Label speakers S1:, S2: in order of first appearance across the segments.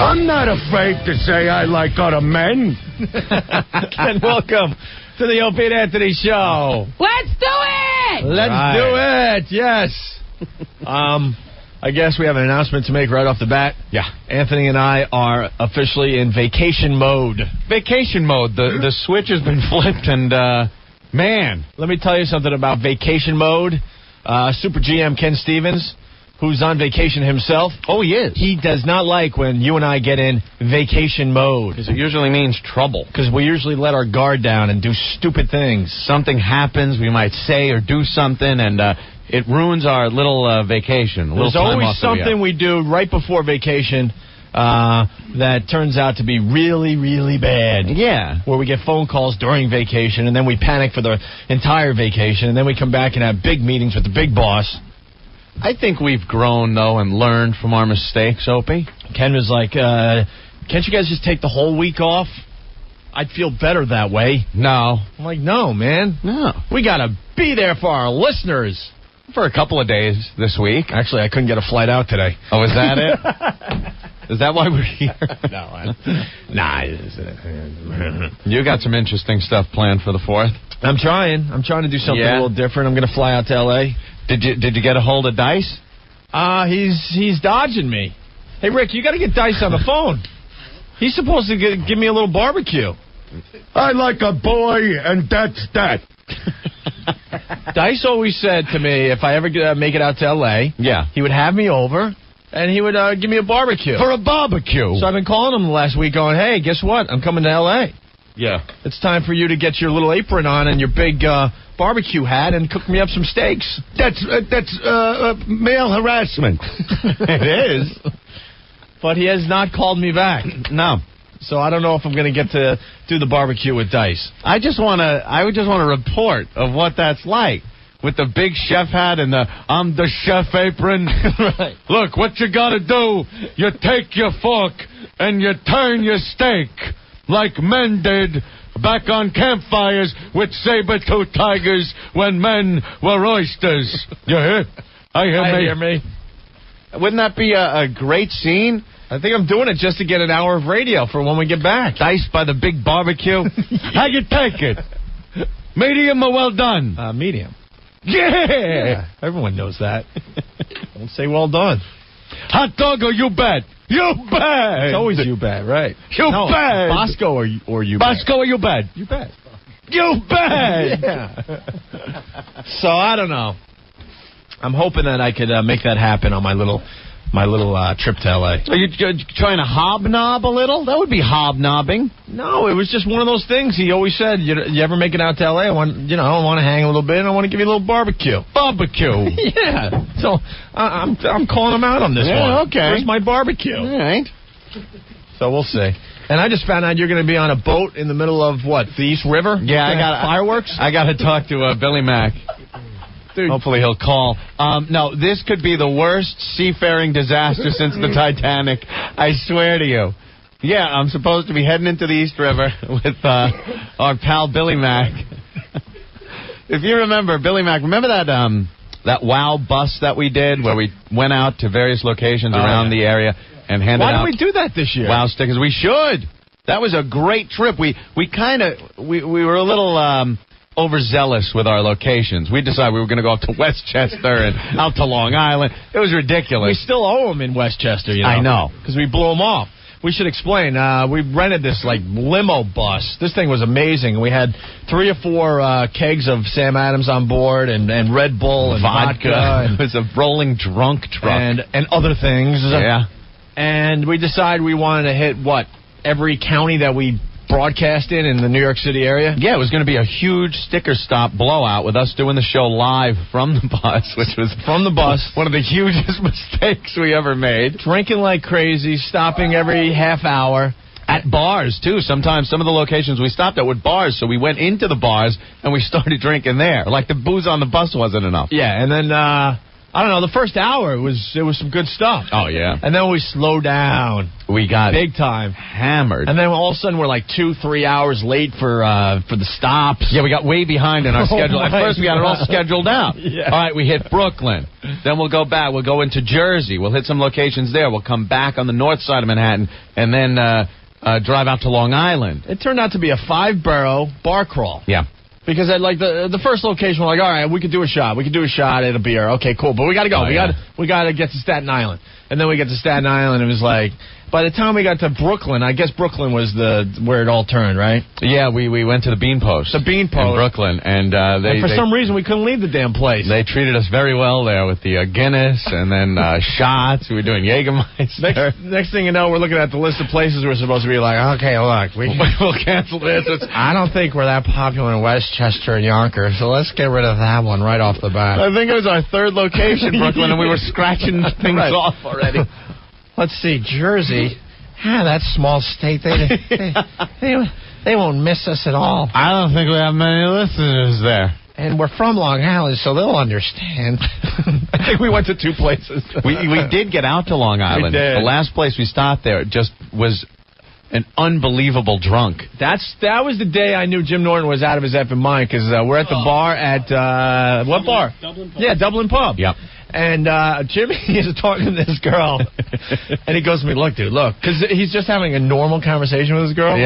S1: I'm not afraid to say I like other men.
S2: And welcome to the Opie and Anthony Show.
S3: Let's do it!
S2: Let's do it, yes. I guess we have an announcement to make right off the bat.
S4: Yeah.
S2: Anthony and I are officially in vacation mode.
S4: Vacation mode. The switch has been flipped, and, man.
S2: Let me tell you something about vacation mode. Super GM Ken Stevens, who's on vacation himself.
S4: Oh, he is.
S2: He does not like when you and I get in vacation mode.
S4: Because it usually means trouble.
S2: Because we usually let our guard down and do stupid things.
S4: Something happens, we might say or do something, and it ruins our little vacation.
S2: There's always something we do right before vacation that turns out to be really, really bad.
S4: Yeah.
S2: Where we get phone calls during vacation, and then we panic for the entire vacation, and then we come back and have big meetings with the big boss.
S4: I think we've grown, though, and learned from our mistakes, Opie.
S2: Ken was like, can't you guys just take the whole week off? I'd feel better that way.
S4: No.
S2: I'm like, no, man.
S4: No.
S2: We got to be there for our listeners.
S4: For a couple of days this week.
S2: Actually, I couldn't get a flight out today.
S4: Oh, is that it? Is that why we're here?
S2: No.
S4: You got some interesting stuff planned for the 4th.
S2: I'm trying to do something a little different. I'm going to fly out to L.A.
S4: Did you get a hold of Dice?
S2: He's dodging me. Hey, Rick, you got to get Dice on the phone. He's supposed to give me a little barbecue.
S1: I like a boy, and that's that.
S2: Dice always said to me, if I ever make it out to L.A., he would have me over, and he would give me a barbecue.
S4: For a barbecue?
S2: So I've been calling him the last week going, hey, guess what? I'm coming to L.A.
S4: Yeah.
S2: It's time for you to get your little apron on and your big barbecue hat and cook me up some steaks.
S1: That's male harassment.
S2: It is. But he has not called me back.
S4: No.
S2: So I don't know if I'm going to get to do the barbecue with Dice.
S4: I would just want a report of what that's like. With the big chef hat and I'm the chef apron.
S2: Right.
S4: Look, what you got to do, you take your fork and you turn your steak like men did back on campfires with saber-toothed tigers when men were oysters. You hear? I hear me. Wouldn't that be a great scene?
S2: I think I'm doing it just to get an hour of radio for when we get back.
S4: Dice by the big barbecue. How you take it? Medium or well done?
S2: Medium.
S4: Yeah.
S2: Everyone knows that. Don't say well done.
S4: Hot dog or you bet? You bet.
S2: It's always you bet, right?
S4: You bet.
S2: Bosco or you bet?
S4: Bosco or you bet?
S2: You bet.
S4: You bet.
S2: Yeah. So I don't know. I'm hoping that I could make that happen on my little trip to L.A.
S4: Are you trying to hobnob a little? That would be hobnobbing.
S2: No, it was just one of those things. He always said, you ever make it out to L.A., I want to hang a little bit, and I want to give you a little barbecue.
S4: Barbecue.
S2: Yeah. So I'm calling him out on this one.
S4: Okay.
S2: Where's my barbecue?
S4: All right.
S2: So we'll see. And I just found out you're going to be on a boat in the middle of, the East River?
S4: Yeah, I got
S2: fireworks?
S4: I got to talk to Billy Mack. Dude. Hopefully he'll call. No, this could be the worst seafaring disaster since the Titanic. I swear to you. Yeah, I'm supposed to be heading into the East River with our pal Billy Mack. If you remember, Billy Mack, remember that WOW bus that we did where we went out to various locations around the area and handed out...
S2: Why did we do that this year?
S4: WOW stickers. We should. That was a great trip. We were a little... overzealous with our locations. We decided we were going to go up to Westchester and out to Long Island. It was ridiculous.
S2: We still owe them in Westchester,
S4: I know.
S2: Because we blew them off. We should explain. We rented this, limo bus. This thing was amazing. We had 3 or 4 kegs of Sam Adams on board and Red Bull and vodka.
S4: It was a rolling drunk truck.
S2: And other things.
S4: Yeah.
S2: And we decided we wanted to hit, every county that we broadcast in the New York City area?
S4: Yeah, it was going to be a huge sticker stop blowout with us doing the show live from the bus, which was
S2: from the bus.
S4: One of the hugest mistakes we ever made.
S2: Drinking like crazy, stopping every half hour.
S4: At bars, too. Sometimes some of the locations we stopped at were bars, so we went into the bars and we started drinking there. Like the booze on the bus wasn't enough.
S2: Yeah, and then I don't know, the first hour, it was some good stuff.
S4: Oh, yeah.
S2: And then we slowed down.
S4: We got
S2: big time.
S4: Hammered.
S2: And then all of a sudden we're like 2-3 hours late for the stops.
S4: Yeah, we got way behind in our schedule. At first we got it all scheduled out.
S2: Yeah.
S4: All right, we hit Brooklyn. Then we'll go back. We'll go into Jersey. We'll hit some locations there. We'll come back on the north side of Manhattan and then drive out to Long Island.
S2: It turned out to be a 5-borough bar crawl.
S4: Yeah.
S2: Because at like the first location, we're like, all right, we could do a shot. We could do a shot at a beer. Okay, cool. But we got to go. We got to get to Staten Island. And then we get to Staten Island, and it was like, by the time we got to Brooklyn, I guess Brooklyn was where it all turned, right?
S4: Yeah, we went to the Bean Post.
S2: The Bean Post.
S4: In Brooklyn. And
S2: for some reason, we couldn't leave the damn place.
S4: They treated us very well there with the Guinness and then shots. We were doing Jägermeister.
S2: Next thing you know, we're looking at the list of places we're supposed to be like, okay, look,
S4: we'll cancel this.
S2: I don't think we're that popular in Westchester and Yonkers, so let's get rid of that one right off the bat.
S4: I think it was our third location, Brooklyn, and we were scratching things off already.
S2: Let's see, Jersey. That small state, they won't miss us at all.
S4: I don't think we have many listeners there.
S2: And we're from Long Island, so they'll understand. I think we went to 2 places.
S4: we did get out to Long Island.
S2: We did.
S4: The last place we stopped there just was an unbelievable drunk.
S2: That was the day I knew Jim Norton was out of his effing mind, because we're at the bar at, what bar?
S3: Dublin Pub.
S2: Yeah, Dublin Pub.
S4: Yep.
S2: And Jimmy is talking to this girl, and he goes to me, look, because he's just having a normal conversation with his girl,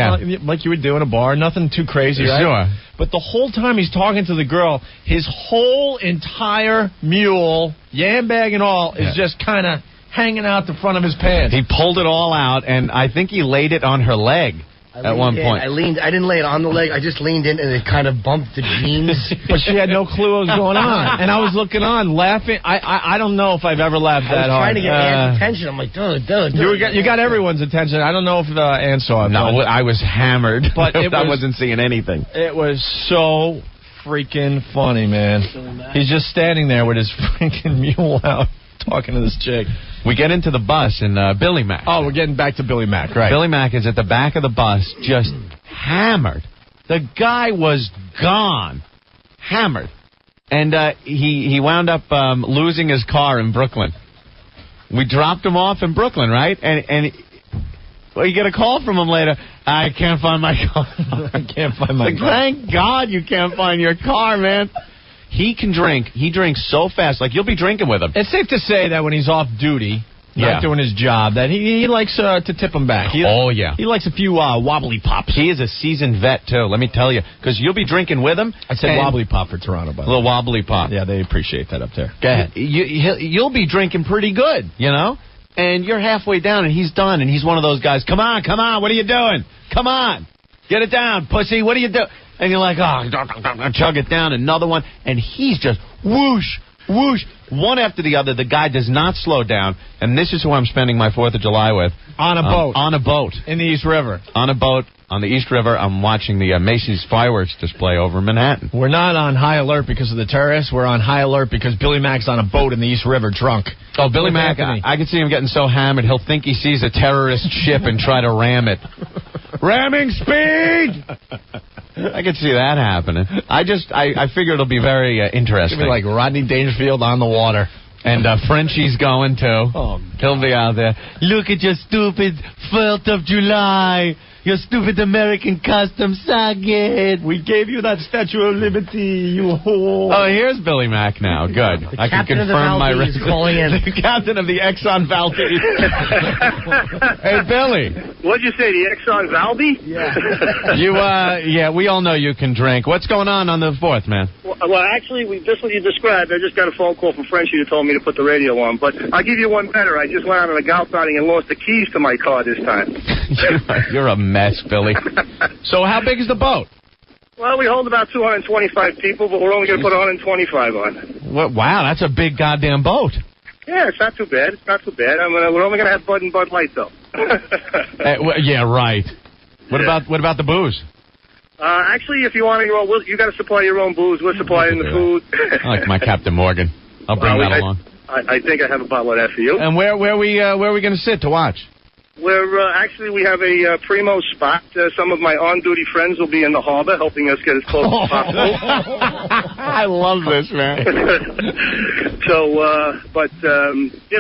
S2: like you would do in a bar, nothing too crazy, right?
S4: Sure.
S2: But the whole time he's talking to the girl, his whole entire mule, yam bag and all, is just kind of hanging out the front of his pants.
S4: He pulled it all out, and I think he laid it on her leg. At one point.
S3: I didn't lay it on the leg. I just leaned in, and it kind of bumped the jeans.
S2: But she had no clue what was going on. And I was looking on, laughing. I don't know if I've ever laughed that hard.
S3: I was trying to get Ann's attention. I'm like, dude.
S2: You got everyone's attention. I don't know if Ann saw it.
S4: No, I was hammered.
S2: But
S4: I wasn't seeing anything.
S2: It was so freaking funny, man. He's just standing there with his freaking mule out, talking to this chick.
S4: We get into the bus, and Billy Mack.
S2: Oh, we're getting back to Billy Mack, right.
S4: Billy Mack is at the back of the bus, just hammered. The guy was gone. Hammered. And he wound up losing his car in Brooklyn. We dropped him off in Brooklyn, right? And you get a call from him later. I can't find my car.
S2: I can't find my car.
S4: Thank God you can't find your car, man. He can drink. He drinks so fast. Like, you'll be drinking with him.
S2: It's safe to say that when he's off duty, not doing his job, that he likes to tip him back. He likes a few wobbly pops.
S4: He is a seasoned vet, too, let me tell you. Because you'll be drinking with him.
S2: I said wobbly pop for Toronto, by the way.
S4: A little wobbly pop.
S2: Yeah, they appreciate that up there. Go ahead.
S4: You'll be drinking pretty good, you know? And you're halfway down, and he's done, and he's one of those guys, come on, what are you doing? Come on. Get it down, pussy, what are you doing? And you're like, chug it down, another one. And he's just whoosh, whoosh, one after the other. The guy does not slow down. And this is who I'm spending my 4th of July with.
S2: On a boat.
S4: On a boat.
S2: In the East River.
S4: On a boat on the East River. I'm watching the Macy's fireworks display over in Manhattan.
S2: We're not on high alert because of the terrorists. We're on high alert because Billy Mack's on a boat in the East River drunk.
S4: Oh, Billy Mack, I can see him getting so hammered, he'll think he sees a terrorist ship and try to ram it. Ramming speed! I could see that happening. I figure it'll be very interesting.
S2: It'll be like Rodney Dangerfield on the water.
S4: And Frenchie's going, too.
S2: Oh,
S4: he'll be out there. Look at your stupid 4th of July. Your stupid American customs saget.
S2: We gave you that Statue of Liberty, you whore.
S4: Oh, here's Billy Mack now. Good. I can confirm my record. The captain of the Exxon Valdez. Hey, Billy.
S5: What'd you say, the Exxon Valdez?
S4: Yeah. We all know you can drink. What's going on the 4th, man?
S5: Well, actually, just what you described, I just got a phone call from Frenchie who told me to put the radio on. But I'll give you one better. I just went out on a golf outing and lost the keys to my car this time.
S4: You're a mess, Billy. So how big is the boat?
S5: Well, we hold about 225 people, but we're only going to put 125 on.
S4: Wow, that's a big goddamn boat.
S5: Yeah, it's not too bad. We're only going to have Bud and Bud Light, though.
S4: Yeah, right. What about the booze?
S5: Actually, if you want you got to supply your own booze. We're supplying the food.
S4: I like my Captain Morgan. I'll bring that along.
S5: I think I have a bottle of that for you.
S4: And where are we going to sit to watch?
S5: Actually, we have a primo spot. Some of my on-duty friends will be in the harbor helping us get as close as possible.
S4: I love this, man.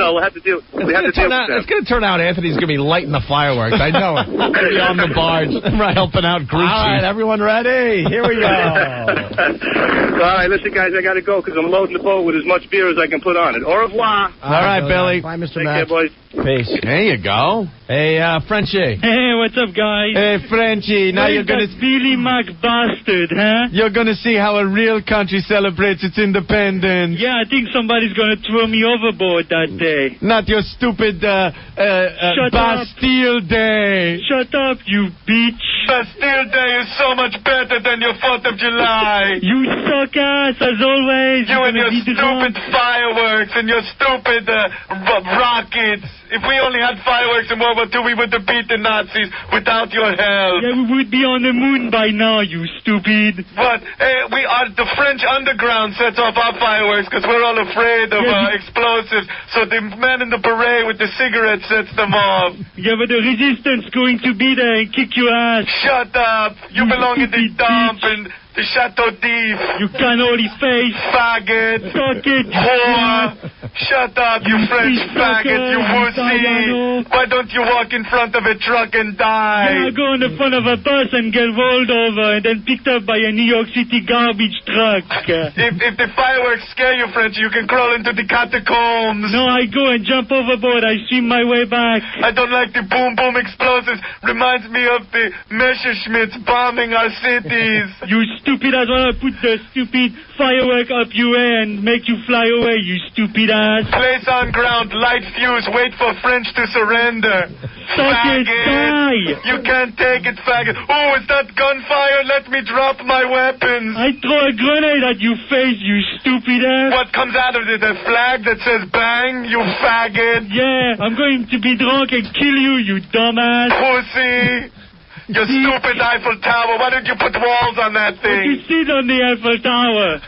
S5: We'll have to deal with that.
S2: It's going to turn out Anthony's going to be lighting the fireworks. I know it. He's going to be on the barge helping out Greasy. All right, everyone ready? Here we go.
S5: All right, listen, guys, I got to go because I'm loading the boat with as much beer as I can put on it. Au revoir.
S4: All right, Billy.
S3: Bye, Mr.
S5: Take
S3: Matt.
S5: care, boys.
S2: Peace.
S4: There you go.
S2: Hey, Frenchie.
S6: Hey, what's up, guys?
S4: Hey, Frenchie. Now you're going to
S6: Billy Mac bastard, huh?
S4: You're going to see how a real country celebrates its independence.
S6: Yeah, I think somebody's going to throw me overboard that day.
S4: Not your stupid Bastille Day.
S6: Shut up, you bitch.
S4: Bastille Day is so much better than your 4th of July.
S6: You suck ass, as always.
S4: You and your stupid fireworks and your stupid rockets. If we only had fireworks in World War II, we would defeat the Nazis without your help.
S6: Yeah, we would be on the moon by now, you stupid.
S4: But the French underground sets off our fireworks because we're all afraid of explosives. So the man in the beret with the cigarette sets them off.
S6: Yeah, but the resistance going to be there and kick your ass.
S4: Shut up. You belong in the dump and the Chateau d'If.
S6: You cannoli face.
S4: Faggot.
S6: Suck it.
S4: Whore. Shut up, you French faggot, you wussy. Why don't you walk in front of a truck and die?
S6: Yeah, go in the front of a bus and get rolled over and then picked up by a New York City garbage truck.
S4: If the fireworks scare you, French, you can crawl into the catacombs.
S6: No, I go and jump overboard. I swim my way back.
S4: I don't like the boom boom explosives. Reminds me of the Messerschmitts bombing our cities.
S6: You stupid ass, I want to put the stupid firework up your air and make you fly away, you stupid ass.
S4: Place on ground, light fuse, wait for French to surrender.
S6: Faggot, die!
S4: You can't take it, faggot. Oh, is that gunfire? Let me drop my weapons.
S6: I throw a grenade at your face, you stupid ass.
S4: What comes out of it? A flag that says bang, you faggot?
S6: Yeah, I'm going to be drunk and kill you, you dumbass.
S4: Pussy. Your stupid Eiffel Tower. Why did you put walls on that thing?
S6: You sit on the Eiffel Tower,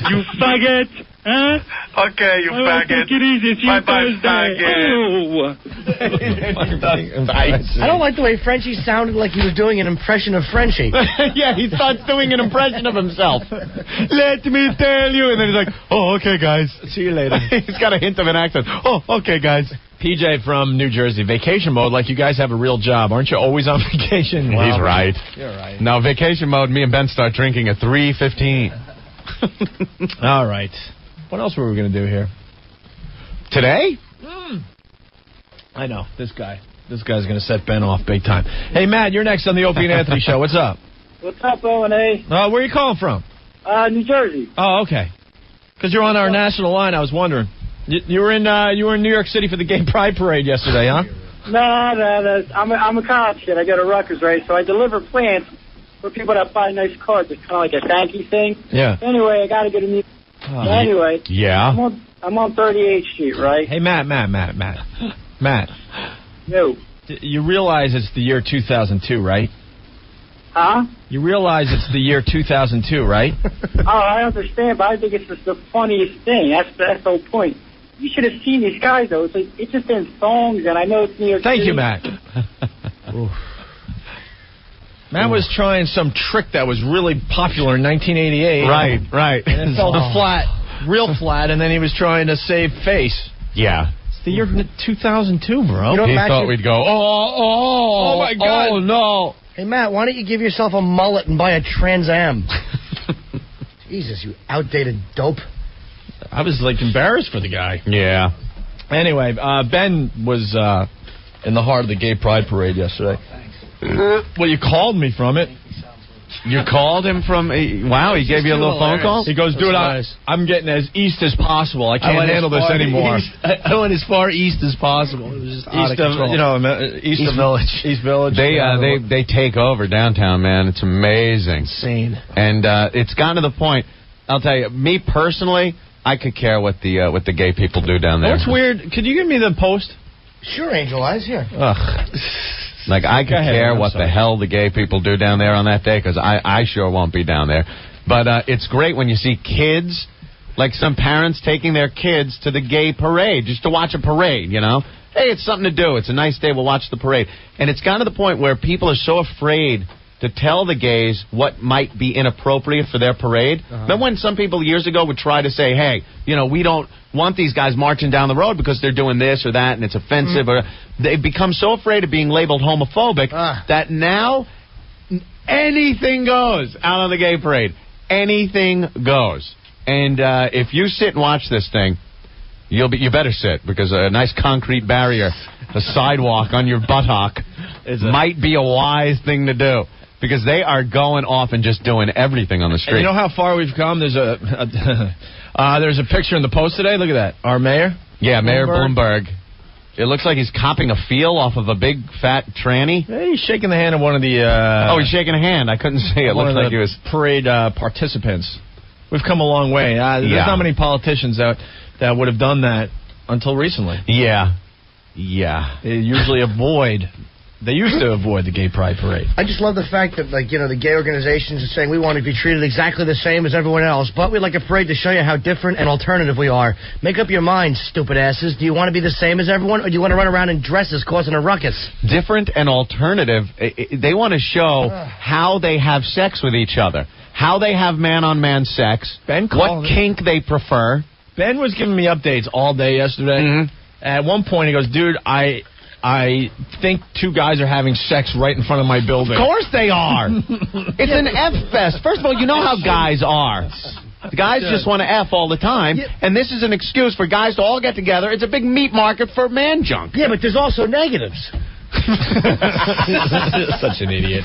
S6: you faggot. Huh?
S4: Okay, you faggot.
S6: Take it easy. See you Thursday. Oh.
S3: I don't like the way Frenchie sounded like he was doing an impression of Frenchie.
S4: Yeah, he starts doing an impression of himself. Let me tell you. And then he's like, oh, okay, guys.
S2: See you later.
S4: He's got a hint of an accent. Oh, okay, guys.
S2: PJ from New Jersey. Vacation mode, like you guys have a real job. Aren't you always on vacation?
S4: Well, he's right.
S2: You're right.
S4: No, vacation mode, me and Ben start drinking at 3:15.
S2: All right. What else were we going to do here?
S4: Today?
S2: I know. This guy's going to set Ben off big time. Hey, Matt, you're next on the Opie and Anthony Show. What's up?
S7: What's up, O&A?
S2: Where are you calling from?
S7: New Jersey.
S2: Oh, okay. Because you're on our national line, I was wondering. You were in New York City for the Gay Pride Parade yesterday, huh?
S7: No. I'm a cop shit. I go to Rutgers, right? So I deliver plants for people that buy nice cars. It's kind of like a thank you thing.
S2: Yeah.
S7: Anyway, I got to get a new... Anyway.
S4: Yeah.
S7: I'm on 38th Street, right?
S2: Hey, Matt.
S7: No.
S2: You realize it's the year 2002, right?
S7: Huh?
S2: You realize it's the year 2002, right?
S7: Oh, I understand, but I think it's just the funniest thing. That's the whole point. You should have seen these guys, though. It's just in songs, and I know it's New York City.
S2: Thank you, Matt. Matt was trying some trick that was really popular in 1988.
S4: Right.
S2: And it fell flat, real flat, and then he was trying to save face.
S4: Yeah.
S2: It's the year 2002, bro.
S3: You know,
S4: He
S3: Matt,
S4: thought we'd go, oh
S2: my God.
S4: Oh, no.
S3: Hey, Matt, why don't you give yourself a mullet and buy a Trans Am? Jesus, you outdated dope.
S2: I was, embarrassed for the guy.
S4: Yeah.
S2: Anyway, Ben was in the heart of the Gay Pride Parade yesterday. Well, you called me from it.
S4: You called him from... Wow, he gave you a little phone call?
S2: He goes, dude, I'm getting as east as possible. I can't handle this anymore.
S3: I went as far east as possible. It was just out of control.
S2: East Village. East Village.
S4: They take over downtown, man. It's amazing.
S3: Insane.
S4: And it's gotten to the point, I'll tell you, me personally, I could care what the gay people do down there.
S2: What's weird, could you give me the post?
S3: Sure, Angel Eyes, here.
S2: Ugh.
S4: Like, I could care what the hell the gay people do down there on that day, because I sure won't be down there. But it's great when you see kids Like some parents taking their kids to the gay parade just to watch a parade, you know? Hey, it's something to do. It's a nice day. We'll watch the parade. And it's gotten to the point where people are so afraid to tell the gays what might be inappropriate for their parade. Remember when some people years ago would try to say, hey, you know, we don't want these guys marching down the road because they're doing this or that and it's offensive. Or they've become so afraid of being labeled homophobic that now anything goes out on the gay parade. Anything goes. And if you sit and watch this thing, you better sit, because a nice concrete barrier, a sidewalk on your buttock, might be a wise thing to do, because they are going off and just doing everything on the street.
S2: And you know how far we've come? There's a picture in the Post today. Look at that. Our mayor.
S4: Yeah, Mayor Bloomberg. It looks like he's copping a feel off of a big fat tranny.
S2: Hey, he's shaking the hand of one of the.
S4: He's shaking a hand. I couldn't see it. It looked like he was
S2: parade participants. We've come a long way. There's not many politicians that would have done that until recently.
S4: Yeah.
S2: They usually avoid. They used to avoid the gay pride parade.
S3: I just love the fact that, like, you know, the gay organizations are saying we want to be treated exactly the same as everyone else, but we'd like a parade to show you how different and alternative we are. Make up your mind, stupid asses. Do you want to be the same as everyone, or do you want to run around in dresses causing a ruckus?
S4: Different and alternative. They want to show how they have sex with each other, how they have man-on-man sex, what kink they prefer.
S2: Ben was giving me updates all day yesterday. At one point, he goes, dude, I think two guys are having sex right in front of my building.
S4: Of course they are. It's an F fest. First of all, you know how guys are. Guys just want to F all the time, and this is an excuse for guys to all get together. It's a big meat market for man junk.
S3: Yeah, but there's also negatives.
S2: Such an idiot.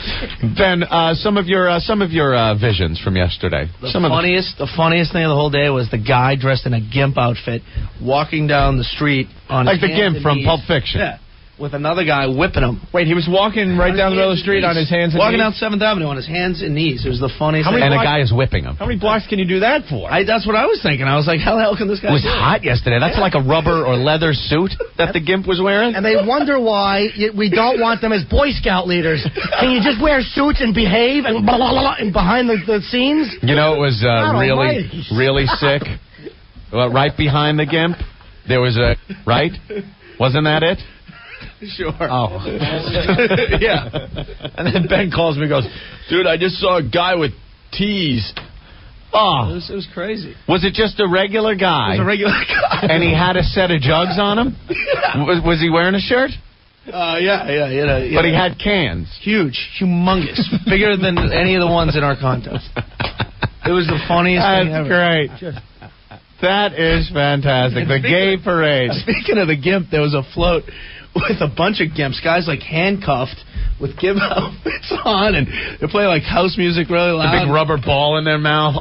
S4: Ben, some of your visions from yesterday.
S8: The funniest thing of the whole day was the guy dressed in a gimp outfit walking down the street on
S4: like the gimp from Pulp Fiction.
S8: Yeah. With another guy whipping him.
S2: Wait, he was walking right down the middle of the street on his hands and knees?
S8: Walking down 7th Avenue on his hands and knees. It was the funniest thing.
S4: And a guy is whipping him.
S2: How many blocks can you do that for?
S8: That's what I was thinking. I was like, how the hell can this guy
S4: do it? It was hot yesterday. That's like a rubber or leather suit that the gimp was wearing.
S3: And they wonder why we don't want them as Boy Scout leaders. Can you just wear suits and behave and blah, blah, blah, and behind the scenes?
S4: You know, it was really sick. Well, right behind the gimp, there was a... Right? Wasn't that it?
S2: Sure. Oh. Yeah. And then Ben calls me and goes, dude, I just saw a guy with tees.
S8: Oh. It was crazy.
S4: Was it just a regular guy?
S8: It was a regular guy.
S4: And he had a set of jugs on him? Yeah. Was he wearing a shirt?
S8: Yeah.
S4: But he had cans.
S8: Huge. Humongous. Bigger than any of the ones in our contest. It was the funniest thing ever.
S4: That's great. That is fantastic. The gay parade.
S8: Speaking of the gimp, there was a float with a bunch of gimps, guys like handcuffed with gimp outfits on, and they're playing like house music really loud.
S4: A big rubber ball in their mouth.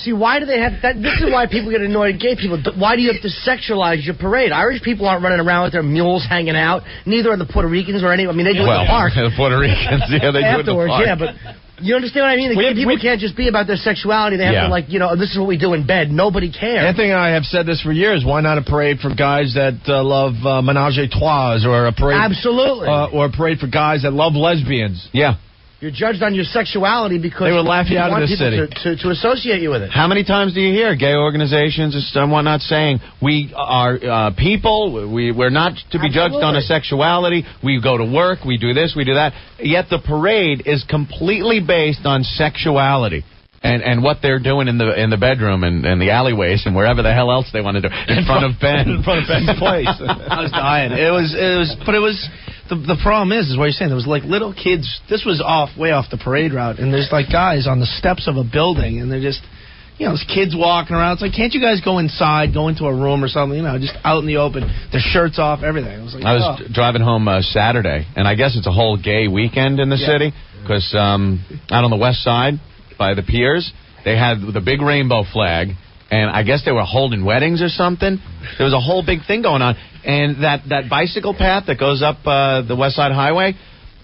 S3: See, why do they have that? This is why people get annoyed at gay people. Why do you have to sexualize your parade? Irish people aren't running around with their mules hanging out. Neither are the Puerto Ricans or any. I mean, they do it in the park.
S4: The Puerto Ricans, they do it in the park.
S3: Yeah, but. You understand what I mean? People can't just be about their sexuality. They have to, like, you know, this is what we do in bed. Nobody cares.
S2: Anthony and I have said this for years. Why not a parade for guys that love menage a trois, or a parade?
S3: Absolutely.
S2: Or a parade for guys that love lesbians.
S4: Yeah.
S3: You're judged on your sexuality because
S2: they would laugh you out of this city
S3: to associate you with it.
S4: How many times do you hear gay organizations and whatnot saying we are people, we're not to be judged on a sexuality, we go to work, we do this, we do that, yet the parade is completely based on sexuality. And what they're doing in the bedroom and the alleyways and wherever the hell else they want to do in front of Ben.
S2: In front of Ben's place.
S8: I was dying. The problem is what you're saying. There was like little kids. This was way off the parade route, and there's like guys on the steps of a building, and they're just, you know, there's kids walking around. It's like, can't you guys go inside, go into a room or something? You know, just out in the open, their shirts off, everything. I was
S4: driving home Saturday, and I guess it's a whole gay weekend in the city because out on the west side by the piers, they had the big rainbow flag. And I guess they were holding weddings or something. There was a whole big thing going on. And that bicycle path that goes up the West Side Highway,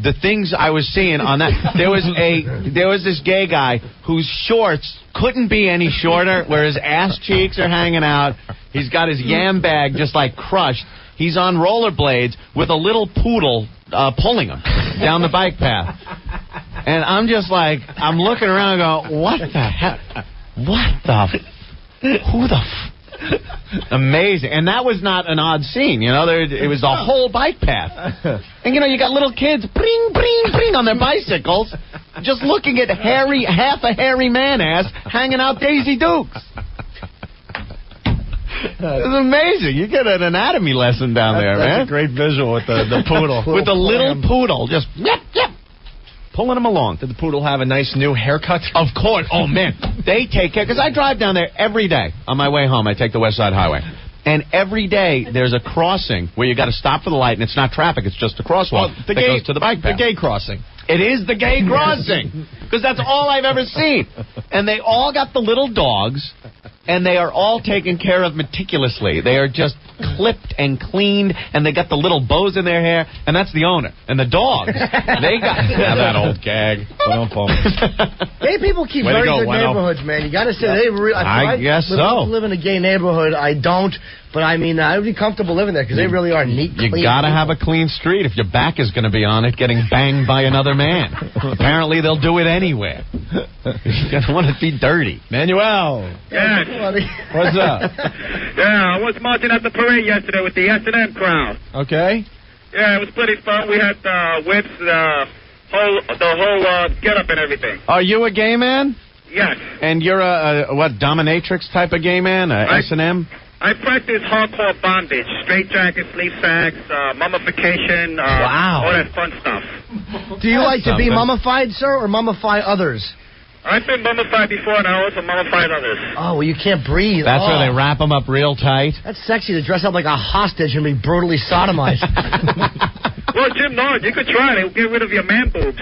S4: the things I was seeing on that, there was this gay guy whose shorts couldn't be any shorter, where his ass cheeks are hanging out. He's got his yam bag just like crushed. He's on rollerblades with a little poodle pulling him down the bike path. And I'm just like, I'm looking around and going, what the heck? What the? Who the? Amazing. And that was not an odd scene. You know, it was the whole bike path. And, you know, you got little kids, bring, bring, bring, on their bicycles, just looking at half a hairy man-ass hanging out Daisy Dukes. It's amazing. You get an anatomy lesson down there, man.
S2: That's a great visual with the poodle.
S4: With the little poodle, just yep, yep, pulling him along.
S2: Did the poodle have a nice new haircut?
S4: Of course. Oh, man. They take care, because I drive down there every day. On my way home, I take the West Side Highway. And every day, there's a crossing where you got to stop for the light, and it's not traffic, it's just a crosswalk that goes to the bike path.
S2: The gay crossing.
S4: It is the gay crossing, because that's all I've ever seen. And they all got the little dogs, and they are all taken care of meticulously. They are just clipped and cleaned, and they got the little bows in their hair, and that's the owner. And the dogs, they got that old gag.
S3: Gay people keep very good neighborhoods, man. You got to say they really.
S4: I guess so.
S3: Live in a gay neighborhood. I don't, but I mean, I would be comfortable living there because they really are neat.
S4: You got to have a clean street if your back is going to be on it, getting banged by another man. Apparently, they'll do it anywhere. You don't want to be dirty.
S2: Manuel.
S5: Yes.
S2: What's up?
S5: Yeah, I was marching at the parade yesterday with the S&M crowd.
S2: Okay.
S5: Yeah, it was pretty fun. We had whips, the whole get-up and everything.
S4: Are you a gay man?
S5: Yes.
S4: And you're a dominatrix type of gay man? S&M?
S5: I practice hardcore bondage, straight jacket, sleeve sacks, mummification, all that fun stuff.
S3: Do you like to be mummified, sir, or mummify others?
S5: I've been mummified before, and I also mummified others.
S3: Oh, well, you can't breathe.
S4: That's where they wrap them up real tight.
S3: That's sexy to dress up like a hostage and be brutally sodomized.
S5: Well, Jim Norton, you could try it. It'll get rid of your man boobs.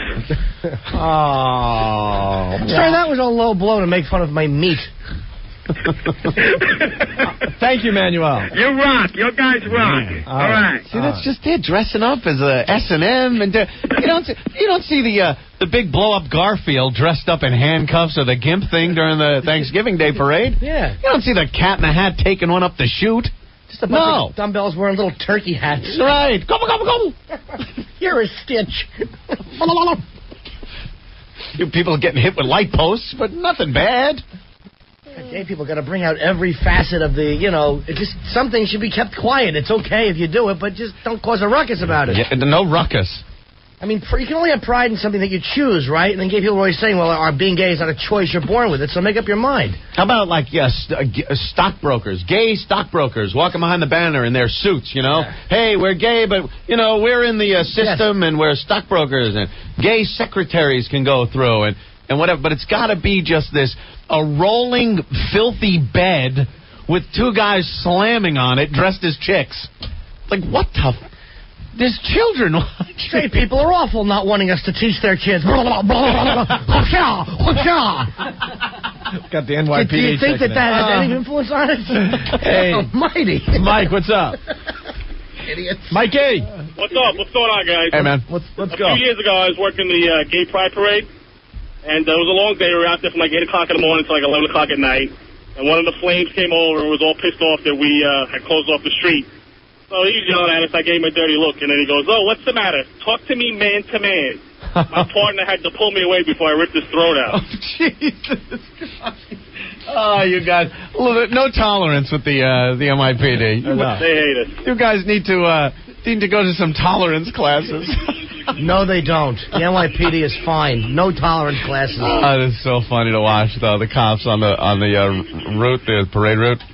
S3: Oh. Sir, that was a low blow to make fun of my meat.
S2: Thank you, Manuel.
S5: You rock. Your guys rock. All right.
S4: See, that's just it. Dressing up as a S&M, and you don't see the big blow up Garfield dressed up in handcuffs or the gimp thing during the Thanksgiving Day parade.
S3: Yeah.
S4: You don't see the Cat in the Hat taking one up the chute.
S3: Just a bunch of dumbbells wearing little turkey hats.
S4: Right. Gobble, gobble, gobble.
S3: You're a Stitch.
S4: You people getting hit with light posts, but nothing bad.
S3: Gay people got to bring out every facet of the, it's just something should be kept quiet. It's okay if you do it, but just don't cause a ruckus about it.
S4: Yeah, no ruckus.
S3: I mean, you can only have pride in something that you choose, right? And then gay people are always saying, well, being gay is not a choice, you're born with it, so make up your mind.
S4: How about, stockbrokers, gay stockbrokers walking behind the banner in their suits, Yeah. Hey, we're gay, but, we're in the system, and we're stockbrokers, and gay secretaries can go through, and whatever. But it's got to be just a rolling, filthy bed with two guys slamming on it, dressed as chicks. Like, what the... There's children watching.
S3: Straight people are awful not wanting us to teach their kids.
S2: Got the NYPD.
S3: Do you think that has any influence on it?
S2: Hey.
S3: Almighty.
S2: Mike, what's up?
S3: Idiots.
S2: Mikey.
S9: What's up? What's going on, guys?
S4: Hey, man.
S2: Let's go.
S9: A few years ago, I was working the Gay Pride Parade, and it was a long day. We were out there from 8 o'clock in the morning to 11 o'clock at night. And one of the flames came over and was all pissed off that we had closed off the street. So he was yelling at us. I gave him a dirty look, and then he goes, "Oh, what's the matter? Talk to me man to man." My partner had to pull me away before I ripped his throat out.
S4: Oh, Jesus Christ. Oh, you guys. No tolerance with the NYPD.
S9: They hate us.
S4: You guys need to go to some tolerance classes.
S3: No, they don't. The NYPD is fine. No tolerance classes.
S4: Oh, it's so funny to watch, though. The cops on the route, the parade route.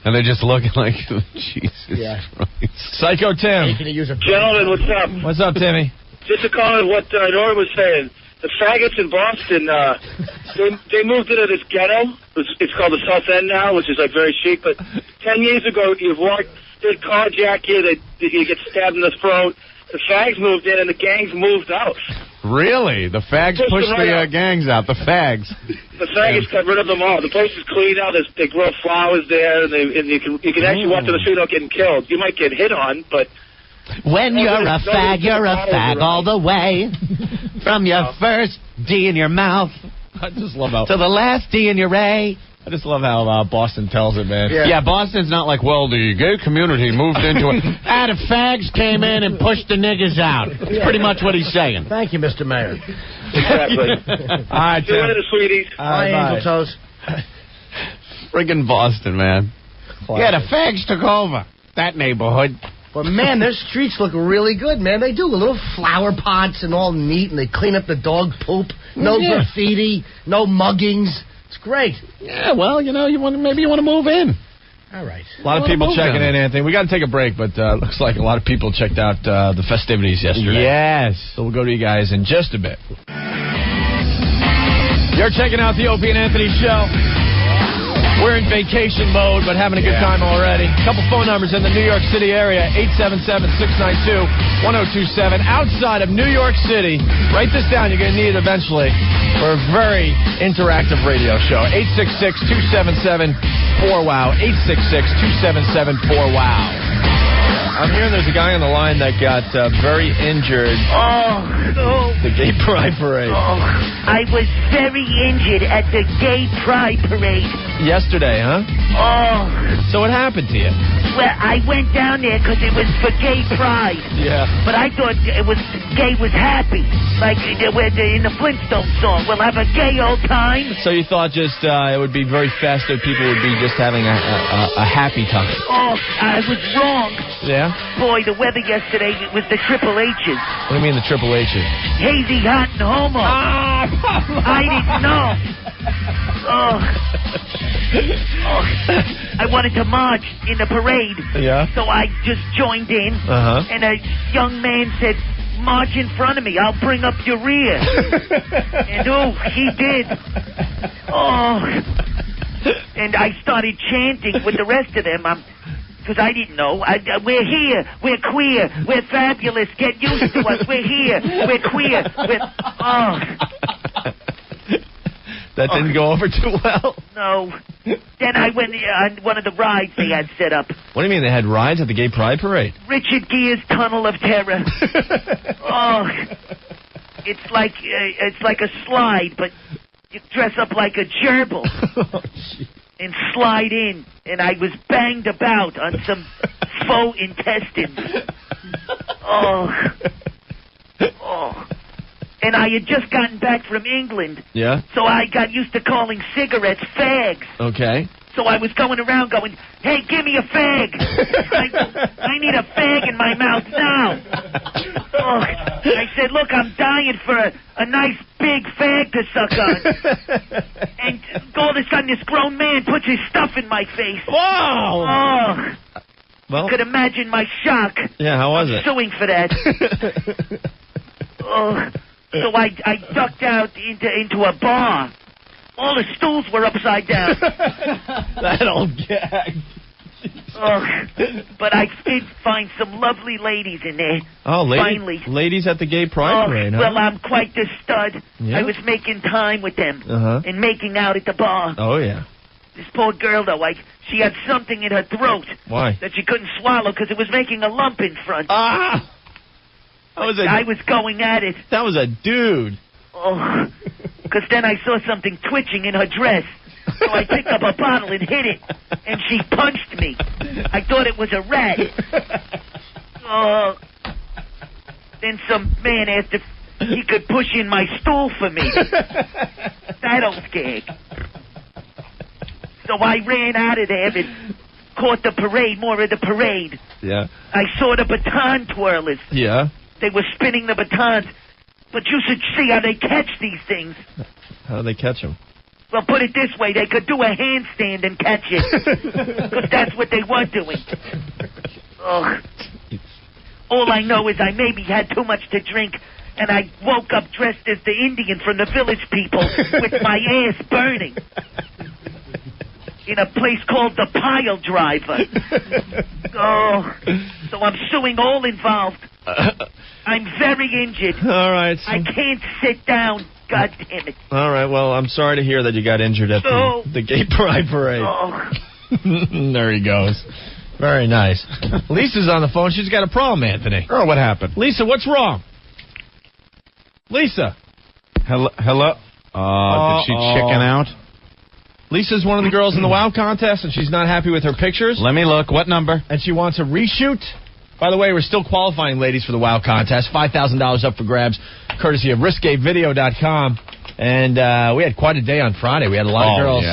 S4: And they're just looking like, Jesus Christ.
S2: Psycho Tim.
S5: Gentlemen, what's up?
S2: What's up, Timmy?
S5: Just to comment what Nora was saying. The faggots in Boston, they moved into this ghetto. It's called the South End now, which is very chic. But 10 years ago, they'd carjack you, you get stabbed in the throat. The fags moved in and the gangs moved out.
S4: Really? The fags pushed the gangs out. The fags.
S5: The faggots got rid of them all. The place is clean out. They grow flowers there, and you can actually walk to the street without getting killed. You might get hit on, but...
S4: When you're a fag all the way. From your first D in your mouth.
S2: I just love how...
S4: To the last D in your A.
S2: I just love how Boston tells it, man.
S4: Yeah, Boston's not like, well, the gay community moved into it. The fags came in and pushed the niggas out. That's pretty much what he's saying.
S3: Thank you, Mr. Mayor.
S5: Exactly.
S2: All right,
S5: See you later, sweeties.
S3: Bye, Angel Toes.
S4: Friggin' Boston, man. Yeah, the fags took over that neighborhood.
S3: But, man, their streets look really good, man. They do. Little flower pots and all neat, and they clean up the dog poop. No graffiti, no muggings. It's great.
S4: Yeah, well, maybe you want to move in.
S3: All right.
S2: A lot of people checking in, Anthony. We got to take a break, but looks like a lot of people checked out the festivities yesterday.
S4: Yes.
S2: So we'll go to you guys in just a bit. You're checking out the Opie and Anthony show. We're in vacation mode, but having a good time already. A couple phone numbers in the New York City area, 877-692-1027. Outside of New York City, write this down. You're going to need it eventually for a very interactive radio show. 866-277-4WOW. 866-277-4WOW. I'm hearing there's a guy on the line that got very injured.
S10: Oh, no.
S2: The Gay Pride Parade.
S10: Oh, I was very injured at the Gay Pride Parade.
S2: Yesterday, huh?
S10: Oh.
S2: So what happened to you?
S10: Well, I went down there because it was for Gay Pride.
S2: Yeah.
S10: But I thought it was gay was happy. Like in the Flintstone song, we'll have a gay old time.
S2: So you thought just it would be very festive. People would be just having a happy time.
S10: Oh, I was wrong.
S2: Yeah?
S10: Boy, the weather yesterday was the Triple H's.
S2: What do you mean the Triple H's?
S10: Hazy, hot, and homo. I didn't know. Oh. I wanted to march in the parade.
S2: Yeah?
S10: So I just joined in.
S2: Uh-huh.
S10: And a young man said, march in front of me. I'll bring up your rear. And, he did. Oh. And I started chanting with the rest of them. Because I didn't know. We're here. We're queer. We're fabulous. Get used to us. We're here. We're queer.
S2: That didn't go over too well.
S10: No. Then I went on one of the rides they had set up.
S2: What do you mean they had rides at the Gay Pride Parade?
S10: Richard Gere's Tunnel of Terror. It's like a slide, but you dress up like a gerbil. And slide in, and I was banged about on some faux intestines. And I had just gotten back from England.
S2: Yeah?
S10: So I got used to calling cigarettes fags.
S2: Okay.
S10: So I was going around going, hey, give me a fag. I need a fag in my mouth now. I said, look, I'm dying for a nice big fag to suck on. And all of a sudden, this grown man puts his stuff in my face.
S2: Whoa! Well,
S10: you could imagine my shock.
S2: Yeah, how was it?
S10: Suing for that. So I ducked out into a bar. All the stools were upside down.
S2: That old gag.
S10: But I did find some lovely ladies in there.
S2: Oh,
S10: finally.
S2: Ladies at the Gay Pride Parade, huh?
S10: Well, I'm quite the stud.
S2: Yeah?
S10: I was making time with them and making out at the bar.
S2: Oh, yeah.
S10: This poor girl, though, she had something in her throat.
S2: Why?
S10: That she couldn't swallow because it was making a lump in front.
S2: I
S10: was going at it.
S2: That was a dude.
S10: Because then I saw something twitching in her dress. So I picked up a bottle and hit it. And she punched me. I thought it was a rat. Then some man asked if he could push in my stool for me. That old gag. So I ran out of there and caught the parade, more of the parade.
S2: Yeah.
S10: I saw the baton twirlers.
S2: Yeah.
S10: They were spinning the batons. But you should see how they catch these things.
S2: How do they catch them?
S10: Well, put it this way. They could do a handstand and catch it. Because that's what they were doing. All I know is I maybe had too much to drink, and I woke up dressed as the Indian from the Village People with my ass burning. In a place called the Pile Driver. So I'm suing all involved. I'm very injured.
S2: All right.
S10: I can't sit down. God damn it.
S2: All right. Well, I'm sorry to hear that you got injured at the Gay Pride Parade. There he goes. Very nice. Lisa's on the phone. She's got a problem, Anthony.
S4: Earl, what happened?
S2: Lisa, what's wrong? Lisa.
S4: Hello? Did she chicken out?
S2: Lisa's one of the girls in the WOW contest, and she's not happy with her pictures.
S4: Let me look. What number?
S2: And she wants a reshoot. By the way, we're still qualifying ladies for the WOW contest. $5,000 up for grabs, courtesy of RisqueVideo.com. And we had quite a day on Friday. We had a lot of girls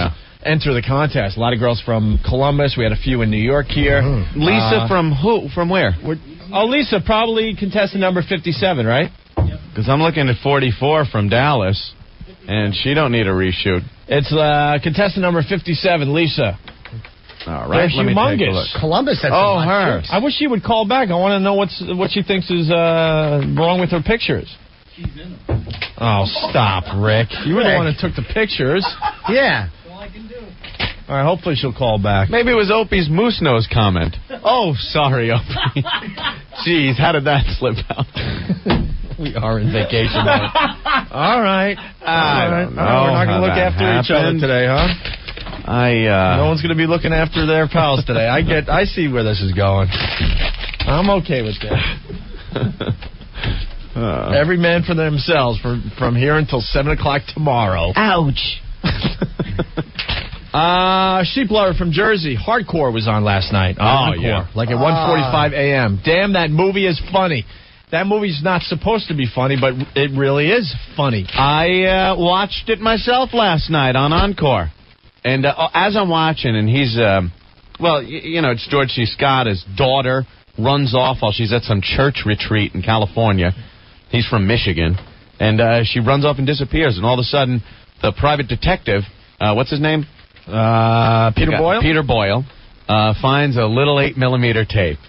S2: enter the contest. A lot of girls from Columbus. We had a few in New York here.
S4: Lisa from who? From where?
S2: Lisa, probably contestant number 57, right?
S4: Because I'm looking at 44 from Dallas, and she don't need a reshoot.
S2: It's contestant number 57, Lisa.
S4: All right,
S2: they're humongous.
S3: Columbus. That's
S2: her. I wish she would call back. I want to know what she thinks is wrong with her pictures.
S11: She's in them.
S2: Oh, stop, Rick. You were the one that took the pictures.
S3: Yeah.
S11: That's all I can do.
S2: All right, hopefully she'll call back.
S4: Maybe it was Opie's moose nose comment. Oh, sorry, Opie. Jeez, how did that slip out?
S2: We are in vacation mode. All right.
S4: I don't know.
S2: We're not going to look after each other today, huh? No one's going to be looking after their pals today. I see where this is going. I'm okay with that. Every man for themselves from here until 7 o'clock tomorrow.
S8: Ouch.
S2: Sheep Lover from Jersey. Hardcore was on last night.
S4: Yeah.
S2: Like at 1:45 a.m. Damn, that movie is funny. That movie's not supposed to be funny, but it really is funny.
S4: I watched it myself last night on Encore. And as I'm watching, and he's, it's George C. Scott. His daughter runs off while she's at some church retreat in California. He's from Michigan. And she runs off and disappears. And all of a sudden, the private detective, what's his name?
S2: Peter Boyle?
S4: Peter Boyle finds a little 8mm tape.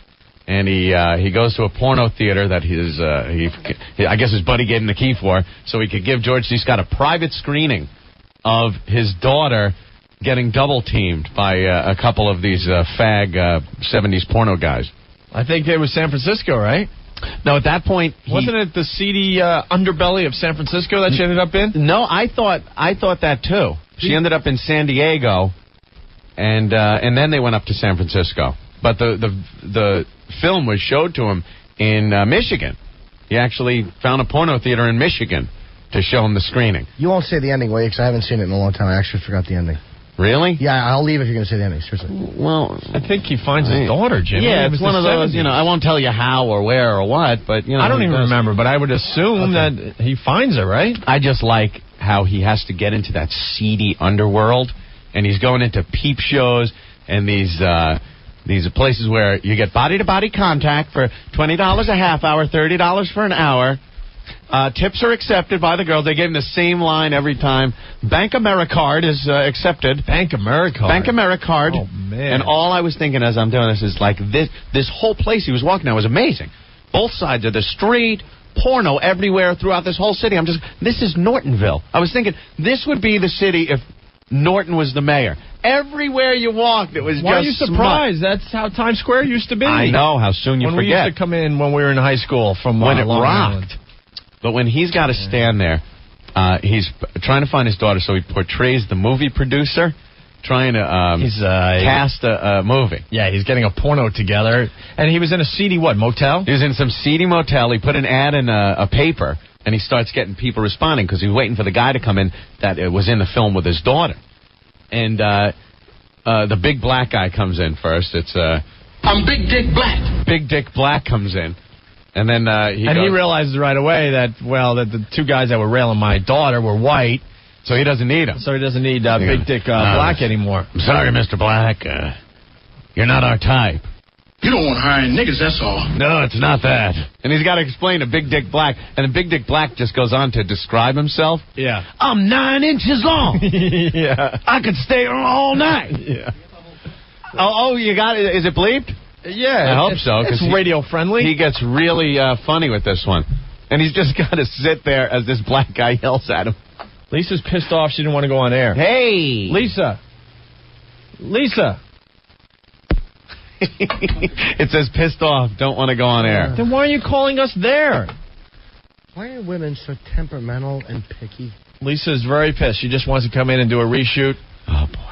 S4: And he goes to a porno theater that I guess his buddy gave him the key for, so he could give George C. Scott a private screening of his daughter getting double-teamed by a couple of these fag 70s porno guys.
S2: I think it was San Francisco, right?
S4: No, at that point...
S2: Wasn't it the seedy underbelly of San Francisco that she ended up in?
S4: No, I thought that, too. She ended up in San Diego, and then they went up to San Francisco. But the film was showed to him in Michigan. He actually found a porno theater in Michigan to show him the screening.
S3: You won't say the ending, will you? Because I haven't seen it in a long time. I actually forgot the ending.
S4: Really?
S3: Yeah, I'll leave if you're going to say the ending. Seriously.
S4: Well,
S2: I think he finds his daughter, Jimmy.
S4: Yeah, it's one of those, I won't tell you how or where or what, but,
S2: I don't even remember, but I would assume that he finds her, right?
S4: I just like how he has to get into that seedy underworld, and he's going into peep shows and these places where you get body-to-body contact for $20 a half hour, $30 for an hour. Tips are accepted by the girls. They gave him the same line every time. Bank AmeriCard is accepted.
S2: Bank AmeriCard?
S4: Bank AmeriCard.
S2: Oh, man.
S4: And all I was thinking as I'm doing this is like this whole place he was walking down was amazing. Both sides of the street, porno everywhere throughout this whole city. This is Nortonville. I was thinking this would be the city if Norton was the mayor. Everywhere you walked, it was just...
S2: Why are you surprised? That's how Times Square used to be.
S4: I know, how soon you
S2: when
S4: forget.
S2: We used to come in when we were in high school from
S4: when it
S2: Long
S4: rocked.
S2: Island.
S4: But when he's got to stand there, he's trying to find his daughter, so he portrays the movie producer trying to cast a movie.
S2: Yeah, he's getting a porno together. And he was in a seedy, motel?
S4: He was in some seedy motel. He put an ad in a paper, and he starts getting people responding because he was waiting for the guy to come in that was in the film with his daughter. And the big black guy comes in first. It's
S12: I'm Big Dick Black.
S4: Big Dick Black comes in. And then he
S2: realizes right away that the two guys that were railing my daughter were white.
S4: So he doesn't need him.
S2: So he doesn't need Big Dick Black anymore.
S12: I'm sorry, Mr. Black. You're not our type. You don't want to hire niggas, that's all.
S4: No, it's not that. And he's got to explain to Big Dick Black. And then Big Dick Black just goes on to describe himself.
S2: Yeah.
S12: I'm 9 inches long.
S2: Yeah.
S12: I could stay all night.
S4: Yeah. Oh, you got it. Is it bleeped?
S2: Yeah.
S4: I hope so.
S2: It's radio friendly.
S4: He gets really funny with this one. And he's just got to sit there as this black guy yells at him.
S2: Lisa's pissed off. She didn't want to go on air.
S4: Hey!
S2: Lisa.
S4: It says pissed off, don't want to go on air.
S2: Then why are you calling us there?
S3: Why are women so temperamental and picky?
S2: Lisa's very pissed. She just wants to come in and do a reshoot.
S4: Oh, boy.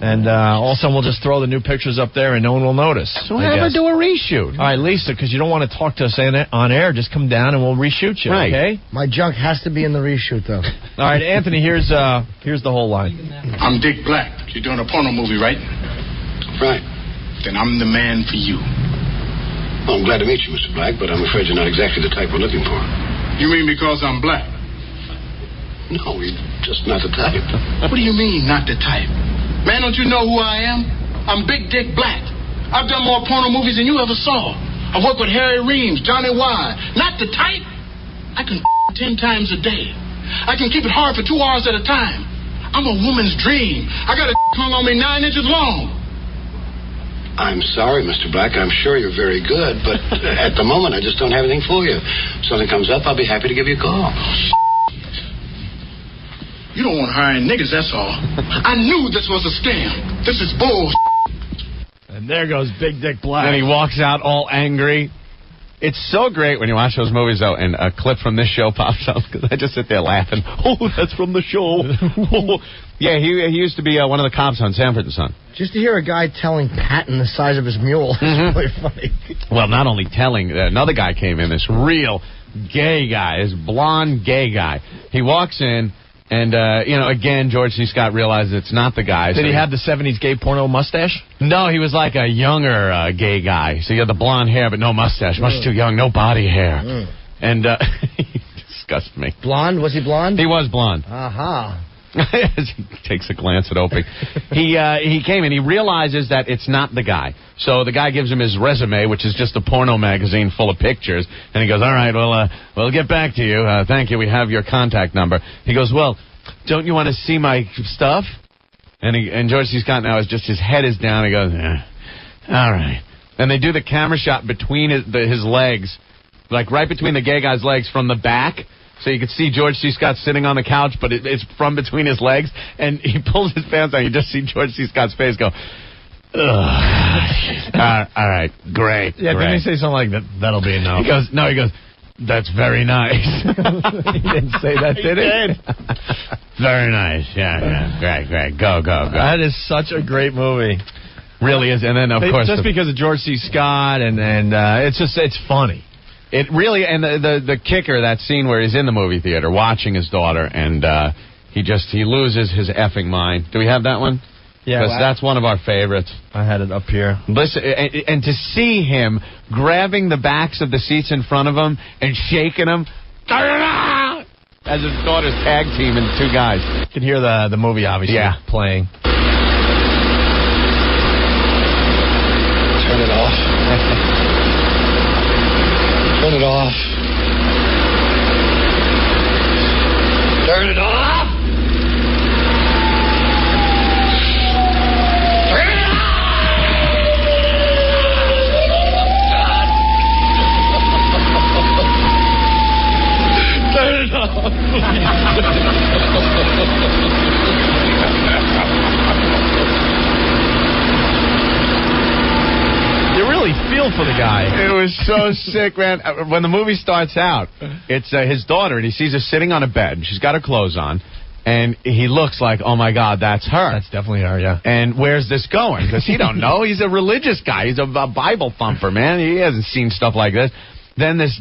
S2: And also, we'll just throw the new pictures up there and no one will notice.
S4: So have her do a reshoot.
S2: All right, Lisa, because you don't want to talk to us on air, just come down and we'll reshoot you,
S4: right.
S2: Okay?
S3: My junk has to be in the reshoot, though.
S2: All right, Anthony, here's the whole line.
S12: I'm Dick Black. You're doing a porno movie, right?
S13: Right.
S12: Then I'm the man for you.
S13: Well, I'm glad to meet you, Mr. Black, but I'm afraid you're not exactly the type we're looking for.
S12: You mean because I'm black?
S13: No, you're just not the type.
S12: What do you mean, not the type? Man, don't you know who I am? I'm Big Dick Black. I've done more porno movies than you ever saw. I've worked with Harry Reams, Johnny Wise. Not the type. I can 10 times a day. I can keep it hard for 2 hours at a time. I'm a woman's dream. I got a hung on me 9 inches long.
S13: I'm sorry, Mr. Black. I'm sure you're very good, but at the moment, I just don't have anything for you. If something comes up, I'll be happy to give you a call.
S12: You don't want to hire any niggas, that's all. I knew this was a scam. This is bull.
S2: And there goes Big Dick Black.
S4: And he walks out all angry. It's so great when you watch those movies, though, and a clip from this show pops up, because I just sit there laughing. Oh, that's from the show. Yeah, he used to be one of the cops on Sanford and Son.
S3: Just to hear a guy telling Patton the size of his mule is really funny.
S4: Well, not only telling, another guy came in, this real gay guy, this blonde gay guy. He walks in, and, again, George C. Scott realizes it's not the guy.
S2: Did he have the 70s gay porno mustache?
S4: No, he was like a younger gay guy. So he had the blonde hair, but no mustache. Much too young, no body hair. And he disgusted me.
S3: Blonde? Was he blonde?
S4: He was blonde.
S3: Aha.
S4: As he takes a glance at Opie. He came and he realizes that it's not the guy. So the guy gives him his resume, which is just a porno magazine full of pictures. And he goes, all right, well, we'll get back to you. Thank you. We have your contact number. He goes, well, don't you want to see my stuff? And George C. Scott now is just, his head is down. He goes, all right. And they do the camera shot between his legs, like right between the gay guy's legs from the back. So you can see George C. Scott sitting on the couch, but it's from between his legs. And he pulls his pants down. You just see George C. Scott's face go, ugh. All right, great.
S2: Yeah,
S4: great.
S2: didn't he say something like that? That'll be enough.
S4: He goes, that's very nice.
S2: He didn't say that, did he?
S4: He did. Very nice. Yeah. Great. Go.
S2: That is such a great movie.
S4: Really is. And then, of course,
S2: just because of George C. Scott, and it's funny.
S4: It really, and the kicker, that scene where he's in the movie theater watching his daughter, and he loses his effing mind. Do we have that one?
S2: Yeah,
S4: because that's one of our favorites.
S2: I had it up here.
S4: Listen, and to see him grabbing the backs of the seats in front of him and shaking them as his daughter's tag team and 2 guys.
S2: You can hear the movie obviously playing.
S13: Turn it off. Turn it off. Turn it off.
S2: You really feel for the guy.
S4: It was so sick, man. When the movie starts out, it's his daughter, and he sees her sitting on a bed, and she's got her clothes on, and he looks like, oh, my God, that's her.
S2: That's definitely her, yeah.
S4: And where's this going? Because he don't know. He's a religious guy. He's a Bible thumper, man. He hasn't seen stuff like this. Then this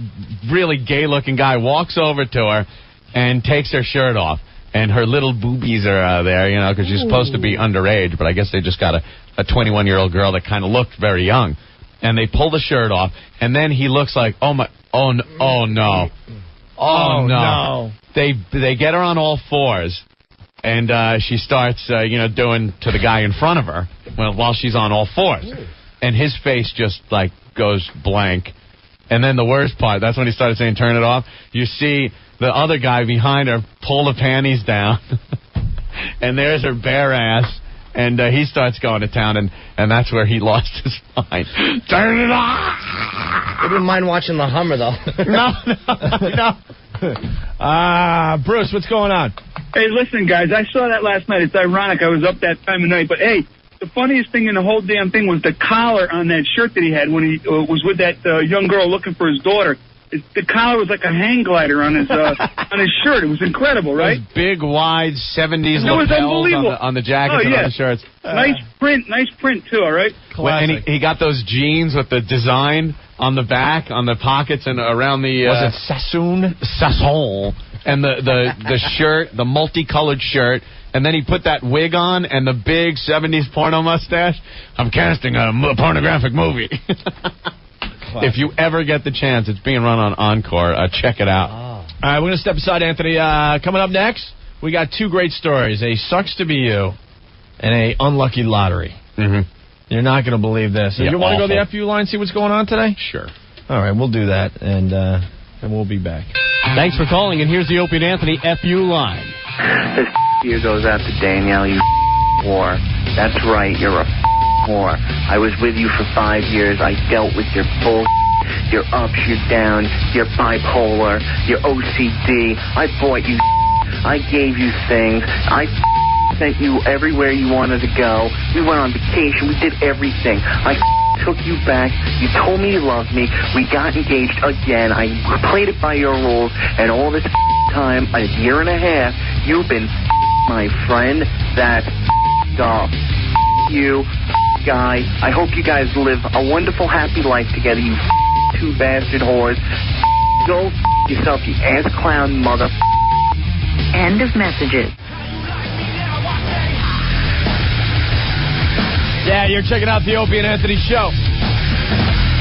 S4: really gay-looking guy walks over to her and takes her shirt off. And her little boobies are there, because she's supposed to be underage, but I guess they just got a 21-year-old girl that kind of looked very young. And they pull the shirt off, and then he looks like, oh no. They get her on all fours, and she starts, doing to the guy in front of her while she's on all fours. And his face just, goes blank. And then the worst part, that's when he started saying, turn it off. You see the other guy behind her pull the panties down, and there's her bare ass, and he starts going to town, and that's where he lost his mind. Turn it off!
S3: I didn't mind watching the Hummer, though.
S2: No. Bruce, what's going on?
S6: Hey, listen, guys, I saw that last night. It's ironic I was up that time of night, but hey, the funniest thing in the whole damn thing was the collar on that shirt that he had when he was with that young girl looking for his daughter. The collar was like a hang glider on his on his shirt. It was incredible, right?
S4: Those big, wide 70s lapels on the jackets and on the shirts.
S6: Nice print too. All right.
S4: And he got those jeans with the design on the back, on the pockets, and around the.
S2: Was it Sassoon?
S4: Sassoon. And the shirt, the multicolored shirt. And then he put that wig on and the big 70s porno mustache. I'm casting a pornographic movie. If you ever get the chance, it's being run on Encore. Check it out.
S2: All right, we're going to step aside, Anthony. Coming up next, we got 2 great stories. A Sucks to Be You and a unlucky lottery.
S4: Mm-hmm.
S2: You're not going to believe this. So
S4: Yeah,
S2: you want to go to
S4: awful.
S2: the FU line, see what's going on today?
S4: Sure.
S2: All right, we'll do that, and we'll be back.
S4: Thanks for calling, and here's the Opie and Anthony FU line.
S11: This here goes out to Danielle, you whore. That's right, you're a whore. I was with you for 5 years. I dealt with your bull, your ups, your downs, your bipolar, your OCD. I bought you. I gave you things. I sent you everywhere you wanted to go. We went on vacation. We did everything. I took you back. You told me you loved me. We got engaged again. I played it by your rules. And all this time, a year and a half, you've been my friend. That's off. You guy. I hope you guys live a wonderful, happy life together, you two bastard whores. Go yourself, you ass clown mother.
S14: End of messages.
S2: Yeah, you're checking out the Opie and Anthony show.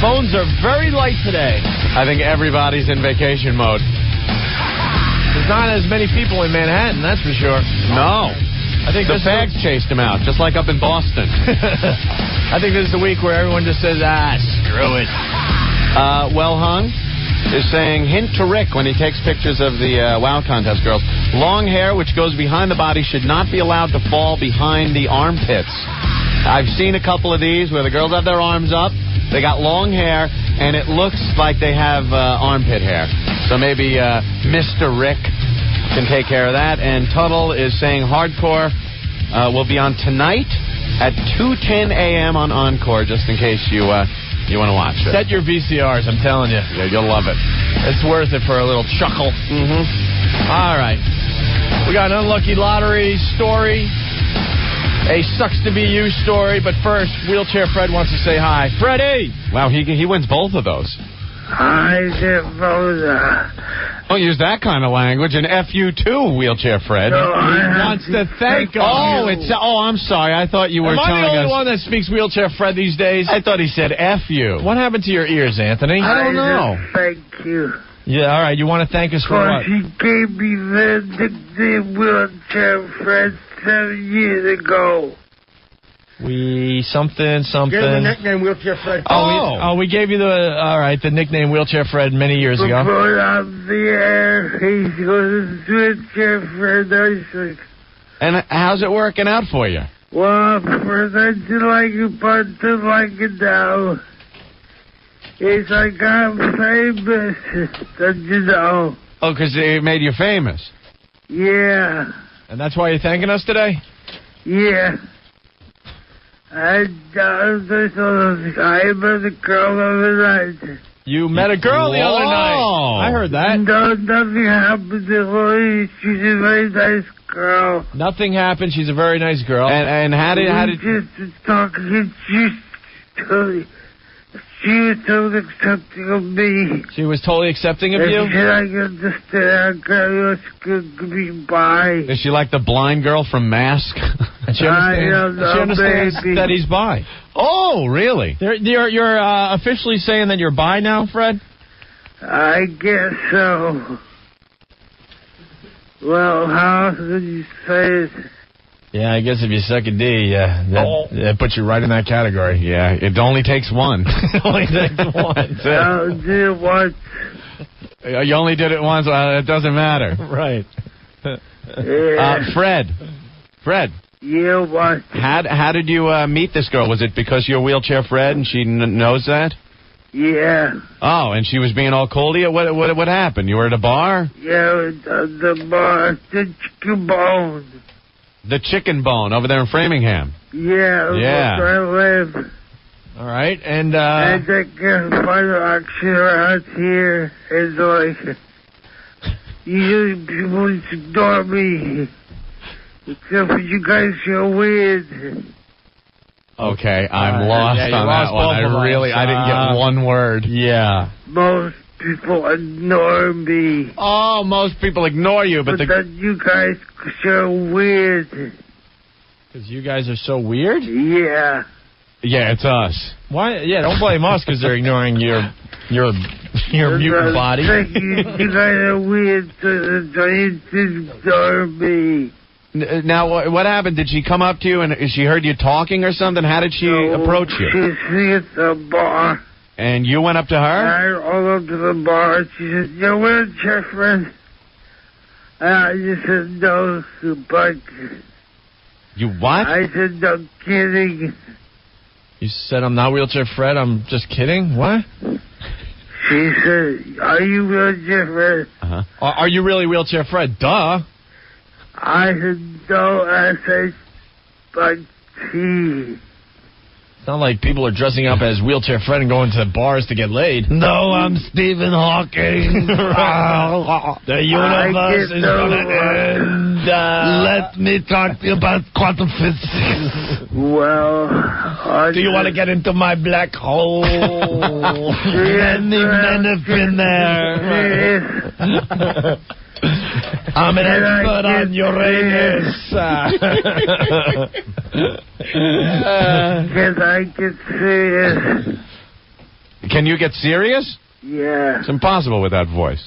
S2: Phones are very light today.
S4: I think everybody's in vacation mode.
S2: There's not as many people in Manhattan, that's for sure.
S4: No.
S2: I think
S4: the fags chased him out, just like up in Boston.
S2: I think this is the week where everyone just says, screw it.
S4: Well Hung is saying, hint to Rick when he takes pictures of the WOW contest girls. Long hair, which goes behind the body, should not be allowed to fall behind the armpits. I've seen a couple of these where the girls have their arms up, they got long hair, and it looks like they have armpit hair. So maybe Mr. Rick can take care of that. And Tuttle is saying Hardcore will be on tonight at 2:10 a.m. on Encore, just in case you want to watch it.
S2: Set your VCRs, I'm telling you.
S4: Yeah, you'll love it.
S2: It's worth it for a little chuckle.
S4: Mm-hmm.
S2: All right. We got an unlucky lottery story, a sucks to be you story, but first, Wheelchair Fred wants to say hi. Freddie!
S4: Wow, he wins both of those.
S15: Hi, Devosa.
S4: Don't use that kind of language. An FU2, Wheelchair Fred.
S15: No,
S2: He wants to thank us.
S4: I'm sorry. I thought you were
S2: Am I
S4: telling
S2: the only
S4: us.
S2: one that speaks Wheelchair Fred these days?
S4: I thought he said FU.
S2: What happened to your ears, Anthony?
S4: I don't know.
S15: Thank you.
S2: Yeah, all right. You want to thank us for what?
S15: She gave me the nickname Wheelchair Fred 7 years ago.
S2: We something.
S3: Give him the nickname Wheelchair Fred.
S2: We gave you the nickname Wheelchair Fred many years ago.
S15: Before on the air, he goes Wheelchair Fred.
S4: And how's it working out for you?
S15: Well, first I didn't like it, but to like it now. It's like I'm famous, don't you know?
S4: Oh, because it made you famous.
S15: Yeah.
S2: And that's why you're thanking us today?
S15: Yeah. I met a girl the other night.
S2: You met a girl the other night. I heard that.
S15: No, nothing happened to her. She's a very nice girl.
S2: Nothing happened. She's a very nice girl.
S4: And how did
S15: just talking? She was totally accepting of me.
S2: She was totally accepting of
S15: and
S2: you?
S15: She said I can understand girl could be bi.
S4: Is she like the blind girl from Mask?
S2: And she understands that he's bi.
S4: Oh, really?
S2: You're officially saying that you're bi now, Fred?
S15: I guess so. Well, how else would you say it?
S2: Yeah, I guess if you suck a D, that puts you right in that category.
S4: Yeah, it only takes one.
S2: It only takes one.
S15: Did what?
S4: You only did it once. It doesn't matter.
S2: Right.
S4: Fred.
S15: Yeah, what?
S4: How did you meet this girl? Was it because you're Wheelchair Fred and she knows that?
S15: Yeah.
S4: Oh, and she was being all cold to you? What happened? You were at a bar?
S15: Yeah, the bar, the Chicken Bone.
S4: The Chicken Bone over there in Framingham.
S15: Yeah. Where I live.
S2: All right, and
S15: I think final action around here is like usually people ignore me. Except for you guys, you're weird.
S4: Okay, I'm lost on that one. I didn't get one word.
S2: Yeah.
S15: Most people ignore me.
S4: Oh, most people ignore you, but
S15: then you guys are weird.
S2: Because you guys are so weird?
S15: Yeah.
S4: Yeah, it's us.
S2: Why? Yeah, don't blame us because they're ignoring your mutant body.
S15: You guys are weird, so don't ignore me.
S4: Now, what happened? Did she come up to you and she heard you talking or something? How did she approach you?
S15: She at the bar.
S4: And you went up to her?
S15: I went up to the bar. She said, "You're wheelchair friend." And I just said, "No, but."
S4: You what?
S15: I said, "No kidding."
S2: You said I'm not wheelchair Fred. I'm just kidding. What?
S15: She said, "Are you wheelchair Fred?"
S2: Uh-huh. Are you really wheelchair Fred? Duh.
S15: I said, "No." I said, "But he."
S2: It's not like people are dressing up as wheelchair Fred and going to bars to get laid.
S1: No, I'm Stephen Hawking. The universe is going to end. Let me talk to you about quantum physics.
S15: Well,
S1: do you want to get into my black hole? Many men have been there. I'm an expert on Uranus.
S15: Can I get serious?
S4: Can you get serious?
S15: Yeah.
S4: It's impossible with that voice.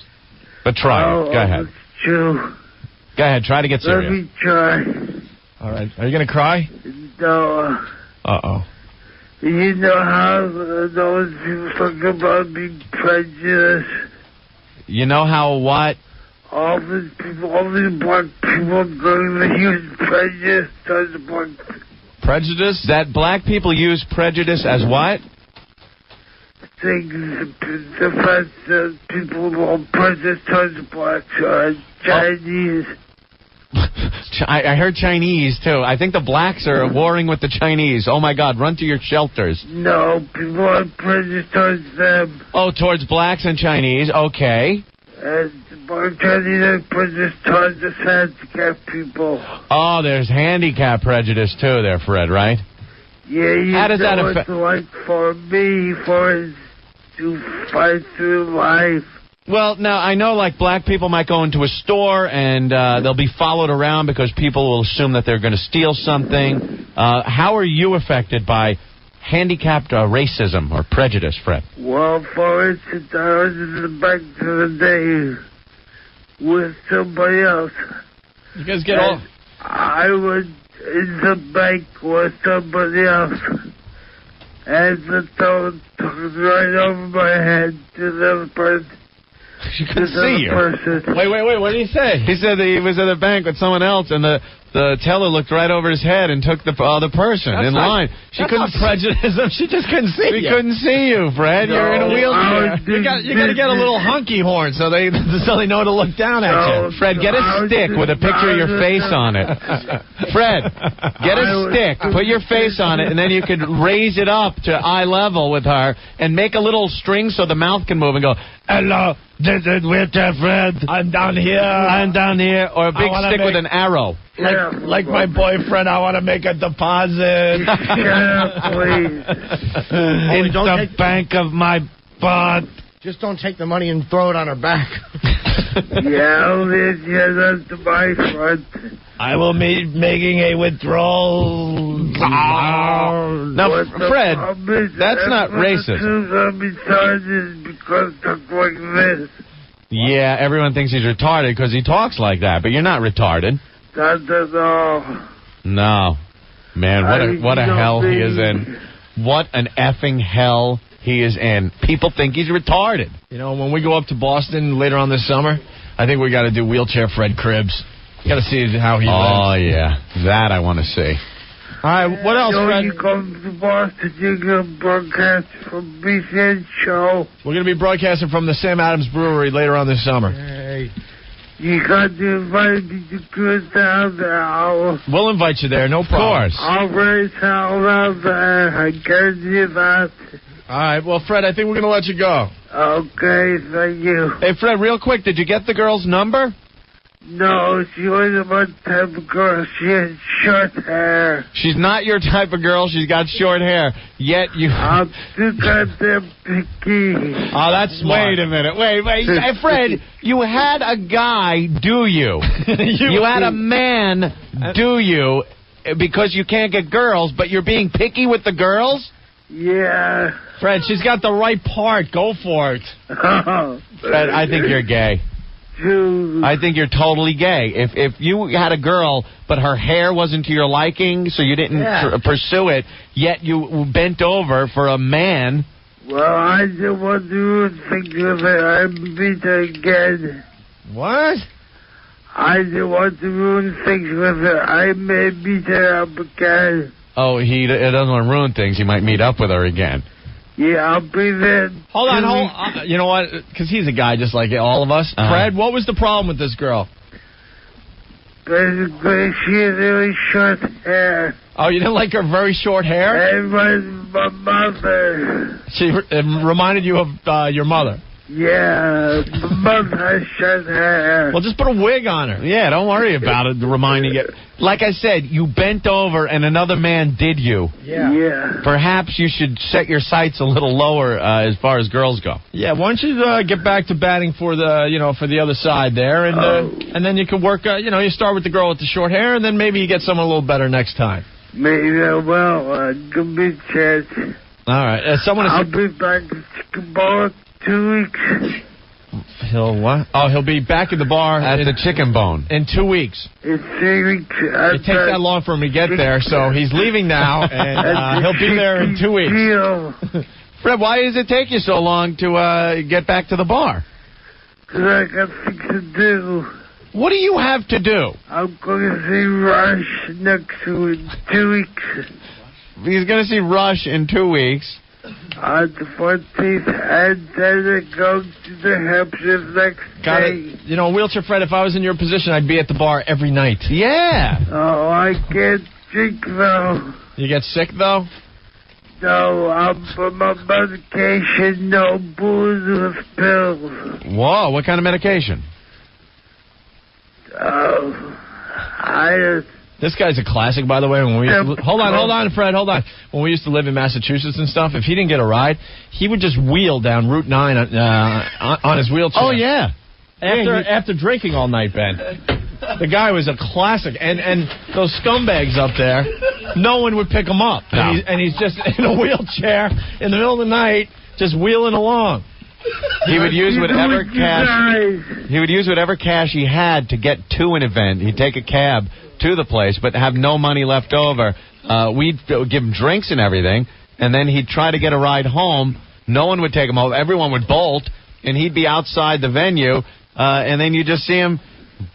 S4: But try it. Go ahead.
S15: It's true.
S4: Go ahead. Try to get serious.
S15: Let me try.
S2: All right. Are you going to cry?
S15: No.
S2: Uh-oh.
S15: You know how those people talk about being prejudiced?
S4: You know how what?
S15: All these people, all these black people going to use prejudice towards black people.
S4: Prejudice? That black people use prejudice as what?
S15: Things, the fact that people will prejudice towards blacks are Chinese.
S4: I heard Chinese, too. I think the blacks are warring with the Chinese. Oh, my God. Run to your shelters.
S15: No, people are prejudiced towards them.
S4: Oh, towards blacks and Chinese. Okay.
S15: And black Chinese are prejudiced towards the handicapped people.
S4: Oh, there's handicap prejudice, too, there, Fred, right?
S15: Yeah, you
S4: How does
S15: know
S4: that
S15: what it's like for me, to fight through life.
S4: Well, now, I know, like, black people might go into a store and they'll be followed around because people will assume that they're going to steal something. How are you affected by handicapped racism or prejudice, Fred?
S15: Well, for instance, I was in the bank the other day with somebody else.
S2: You guys get all...
S15: I was in the bank with somebody else. And the phone took right over my head to the person.
S4: She couldn't see you. Wait, what did he say? He said that he was at the bank with someone else, and the teller looked right over his head and took the other person in line.
S2: She couldn't prejudice him. She just couldn't see you.
S4: She couldn't see you, Fred.
S2: No,
S4: you're in a wheelchair.
S2: You got to get a little hunky horn so they know to look down at you.
S4: Fred, get a stick with a picture of your face on it. Fred, get a stick, put your face on it, and then you could raise it up to eye level with her and make a little string so the mouth can move and go, "Hello, this is wheelchair Fred. I'm down here. I'm down here." Or a big stick with an arrow.
S1: Like my boyfriend, I want to make a deposit.
S15: Please.
S1: In the bank of my butt.
S3: Just don't take the money and throw it on her back.
S15: Yeah, that's my front.
S1: I will be making a withdrawal.
S4: Now, Fred, that's not racist.
S15: Because talk like this.
S4: Yeah, everyone thinks he's retarded because he talks like that, but you're not retarded.
S15: Not at all.
S4: No. Man, what a hell he is in. What an effing hell he is in. People think he's retarded.
S2: You know, when we go up to Boston later on this summer, I think we got to do wheelchair Fred Cribs. Got to see how he lives.
S4: Oh, yeah. That I want to see. All right, what else, Fred?
S15: You come to Boston, you're going to broadcast from BCN show.
S2: We're going to be broadcasting from the Sam Adams Brewery later on this summer.
S15: Hey. You got to invite me to go down there.
S2: We'll invite you there, no problem.
S4: Of course.
S15: I'll raise hell down there. I guarantee that.
S2: All right, well, Fred, I think we're going to let you go.
S15: Okay, thank you.
S4: Hey, Fred, real quick, did you get the girl's number?
S15: No, she wasn't my type of girl. She had short hair.
S4: She's not your type of girl. She's got short hair. Yet you...
S15: I'm too goddamn picky.
S4: Oh, that's smart. Wait a minute. Wait. Hey, Fred, you had a guy, do you? You had a man, do you? Because you can't get girls, but you're being picky with the girls?
S15: Yeah.
S2: Fred, she's got the right part. Go for it.
S4: Fred, I think you're gay.
S15: too.
S4: I think you're totally gay. If you had a girl, but her hair wasn't to your liking, so you didn't pursue it, yet you bent over for a man.
S15: Well, I just want to think of it. I beat her again.
S2: What?
S15: I just want to ruin things with her. I may beat her up again.
S4: Oh, he doesn't want to ruin things. He might meet up with her again.
S15: Yeah, I'll be there.
S2: Hold on. You know what? Because he's a guy just like all of us. Fred, what was the problem with this girl?
S15: Basically, she has really short hair.
S2: Oh, you didn't like her very short hair?
S15: It was my mother.
S2: She reminded you of your mother.
S15: Yeah, my mother has short hair.
S2: Well, just put a wig on her.
S4: Yeah, don't worry about it, reminding it. Like I said, you bent over and another man did you.
S15: Yeah.
S4: Perhaps you should set your sights a little lower as far as girls go.
S2: Yeah, why don't you get back to batting for the for the other side there, and then you can work. You start with the girl with the short hair, and then maybe you get someone a little better next time.
S15: Maybe I will. Give me a chance.
S2: All right.
S15: I'll be back to chicken ball in 2 weeks.
S2: He'll what? Oh, he'll be back at the bar
S4: at the Chicken Bone
S2: in 2 weeks.
S15: In 3 weeks.
S2: It takes that long for him to get there, so he's leaving now, and he'll be there in 2 weeks.
S4: Fred, why does it take you so long to get back to the bar?
S15: Because I got things to do.
S4: What do you have to do?
S15: I'm going to see Rush next week, 2 weeks.
S4: He's going to see Rush in 2 weeks.
S15: On the 14th, and then I go to the Hampshire next day.
S2: You know, Wheelchair Fred, if I was in your position, I'd be at the bar every night.
S4: Yeah.
S15: Oh, I can't drink, though.
S2: You get sick, though?
S15: No, I'm on my medication, no booze with pills.
S4: Whoa, what kind of medication?
S2: This guy's a classic, by the way. When we hold on, Fred, hold on. When we used to live in Massachusetts and stuff, if he didn't get a ride, he would just wheel down Route 9 on his wheelchair.
S4: Oh, yeah.
S2: After drinking all night, Ben. The guy was a classic. And those scumbags up there, no one would pick him up.
S4: No.
S2: And he's just in a wheelchair in the middle of the night, just wheeling along.
S4: He would use whatever cash. He would use whatever cash he had to get to an event. He'd take a cab to the place, but have no money left over. We'd give him drinks and everything, and then he'd try to get a ride home. No one would take him home. Everyone would bolt, and he'd be outside the venue, and then you just see him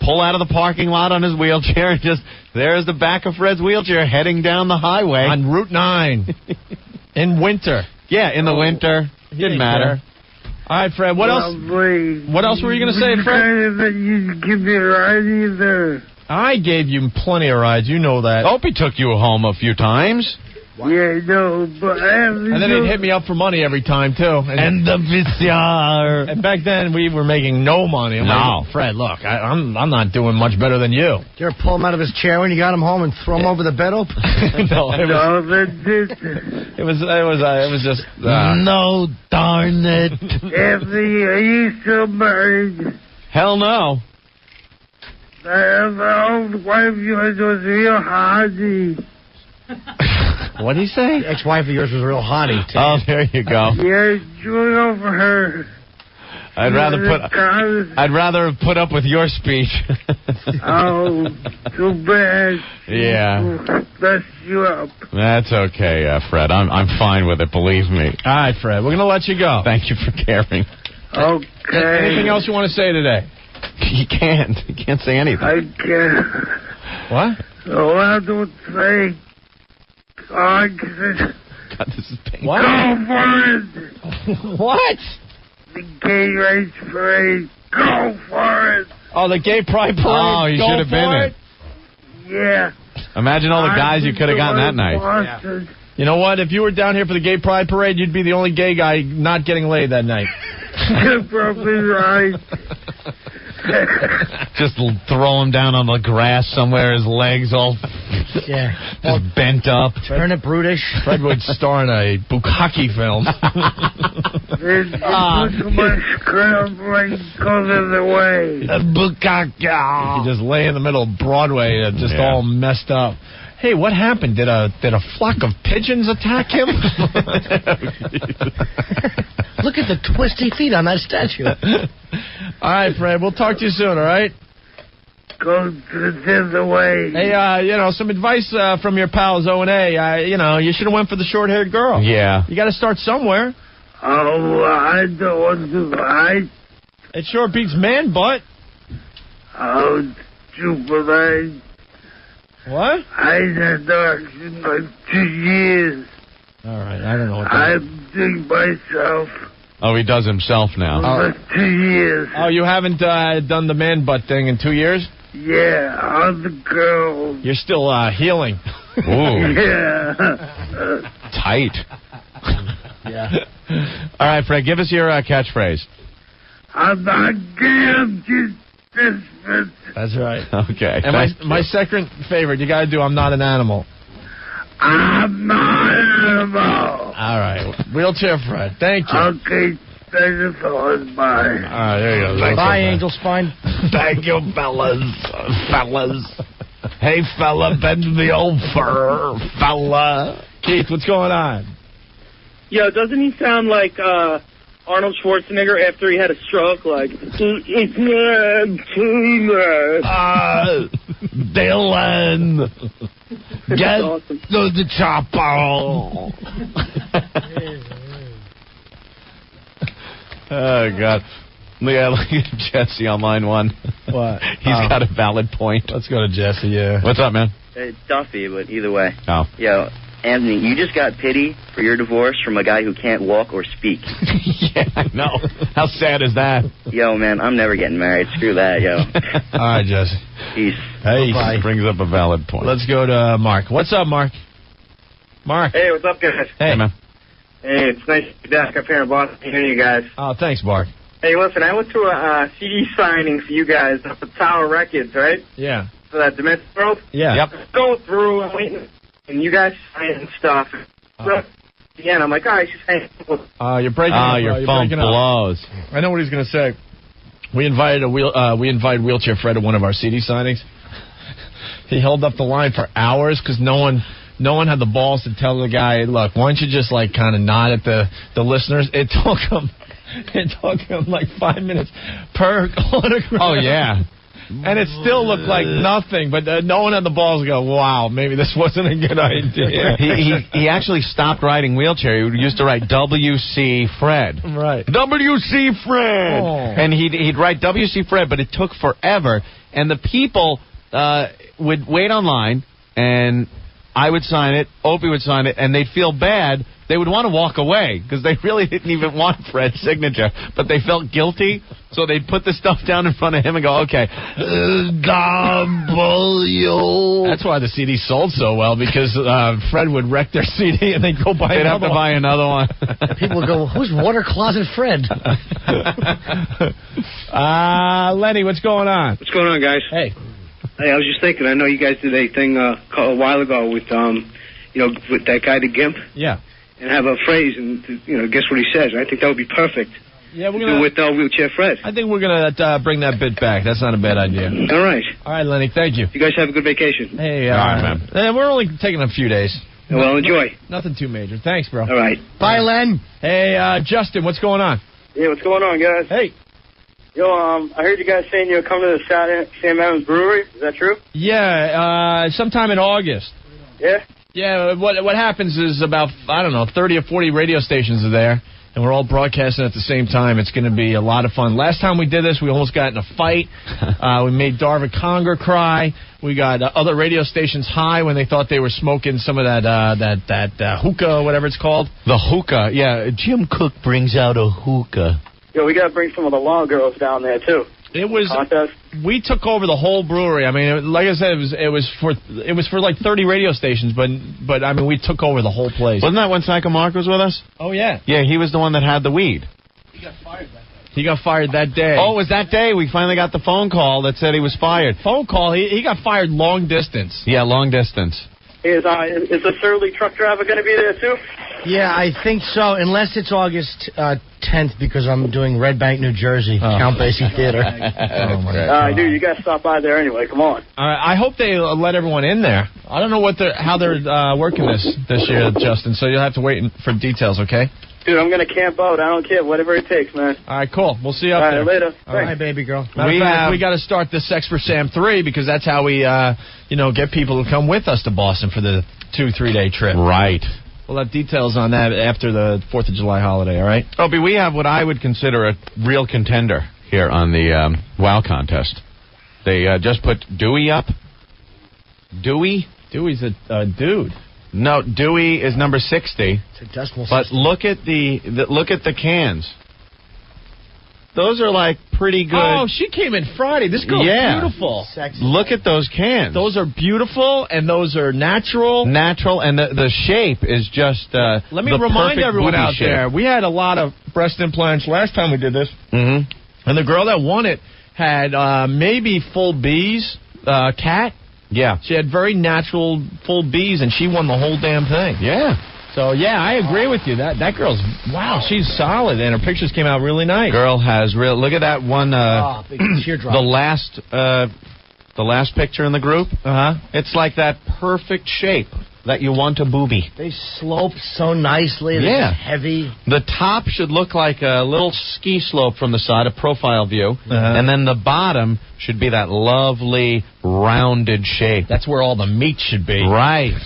S4: pull out of the parking lot on his wheelchair, and just there's the back of Fred's wheelchair heading down the highway
S2: on Route 9 in winter.
S4: Yeah, in the winter. Didn't matter.
S2: All right, Fred. What else? What else were you going to say, Fred?
S15: You give me a ride either.
S2: I gave you plenty of rides. You know that.
S4: Opie took you home a few times.
S15: Yeah, no, but
S2: and then he'd hit me up for money every time, too.
S1: And the VCR.
S2: And back then, we were making no money. I'm like, Fred, look, I'm not doing much better than you.
S3: Did you ever pull him out of his chair when you got him home and throw him over the bed open?
S2: No, it was just...
S1: No, darn it.
S15: Anthony, are you still married?
S4: Hell no.
S15: The old wife of yours was real hottie.
S2: What'd he say?
S3: The ex-wife of yours was real hottie, too.
S4: Oh, there you go.
S15: Yeah, doing over her.
S4: I'd rather have put up with your speech.
S15: Oh, too bad.
S4: Yeah.
S15: Messed you up.
S4: That's okay, Fred. I'm fine with it, believe me.
S2: All right, Fred. We're going to let you go.
S4: Thank you for caring.
S15: Okay.
S2: Anything else you want to say today?
S4: You can't. You can't say anything.
S15: I can't.
S2: What?
S15: Oh, I don't say. God,
S4: this is painful.
S2: What?
S15: Go for it.
S2: What?
S15: The gay rights parade. Go for it.
S2: Oh, the gay pride parade.
S4: Oh, you should have been it.
S15: Yeah.
S4: Imagine all the guys you could have gotten that night.
S15: Yeah.
S2: You know what? If you were down here for the gay pride parade, you'd be the only gay guy not getting laid that night.
S15: You're probably right.
S4: Just throw him down on the grass somewhere, his legs all just bent up.
S3: Turn it brutish.
S2: Fred would star in a bukkake film.
S15: There's too much scrambling because the way.
S2: Bukkake. You just lay in the middle of Broadway, just all messed up. Hey, what happened? Did a flock of pigeons attack him?
S3: Look at the twisty feet on that statue.
S2: All right, Fred. We'll talk to you soon, all right?
S15: Go the other way.
S2: Hey, some advice from your pals O&A. You should have went for the short-haired girl.
S4: Yeah.
S2: You got to start somewhere.
S15: Oh, I don't want to.
S2: It sure beats man butt.
S15: Oh, stupid.
S2: What?
S15: I had dark in like 2 years.
S2: All right, I don't know what that
S15: I'm doing myself.
S4: Oh, he does himself now.
S15: For 2 years.
S2: Oh, you haven't done the man butt thing in 2 years?
S15: Yeah, on the girl.
S2: You're still healing.
S4: Ooh.
S15: Yeah.
S4: Tight.
S3: Yeah.
S4: All right, Fred, give us your catchphrase.
S15: I'm not getting desperate.
S2: That's right.
S4: Okay.
S2: And my second favorite, you got to do I'm not an animal.
S15: I'm not an animal.
S2: All right. Wheelchair Fred. Thank you.
S15: Okay, thank you, fellas. Bye.
S2: All right, there you go.
S3: Bye, Angel Spine.
S1: Thank you, fellas. Hey, fella, bend me over, fella.
S2: Keith, what's going on?
S5: Yo, doesn't he sound like Arnold Schwarzenegger after he had a stroke? Like, it's not too much.
S1: Dylan. Get
S5: awesome.
S1: to the chopper.
S4: Oh, God. Look at Jesse on line one.
S2: What?
S4: He's got a valid point.
S2: Let's go to Jesse, yeah.
S4: What's up, man?
S11: It's Duffy, but either way.
S4: Oh.
S11: Yo, Anthony, you just got pity for your divorce from a guy who can't walk or speak.
S4: Yeah, I know. How sad is that?
S11: Yo, man, I'm never getting married. Screw that, yo.
S2: All right, Jesse.
S11: Peace.
S2: Hey,
S4: brings up a valid point.
S2: let's go to Mark. What's up, Mark? Mark.
S5: Hey, what's up, guys?
S2: Hey,
S4: man.
S5: Hey, it's nice to be back up here in Boston hearing you guys.
S2: Oh, thanks, Mark.
S5: Hey, listen, I went to a CD signing for you guys up at Tower Records, right?
S2: Yeah.
S5: For that Demented World.
S2: Yeah.
S4: Yep.
S5: Go through, I'm waiting, and you guys signing stuff. So, again, I'm like, all right, she's saying.
S2: You're breaking up.
S4: Your
S2: You're
S4: phone
S2: breaking up.
S4: blows.
S2: I know what he's going to say. We invited Wheelchair Fred to one of our CD signings. He held up the line for hours because no one had the balls to tell the guy, look, why don't you just like kind of nod at the listeners? It took him like 5 minutes per autograph.
S4: Oh, yeah.
S2: And it still looked like nothing, but no one had the balls to go, wow, maybe this wasn't a good idea.
S4: He actually stopped writing wheelchair. He used to write W.C. Fred.
S2: Right.
S4: W.C. Fred.
S2: Oh.
S4: And he'd write W.C. Fred, but it took forever. And the people would wait online, and I would sign it, Opie would sign it, and they'd feel bad. They would want to walk away because they really didn't even want Fred's signature, but they felt guilty, so they'd put the stuff down in front of him and go, okay.
S1: W.
S2: That's why the CD sold so well, because Fred would wreck their CD and they'd go buy
S4: They'd
S2: another
S4: have to buy another one.
S3: People would go, who's Water Closet Fred?
S2: Lenny, what's going on?
S5: What's going on, guys?
S2: Hey.
S5: Hey, I was just thinking, I know you guys did a thing a while ago with, with that guy, the Gimp.
S2: Yeah.
S5: And have a phrase and, guess what he says. I think that would be perfect.
S2: Yeah, we're
S5: Do
S2: gonna.
S5: with Wheelchair Fred.
S2: I think we're gonna bring that bit back. That's not a bad idea.
S5: All right.
S2: All right, Lenny. Thank you.
S5: You guys have a good vacation.
S2: Hey.
S4: All right, man.
S2: We're only taking a few days.
S5: Well, enjoy.
S2: Nothing too major. Thanks, bro.
S5: All right.
S3: Bye, Len.
S2: Hey, Justin. What's going on?
S5: Yeah, what's going on, guys?
S2: Hey.
S5: Yo, I heard you guys saying you're coming to the Sam Adams Brewery. Is that true?
S2: Yeah. Sometime in August.
S5: Yeah.
S2: Yeah, what happens is about, 30 or 40 radio stations are there, and we're all broadcasting at the same time. It's going to be a lot of fun. Last time we did this, we almost got in a fight. We made Darva Conger cry. We got other radio stations high when they thought they were smoking some of that hookah or whatever it's called.
S4: The hookah, yeah. Jim Cook brings out a hookah.
S5: Yo, we got to bring some of the law girls down there, too.
S2: It was.
S5: Contest.
S2: We took over the whole brewery. I mean, like I said, it was for like 30 radio stations, but I mean, we took over the whole place.
S4: Wasn't that when Psycho Mark was with us?
S2: Oh yeah.
S4: Yeah, he was the one that had the weed.
S2: He got fired that day.
S4: Oh, it was that day we finally got the phone call that said he was fired.
S2: Phone call. He got fired long distance.
S4: Yeah, long distance.
S7: Is the Surly truck driver going to be there too?
S3: Yeah, I think so, unless it's August 10th, because I'm doing Red Bank, New Jersey, Count Basie Theater.
S2: Oh, my God.
S7: Dude, you got to stop by there anyway. Come on.
S2: I hope they let everyone in there. I don't know how they're working this year, Justin, so you'll have to wait for details, okay?
S7: Dude, I'm going to camp out. I don't care. Whatever it takes, man.
S2: All right, cool. We'll see you up there.
S7: All right, later.
S3: All right, baby girl.
S2: We got to start the Sex for Sam 3 because that's how we, get people to come with us to Boston for the 2-3 day trip.
S4: Right.
S2: We'll have details on that after the 4th of July holiday, all right?
S4: Opie, we have what I would consider a real contender here on the WOW contest. They just put Dewey up. Dewey?
S2: Dewey's a dude.
S4: No, Dewey is number 60.
S3: It's a decimal
S4: but
S3: system.
S4: look at the cans. Those are like pretty good.
S2: Oh, she came in Friday. This girl's beautiful.
S3: Sexy.
S4: Look at those cans.
S2: Those are beautiful, and those are natural.
S4: Natural, and the shape is just
S2: Let me remind everyone out there, we had a lot of breast implants last time we did this.
S4: Mm-hmm.
S2: And the girl that won it had maybe full B's, Kat.
S4: Yeah.
S2: She had very natural full B's, and she won the whole damn thing.
S4: Yeah.
S2: So, yeah, I agree with you. That girl's, wow, she's solid, and her pictures came out really nice.
S4: Girl has look at that one,
S3: big teardrop.
S4: the last picture in the group. It's like that perfect shape that you want a booby.
S3: They slope so nicely. They're heavy.
S4: The top should look like a little ski slope from the side, a profile view, and then the bottom should be that lovely rounded shape.
S2: That's where all the meat should be.
S4: Right.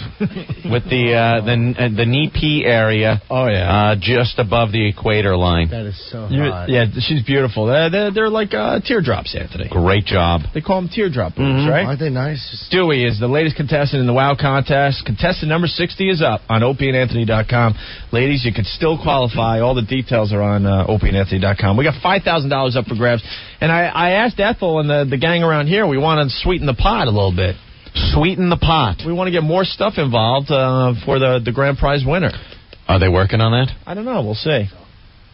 S4: With the knee P area.
S2: Oh, yeah.
S4: Just above the equator line.
S3: That is so hot.
S2: Yeah, she's beautiful. They're like teardrops, Anthony.
S4: Great job.
S2: They call them teardrop boobs, right?
S3: Aren't they nice?
S2: Dewey is the latest contestant in the WOW contest. Contestant number 60 is up on opieandanthony.com. Ladies, you could still qualify. All the details are on opieandanthony.com. We got $5,000 up for grabs. And I asked Ethel and the gang around here, we want to sweeten the pot a little bit.
S4: Sweeten the pot.
S2: We want to get more stuff involved for the grand prize winner.
S4: Are they working on that?
S2: I don't know. We'll see.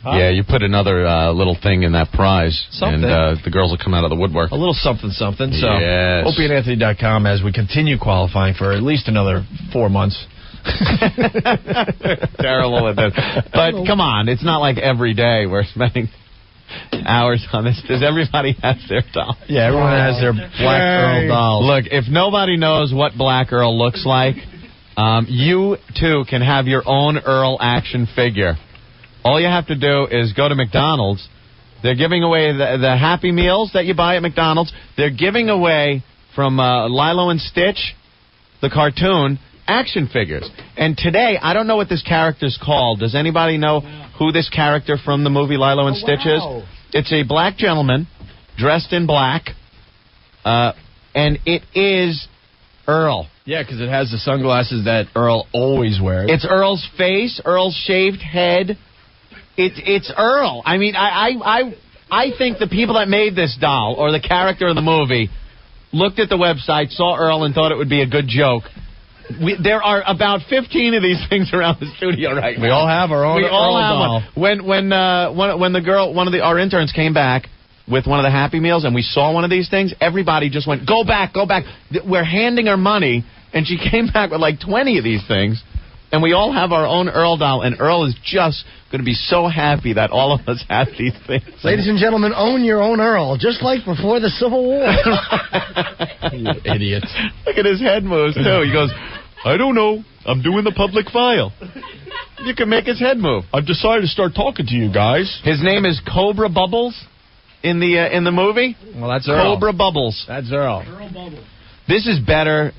S4: Yeah, you put another little thing in that prize,
S2: Something.
S4: and the girls will come out of the woodwork.
S2: A little something. So,
S4: yes.
S2: opieandanthony.com as we continue qualifying for at least another 4 months.
S4: Terrible with it. But come on, it's not like every day we're spending hours on this. Does everybody have their doll?
S2: Yeah, everyone has their Black Earl dolls.
S4: Look, if nobody knows what Black Earl looks like, you, too, can have your own Earl action figure. All you have to do is go to McDonald's. They're giving away the Happy Meals that you buy at McDonald's. They're giving away from Lilo and Stitch, the cartoon, action figures. And today, I don't know what this character's called. Does anybody know who this character from the movie Lilo and Stitch is? It's a black gentleman dressed in black, and it is Earl.
S2: Yeah, because it has the sunglasses that Earl always wears.
S4: It's Earl's face, Earl's shaved head. It's Earl. I mean, I think the people that made this doll, or the character in the movie, looked at the website, saw Earl, and thought it would be a good joke. There are about 15 of these things around the studio right now.
S2: We all have our own
S4: Earl
S2: doll.
S4: When the girl, one of our interns came back with one of the Happy Meals, and we saw one of these things, everybody just went, go back. We're handing her money, and she came back with like 20 of these things. And we all have our own Earl doll, and Earl is just going to be so happy that all of us have these things.
S3: Ladies and gentlemen, own your own Earl, just like before the Civil War.
S2: You idiots.
S4: Look at his head moves, too. He goes, I don't know. I'm doing the public file. You can make his head move.
S2: I've decided to start talking to you guys.
S4: His name is Cobra Bubbles in the movie.
S2: Well, that's Earl.
S4: Cobra Bubbles.
S2: That's Earl.
S4: This is better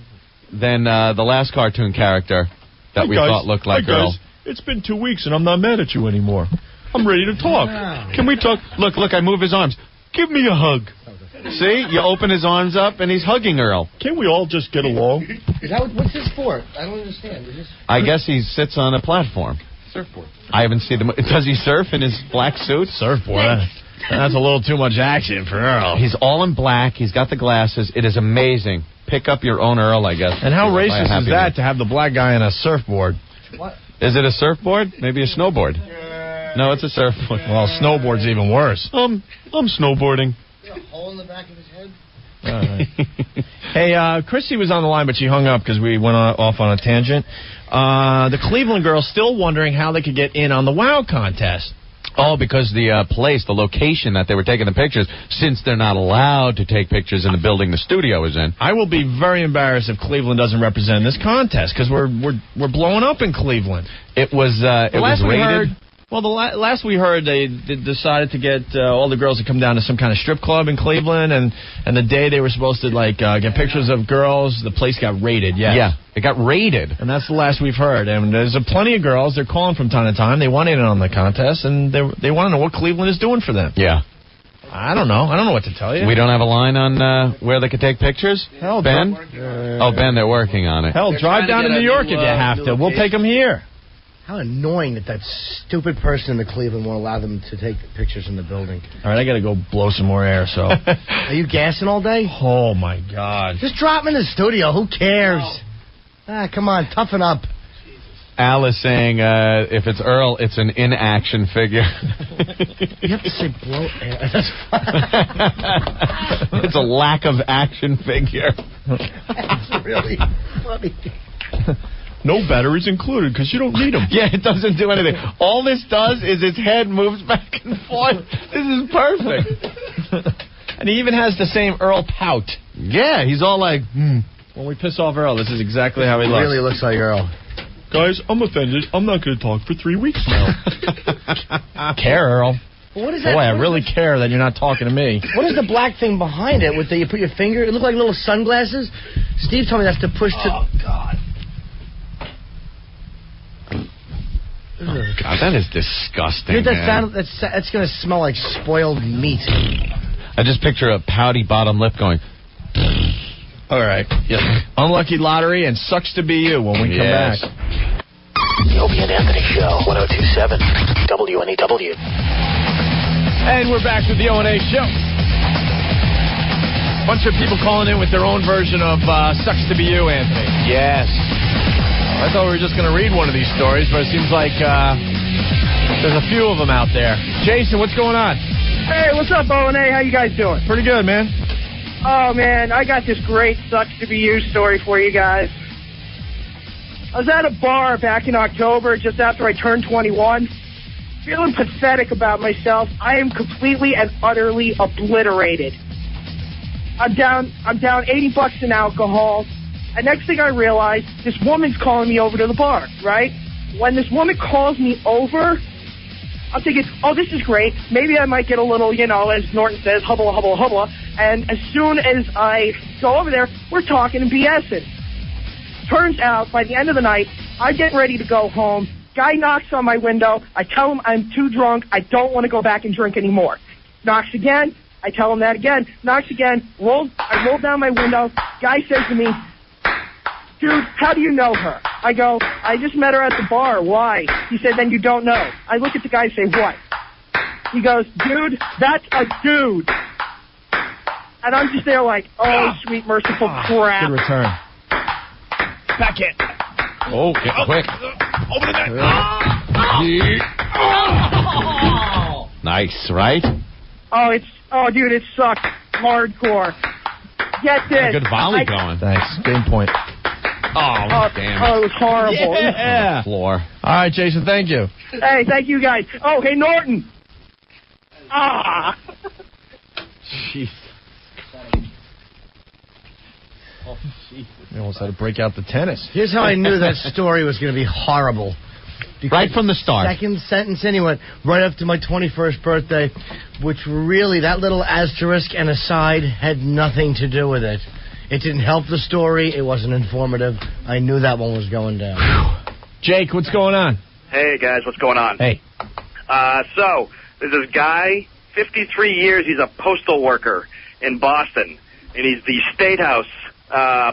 S4: than the last cartoon character that we thought looked like Earl.
S2: Guys, it's been 2 weeks and I'm not mad at you anymore. I'm ready to talk. Can we talk?
S4: Look, I move his arms. Give me a hug. See? You open his arms up and he's hugging Earl.
S2: Can we all just get along?
S3: What's this for? I don't understand.
S4: I guess he sits on a platform.
S3: Surfboard.
S4: I haven't seen him. Does he surf in his black suit?
S2: Surfboard. That's a little too much action for Earl.
S4: He's all in black. He's got the glasses. It is amazing. Pick up your own Earl, I guess.
S2: And how racist is that to have the black guy on a surfboard?
S3: What?
S4: Is it a surfboard? Maybe a snowboard. No, it's a surfboard.
S2: Well, snowboard's even worse.
S4: I'm snowboarding.
S3: Is there a hole in the back of his head?
S2: All right. Hey, Chrissy was on the line, but she hung up because we went off on a tangent. The Cleveland girls still wondering how they could get in on the WOW contest.
S4: Oh, because the place, the location that they were taking the pictures, since they're not allowed to take pictures in the building the studio is in.
S2: I will be very embarrassed if Cleveland doesn't represent this contest because we're blowing up in Cleveland.
S4: It was rated.
S2: Well, last we heard, they decided to get all the girls to come down to some kind of strip club in Cleveland, and the day they were supposed to get pictures of girls, the place got raided. Yes.
S4: Yeah, it got raided,
S2: and that's the last we've heard. And there's plenty of girls. They're calling from time to time. They want in on the contest, and they want to know what Cleveland is doing for them.
S4: Yeah.
S2: I don't know. I don't know what to tell you.
S4: We don't have a line on where they could take pictures?
S2: Hell,
S4: Ben? Ben, they're working on it.
S2: Hell, drive down to New York if you have to. We'll take them here.
S3: How annoying that stupid person in the Cleveland won't allow them to take pictures in the building.
S2: All right, I got to go blow some more air, so.
S3: Are you gassing all day?
S2: Oh, my God.
S3: Just drop him in the studio. Who cares? No. Come on, toughen up.
S4: Al is saying if it's Earl, it's an inaction figure.
S3: You have to say blow air. That's fine.
S4: It's a lack of action figure.
S3: That's really funny.
S2: No batteries included because you don't need them.
S4: Yeah, it doesn't do anything. All this does is its head moves back and forth. This is perfect.
S2: And he even has the same Earl pout.
S4: Yeah, he's all like,
S2: When we piss off Earl, this is exactly how he looks.
S3: Really looks like Earl.
S2: Guys, I'm offended. I'm not going to talk for 3 weeks now. Care, Earl.
S3: What is that?
S2: Boy, I really care that you're not talking to me.
S3: What is the black thing behind it? You put your finger? It looked like little sunglasses. Steve told me that's to push to...
S2: Oh, God.
S4: Oh, God, that is disgusting.
S3: Dude, that's going to smell like spoiled meat.
S4: I just picture a pouty bottom lip going...
S2: All right. Yep. Unlucky lottery and sucks to be you when we come back.
S16: The Opie and Anthony Show, 102.7 WNEW.
S2: And we're back with the O&A Show. Bunch of people calling in with their own version of Sucks to Be You, Anthony.
S4: Yes.
S2: I thought we were just going to read one of these stories, but it seems like there's a few of them out there. Jason, what's going on?
S17: Hey, what's up, O&A? How you guys doing?
S2: Pretty good, man.
S17: Oh, man, I got this great Sucks to Be You story for you guys. I was at a bar back in October, just after I turned 21, feeling pathetic about myself. I am completely and utterly obliterated. I'm down $80 in alcohol. And next thing I realize, this woman's calling me over to the bar, right? When this woman calls me over, I'm thinking, oh, this is great. Maybe I might get a little, as Norton says, hubba, hubba, hubba. And as soon as I go over there, we're talking and BSing. Turns out, by the end of the night, I get ready to go home. Guy knocks on my window. I tell him I'm too drunk. I don't want to go back and drink anymore. Knocks again. I tell him that again. Knocks again. I roll down my window. Guy says to me, dude, how do you know her? I go, I just met her at the bar. Why? He said, then you don't know. I look at the guy and say, what? He goes, dude, that's a dude. And I'm just there like, oh, sweet, merciful crap.
S2: Good return.
S17: Back in.
S4: Oh, get quick.
S2: Over the net.
S4: Nice, right?
S17: Dude, it sucked. Hardcore. Get this.
S4: Good volley going.
S2: Thanks. Game point.
S4: Oh, damn.
S17: Oh, it was horrible.
S2: Yeah.
S4: Floor.
S2: All right, Jason, thank you.
S17: Hey, thank you guys. Oh, hey, Norton.
S2: Jeez. Oh, Jesus. You almost had to break out the tennis.
S3: Here's how I knew that story was going to be horrible. Because
S4: right from the start.
S3: Second sentence anyway, right up to my 21st birthday, which really, that little asterisk and aside had nothing to do with it. It didn't help the story. It wasn't informative. I knew that one was going down.
S2: Jake, what's going on?
S18: Hey, guys, what's going on?
S2: Hey.
S18: So, there's this guy, 53 years, he's a postal worker in Boston. And he's the State House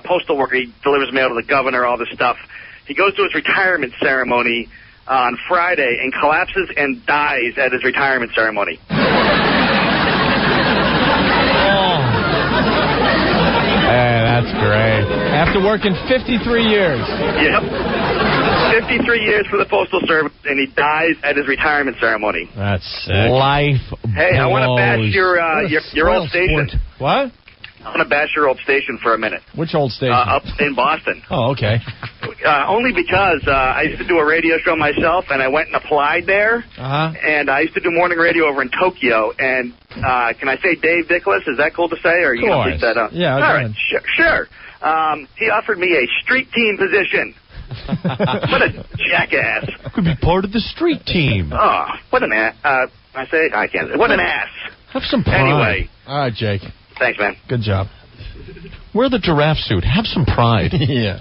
S18: postal worker. He delivers mail to the governor, all this stuff. He goes to his retirement ceremony on Friday and collapses and dies at his retirement ceremony.
S4: Hey, that's great.
S2: After working 53 years.
S18: Yep. 53 years for the Postal Service, and he dies at his retirement ceremony.
S2: That's sick.
S4: Life
S18: Hey, I want to bash your old station.
S2: What?
S18: I want to bash your old station for a minute.
S2: Which old station?
S18: Up in Boston.
S2: Oh, okay.
S18: Only because I used to do a radio show myself, and I went and applied there.
S2: Uh-huh.
S18: And I used to do morning radio over in Tokyo. And can I say Dave Dickless? Is that cool to say? Or are you going to leave that up?
S2: Yeah,
S18: all right. Sure. He offered me a street team position. What a jackass.
S4: Could be part of the street team.
S18: Oh, what an ass. I can't. What an ass.
S4: Have some pride.
S18: Anyway.
S2: All right, Jake.
S18: Thanks, man.
S2: Good job.
S4: Wear the giraffe suit. Have some pride.
S2: Yeah.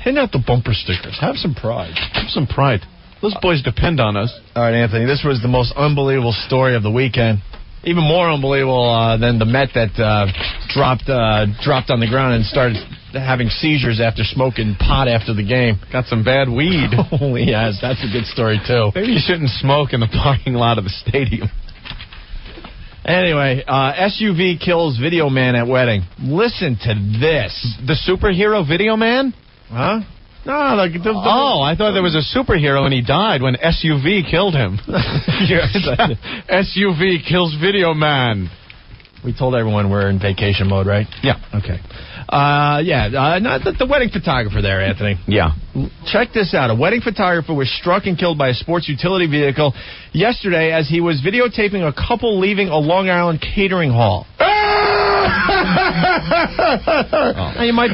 S2: Hand out the bumper stickers. Have some pride.
S4: Have some pride. Those boys depend on us.
S2: All right, Anthony, this was the most unbelievable story of the weekend. Even more unbelievable than the Met that dropped on the ground and started having seizures after smoking pot after the game.
S4: Got some bad weed.
S2: Oh, yes, that's a good story, too.
S4: Maybe you shouldn't smoke in the parking lot of the stadium.
S2: Anyway, SUV kills video man at wedding. Listen to this.
S4: The superhero video man?
S2: Huh? No,
S4: I thought there was a superhero and he died when SUV killed him. SUV kills video man.
S2: We told everyone we're in vacation mode, right?
S4: Yeah.
S2: Okay. The wedding photographer there, Anthony.
S4: Yeah.
S2: Check this out. A wedding photographer was struck and killed by a sports utility vehicle yesterday as he was videotaping a couple leaving a Long Island catering hall. Now you might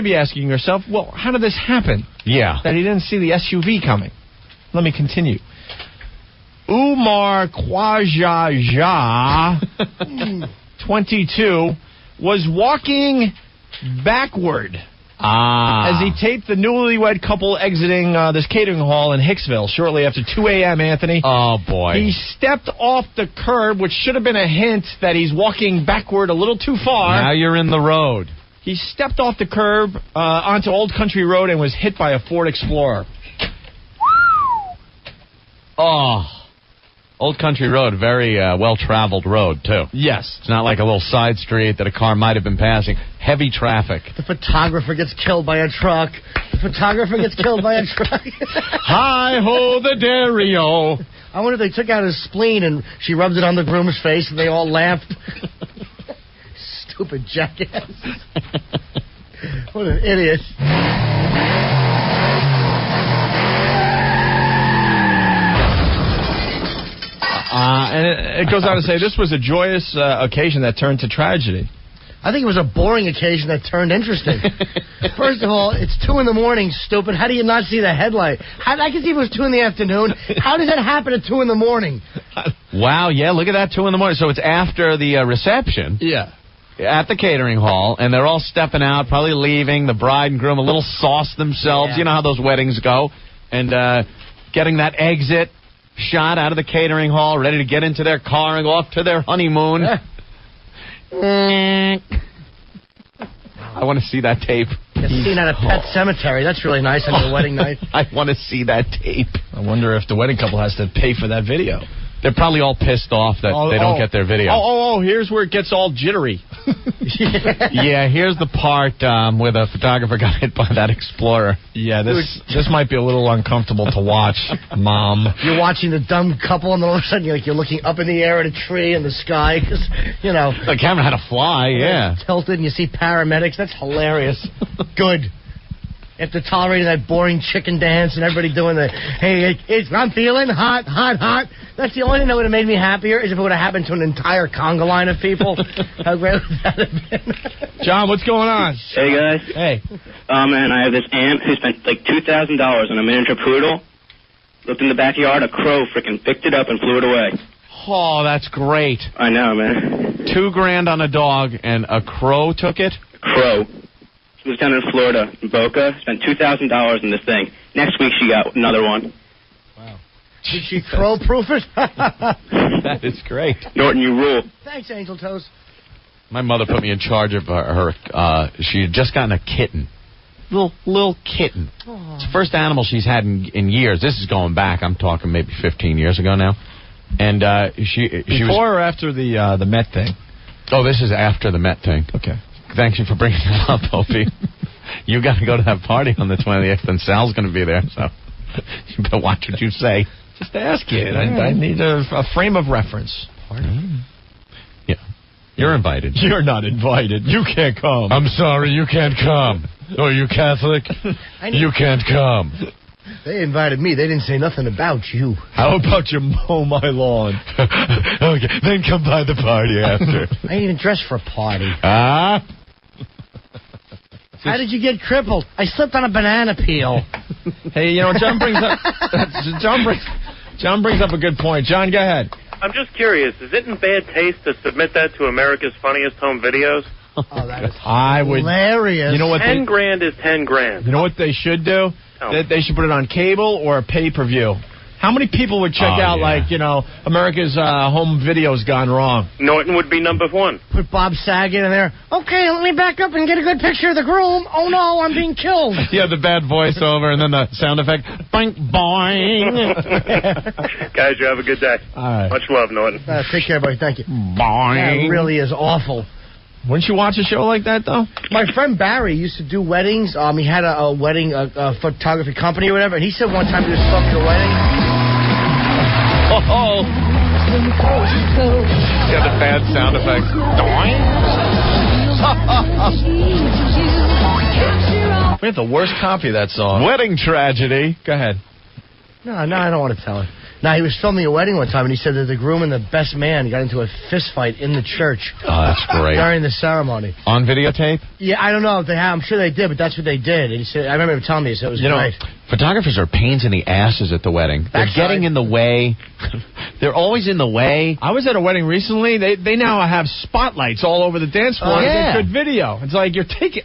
S2: be asking yourself, well, how did this happen?
S4: Yeah.
S2: That he didn't see the SUV coming. Let me continue. Umar Khwajaja, 22, was walking backward as he taped the newlywed couple exiting this catering hall in Hicksville shortly after 2 a.m., Anthony.
S4: Oh, boy.
S2: He stepped off the curb, which should have been a hint that he's walking backward a little too far.
S4: Now you're in the road.
S2: He stepped off the curb onto Old Country Road and was hit by a Ford Explorer.
S4: Oh. Old Country Road, very well-traveled road, too.
S2: Yes.
S4: It's not like a little side street that a car might have been passing. Heavy traffic.
S3: The photographer gets killed by a truck.
S4: Hi-ho, the Dario.
S3: I wonder if they took out his spleen and she rubbed it on the groom's face and they all laughed. Stupid jackass. What an idiot.
S2: And it goes on to say this was a joyous occasion that turned to tragedy.
S3: I think it was a boring occasion that turned interesting. First of all, it's 2 a.m, stupid. How do you not see the headlight? I can see if it was 2 p.m. How does that happen at 2 a.m?
S4: Wow, yeah, look at that, 2 a.m. So it's after the reception.
S2: Yeah.
S4: At the catering hall, and they're all stepping out, probably leaving, the bride and groom a little sauced themselves. Yeah. You know how those weddings go. And getting that exit shot out of the catering hall, ready to get into their car and go off to their honeymoon. I want to see that tape.
S3: It's seen at a pet cemetery. That's really nice on your wedding night.
S4: I want to see that tape.
S2: I wonder if the wedding couple has to pay for that video.
S4: They're probably all pissed off that they don't get their video.
S2: Here's where it gets all jittery.
S4: Yeah, here's the part where the photographer got hit by that Explorer.
S2: Yeah, this might be a little uncomfortable to watch, Mom.
S3: You're watching the dumb couple, and all of a sudden you're looking up in the air at a tree in the sky, because, you know.
S4: The camera had to fly, yeah.
S3: Tilted, and you see paramedics. That's hilarious. Good. After tolerating that boring chicken dance and everybody doing the, hey, I'm feeling hot. That's the only thing that would have made me happier is if it would have happened to an entire conga line of people. How great would that have been?
S2: John, what's going on?
S19: Hey, guys.
S2: Hey.
S19: Man, I have this aunt who spent like $2,000 on a miniature poodle. Looked in the backyard, a crow freaking picked it up and flew it away.
S4: Oh, that's great.
S19: I know, man.
S4: $2,000 on a dog and a crow took it?
S19: Crow. She was down in Florida, in Boca, spent $2,000 in this thing. Next week she got another one.
S3: Wow. Did she crow-proof it?
S4: That is great.
S19: Norton, you rule.
S3: Thanks, Angel Toes.
S4: My mother put me in charge of her. She had just gotten a kitten. Little kitten. Aww. It's the first animal she's had in years. This is going back. I'm talking maybe 15 years ago now. And she
S2: Before or after the Met thing?
S4: Oh, this is after the Met thing.
S2: Okay.
S4: Thank you for bringing that up, Opie. You got to go to that party on the 28th, and Sal's going to be there, so you better watch what you say.
S2: Just ask it. I need a frame of reference.
S4: Party? You're invited.
S2: You're not invited. You can't come.
S1: I'm sorry, you can't come. Oh, are you Catholic? You can't come.
S3: They invited me. They didn't say nothing about you.
S2: How about you mow my lawn?
S1: Okay, then come by the party after.
S3: I ain't even dressed for a party.
S1: Ah?
S3: How did you get crippled? I slipped on a banana peel.
S2: Hey, you know, John brings up a good point. John, go ahead.
S20: I'm just curious, is it in bad taste to submit that to America's Funniest Home Videos?
S3: Oh, that is
S2: hilarious. You know what?
S20: 10 grand is 10 grand.
S2: You know what they should do? They should put it on cable or pay-per-view. How many people would check out, like, you know, America's Home Videos gone wrong?
S20: Norton would be number one.
S3: Put Bob Saget in there. Okay, let me back up and get a good picture of the groom. Oh, no, I'm being killed.
S4: Yeah, the bad voiceover and then the sound effect. Boing, boing.
S20: Guys, you have a good day.
S2: All right.
S20: Much love, Norton.
S3: Take care, buddy. Thank you.
S4: Boing.
S3: That really is awful.
S2: Wouldn't you watch a show like that, though?
S3: My friend Barry used to do weddings. He had a wedding photography company or whatever, and he said one time he was filming a wedding.
S4: Oh. Yeah, the bad sound effects.
S2: We have the worst copy of that song.
S4: Wedding tragedy.
S2: Go ahead.
S3: No, I don't want to tell it. No, he was filming a wedding one time, and he said that the groom and the best man got into a fist fight in the church.
S4: Oh, that's great.
S3: During the ceremony.
S4: On videotape?
S3: Yeah, I don't know if they have. I'm sure they did, but that's what they did. And he said, I remember him telling me, so it was great.
S4: Photographers are pains in the asses at the wedding. They're getting in the way. They're always in the way.
S2: I was at a wedding recently. They now have spotlights all over the dance floor.
S3: Yeah.
S2: It's a good video. It's like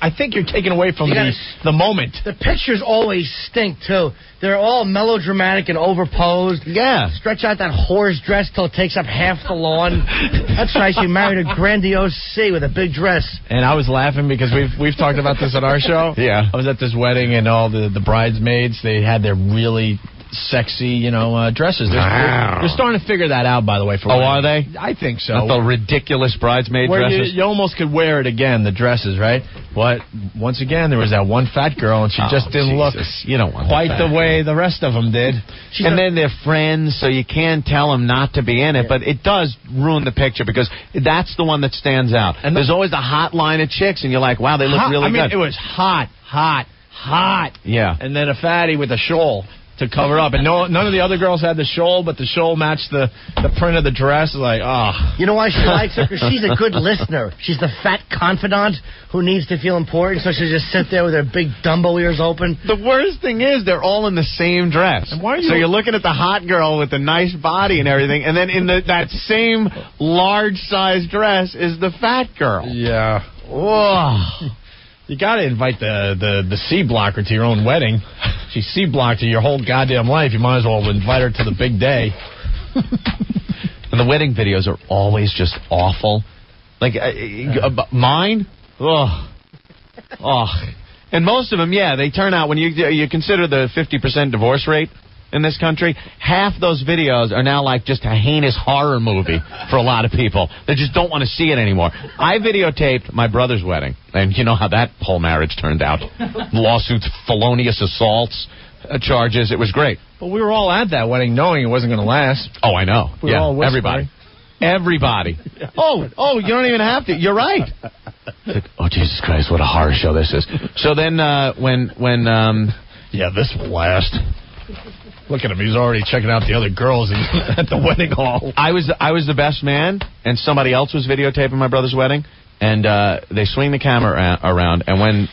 S2: I think you're taking away from the moment.
S3: The pictures always stink, too. They're all melodramatic and overposed.
S4: Yeah.
S3: Stretch out that whore's dress till it takes up half the lawn. That's nice. You married a grandiose C with a big dress.
S2: And I was laughing because we've talked about this at our show.
S4: Yeah.
S2: I was at this wedding and all the bridesmaids, they had their really sexy, dresses. They're starting to figure that out, by the way.
S4: Are they?
S2: I think so.
S4: Not the ridiculous bridesmaid
S2: Where
S4: dresses?
S2: You almost could wear it again, the dresses, right? But once again, there was that one fat girl, and she just didn't look quite the way the rest of them did.
S4: And then they're friends, so you can't tell them not to be in it, but it does ruin the picture because that's the one that stands out. And there's always the hot line of chicks, and you're like, wow, they look really good.
S2: It was hot.
S4: Yeah.
S2: And then a fatty with a shawl to cover up. And none of the other girls had the shawl, but the shawl matched the print of the dress. Like, You
S3: know why she likes her? Because she's a good listener. She's the fat confidant who needs to feel important, so she'll just sit there with her big Dumbo ears open.
S4: The worst thing is they're all in the same dress.
S2: And why are you...
S4: So you're looking at the hot girl with the nice body and everything, and then in that same large-sized dress is the fat girl.
S2: Yeah. Whoa. You got to invite the C blocker to your own wedding. She's C blocked to your whole goddamn life. You might as well invite her to the big day.
S4: And the wedding videos are always just awful. Like mine, and most of them, they turn out when you consider the 50% divorce rate in this country, half those videos are now like just a heinous horror movie for a lot of people. They just don't want to see it anymore. I videotaped my brother's wedding, and you know how that whole marriage turned out. Lawsuits, felonious assaults, charges. It was great.
S2: But we were all at that wedding knowing it wasn't going to last.
S4: Oh, I know.
S2: We were all whispering.
S4: Everybody. Oh, you don't even have to. You're right. Like, oh, Jesus Christ, what a horror show this is. So then when
S2: this will last. Look at him. He's already checking out the other girls at the wedding hall.
S4: I was the best man, and somebody else was videotaping my brother's wedding, and they swing the camera around, and when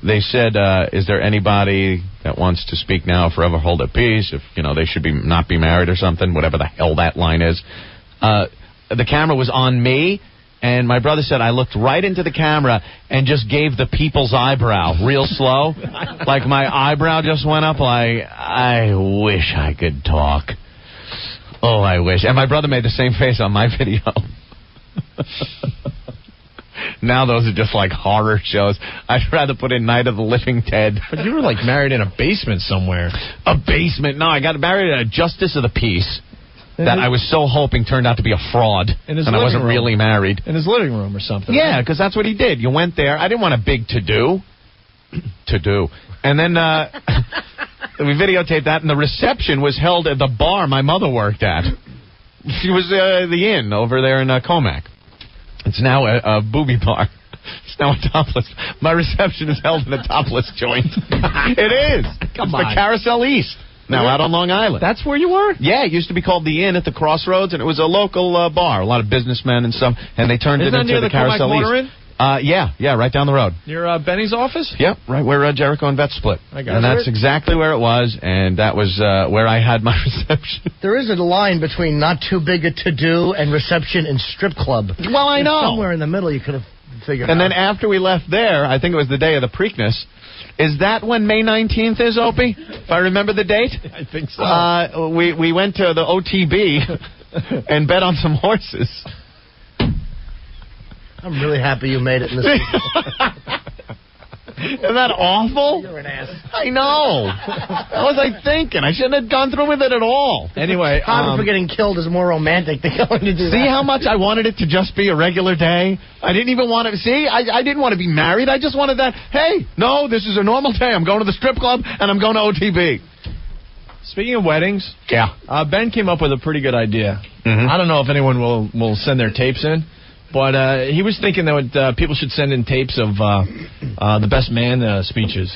S4: they said, is there anybody that wants to speak now or forever hold their peace, if, they should not be married or something, whatever the hell that line is, the camera was on me, and my brother said I looked right into the camera and just gave the people's eyebrow real slow. Like my eyebrow just went up like, I wish I could talk. Oh, I wish. And my brother made the same face on my video. Now those are just like horror shows. I'd rather put in Night of the Living Dead.
S2: But you were like married in a basement somewhere.
S4: A basement? No, I got married at a Justice of the Peace. That I was so hoping turned out to be a fraud, and I wasn't really married.
S2: In his living room or something.
S4: Yeah, because that's what he did. You went there. I didn't want a big to-do. And then we videotaped that, and the reception was held at the bar my mother worked at. She was the inn over there in Comac. It's now a booby bar. It's now a topless. My reception is held in a topless joint. It is.
S2: Come
S4: it's
S2: on.
S4: the Carousel East. Now out on Long Island.
S2: That's where you were?
S4: Yeah, it used to be called the Inn at the Crossroads, and it was a local bar. A lot of businessmen and stuff, and they turned
S2: Isn't
S4: it
S2: that
S4: into
S2: near
S4: the
S2: the Comac
S4: Carousel
S2: Motor
S4: East. Yeah, right down the road.
S2: Near Benny's office?
S4: Yep, right where Jericho and Vet split.
S2: I got
S4: and
S2: it.
S4: that's exactly where it was, and that was where I had my reception.
S3: There is a line between not too big a to-do and reception and strip club.
S4: Well, I know.
S3: Somewhere in the middle you could have figured
S4: And
S3: out.
S4: then after we left there, I think it was the day of the Preakness. Is that when May 19th is, Opie? If I remember the date?
S2: I think so.
S4: We went to the OTB and bet on some horses.
S3: I'm really happy you made it in this.
S4: Isn't that awful?
S3: You're an ass.
S4: I know. What was I thinking? I shouldn't have gone through with it at all.
S2: Anyway,
S3: Probably for getting killed is more romantic than going to do that.
S4: See how much I wanted it to just be a regular day? I didn't even want to... See, I didn't want to be married. I just wanted that, hey, no, this is a normal day. I'm going to the strip club, and I'm going to OTB.
S2: Speaking of weddings,
S4: yeah,
S2: Ben came up with a pretty good idea.
S4: Mm-hmm.
S2: I don't know if anyone will send their tapes in, but he was thinking that people should send in tapes of the best man speeches.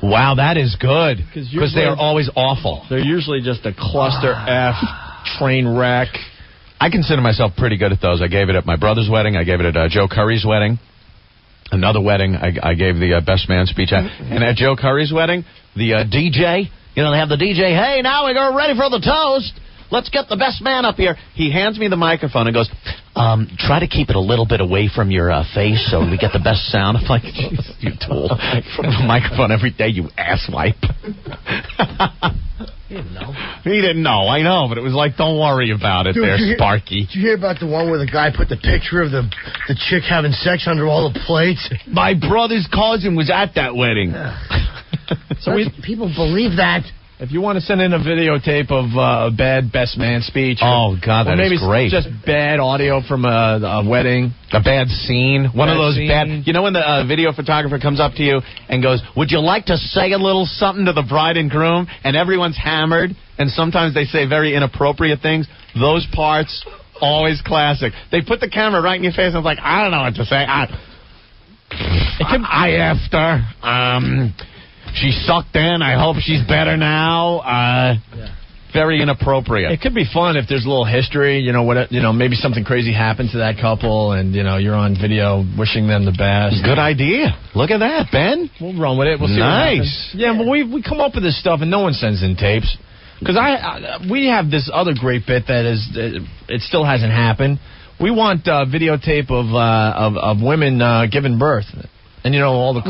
S4: Wow, that is good. Because they are always awful.
S2: They're usually just a cluster F, train wreck.
S4: I consider myself pretty good at those. I gave it at my brother's wedding. I gave it at Joe Curry's wedding. Another wedding, I gave the best man speech at. And at Joe Curry's wedding, the DJ, you know, they have the DJ, hey, now we're ready for the toast. Let's get the best man up here. He hands me the microphone and goes, try to keep it a little bit away from your face so we get the best sound. I'm like, Jesus, you tool. From the microphone every day, you asswipe.
S3: He didn't know.
S4: He didn't know, I know, but it was like, don't worry about it.
S3: Dude,
S4: there,
S3: did
S4: Sparky.
S3: Did you hear about the one where the guy put the picture of the chick having sex under all the plates?
S4: My brother's cousin was at that wedding.
S3: So people believe that.
S2: If you want to send in a videotape of a bad best man speech.
S4: Oh, God, that
S2: maybe
S4: is great.
S2: Just bad audio from a wedding.
S4: A bad scene. One of those
S2: scene.
S4: bad... You know when the video photographer comes up to you and goes, would you like to say a little something to the bride and groom? And everyone's hammered, and sometimes they say very inappropriate things. Those parts, always classic. They put the camera right in your face, and it's like, I don't know what to say. I effed her. She sucked in. I hope she's better now. Very inappropriate.
S2: It could be fun if there's a little history. You know, maybe something crazy happened to that couple, and you're on video wishing them the best.
S4: Good idea. Look at that, Ben.
S2: We'll run with it. We'll see what happens. Yeah, but we come up with this stuff, and no one sends in tapes. Because we have this other great bit that it still hasn't happened. We want videotape of women giving birth. And, all the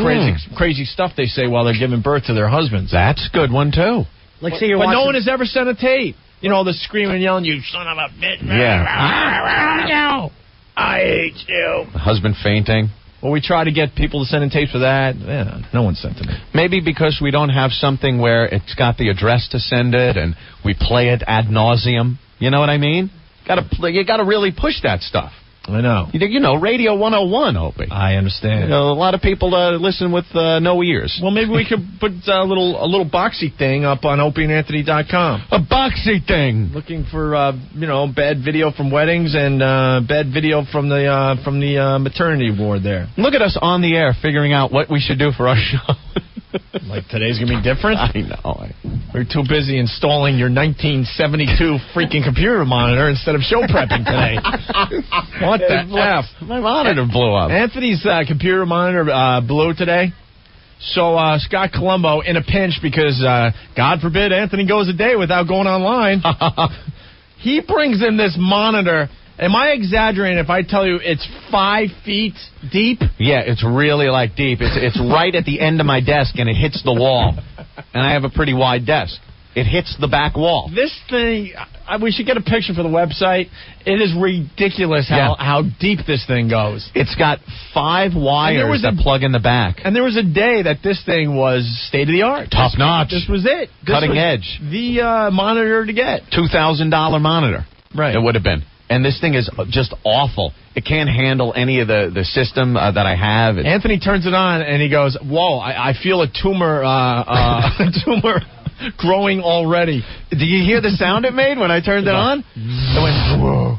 S2: crazy stuff they say while they're giving birth to their husbands.
S4: That's a good one, too.
S3: Like, say you're
S2: but
S3: watching...
S2: no one has ever sent a tape. The screaming and yelling, you son of a bitch.
S4: Yeah.
S2: I hate you.
S4: Husband fainting.
S2: Well, we try to get people to send in tapes for that. Yeah, no one sent them in.
S4: Maybe because we don't have something where it's got the address to send it and we play it ad nauseum. You know what I mean? You got to really push that stuff.
S2: I know.
S4: Radio 101, Opie.
S2: I understand.
S4: A lot of people listen with no ears.
S2: Well, maybe we could put a little boxy thing up on opieandanthony.com.
S4: A boxy thing.
S2: Looking for bad video from weddings and bad video from the maternity ward there.
S4: Look at us on the air figuring out what we should do for our show.
S2: Like today's gonna be different?
S4: I know.
S2: We're too busy installing your 1972 freaking computer monitor instead of show prepping today. What the F?
S4: My monitor blew up.
S2: Anthony's computer monitor blew today. So Scott Colombo, in a pinch because, God forbid, Anthony goes a day without going online, he brings in this monitor. Am I exaggerating if I tell you it's 5 feet deep?
S4: Yeah, it's really deep. It's right at the end of my desk, and it hits the wall. And I have a pretty wide desk. It hits the back wall.
S2: This thing, we should get a picture for the website. It is ridiculous how deep this thing goes.
S4: It's got 5 wires that plug in the back.
S2: And there was a day that this thing was state-of-the-art.
S4: Top notch.
S2: This was it.
S4: Cutting edge.
S2: The monitor to get.
S4: $2,000 monitor.
S2: Right.
S4: It would have been. And this thing is just awful. It can't handle any of the system that I have.
S2: Anthony turns it on, and he goes, whoa, I feel a tumor tumor growing already.
S4: Did you hear the sound it made when I turned it on? It went, whoa.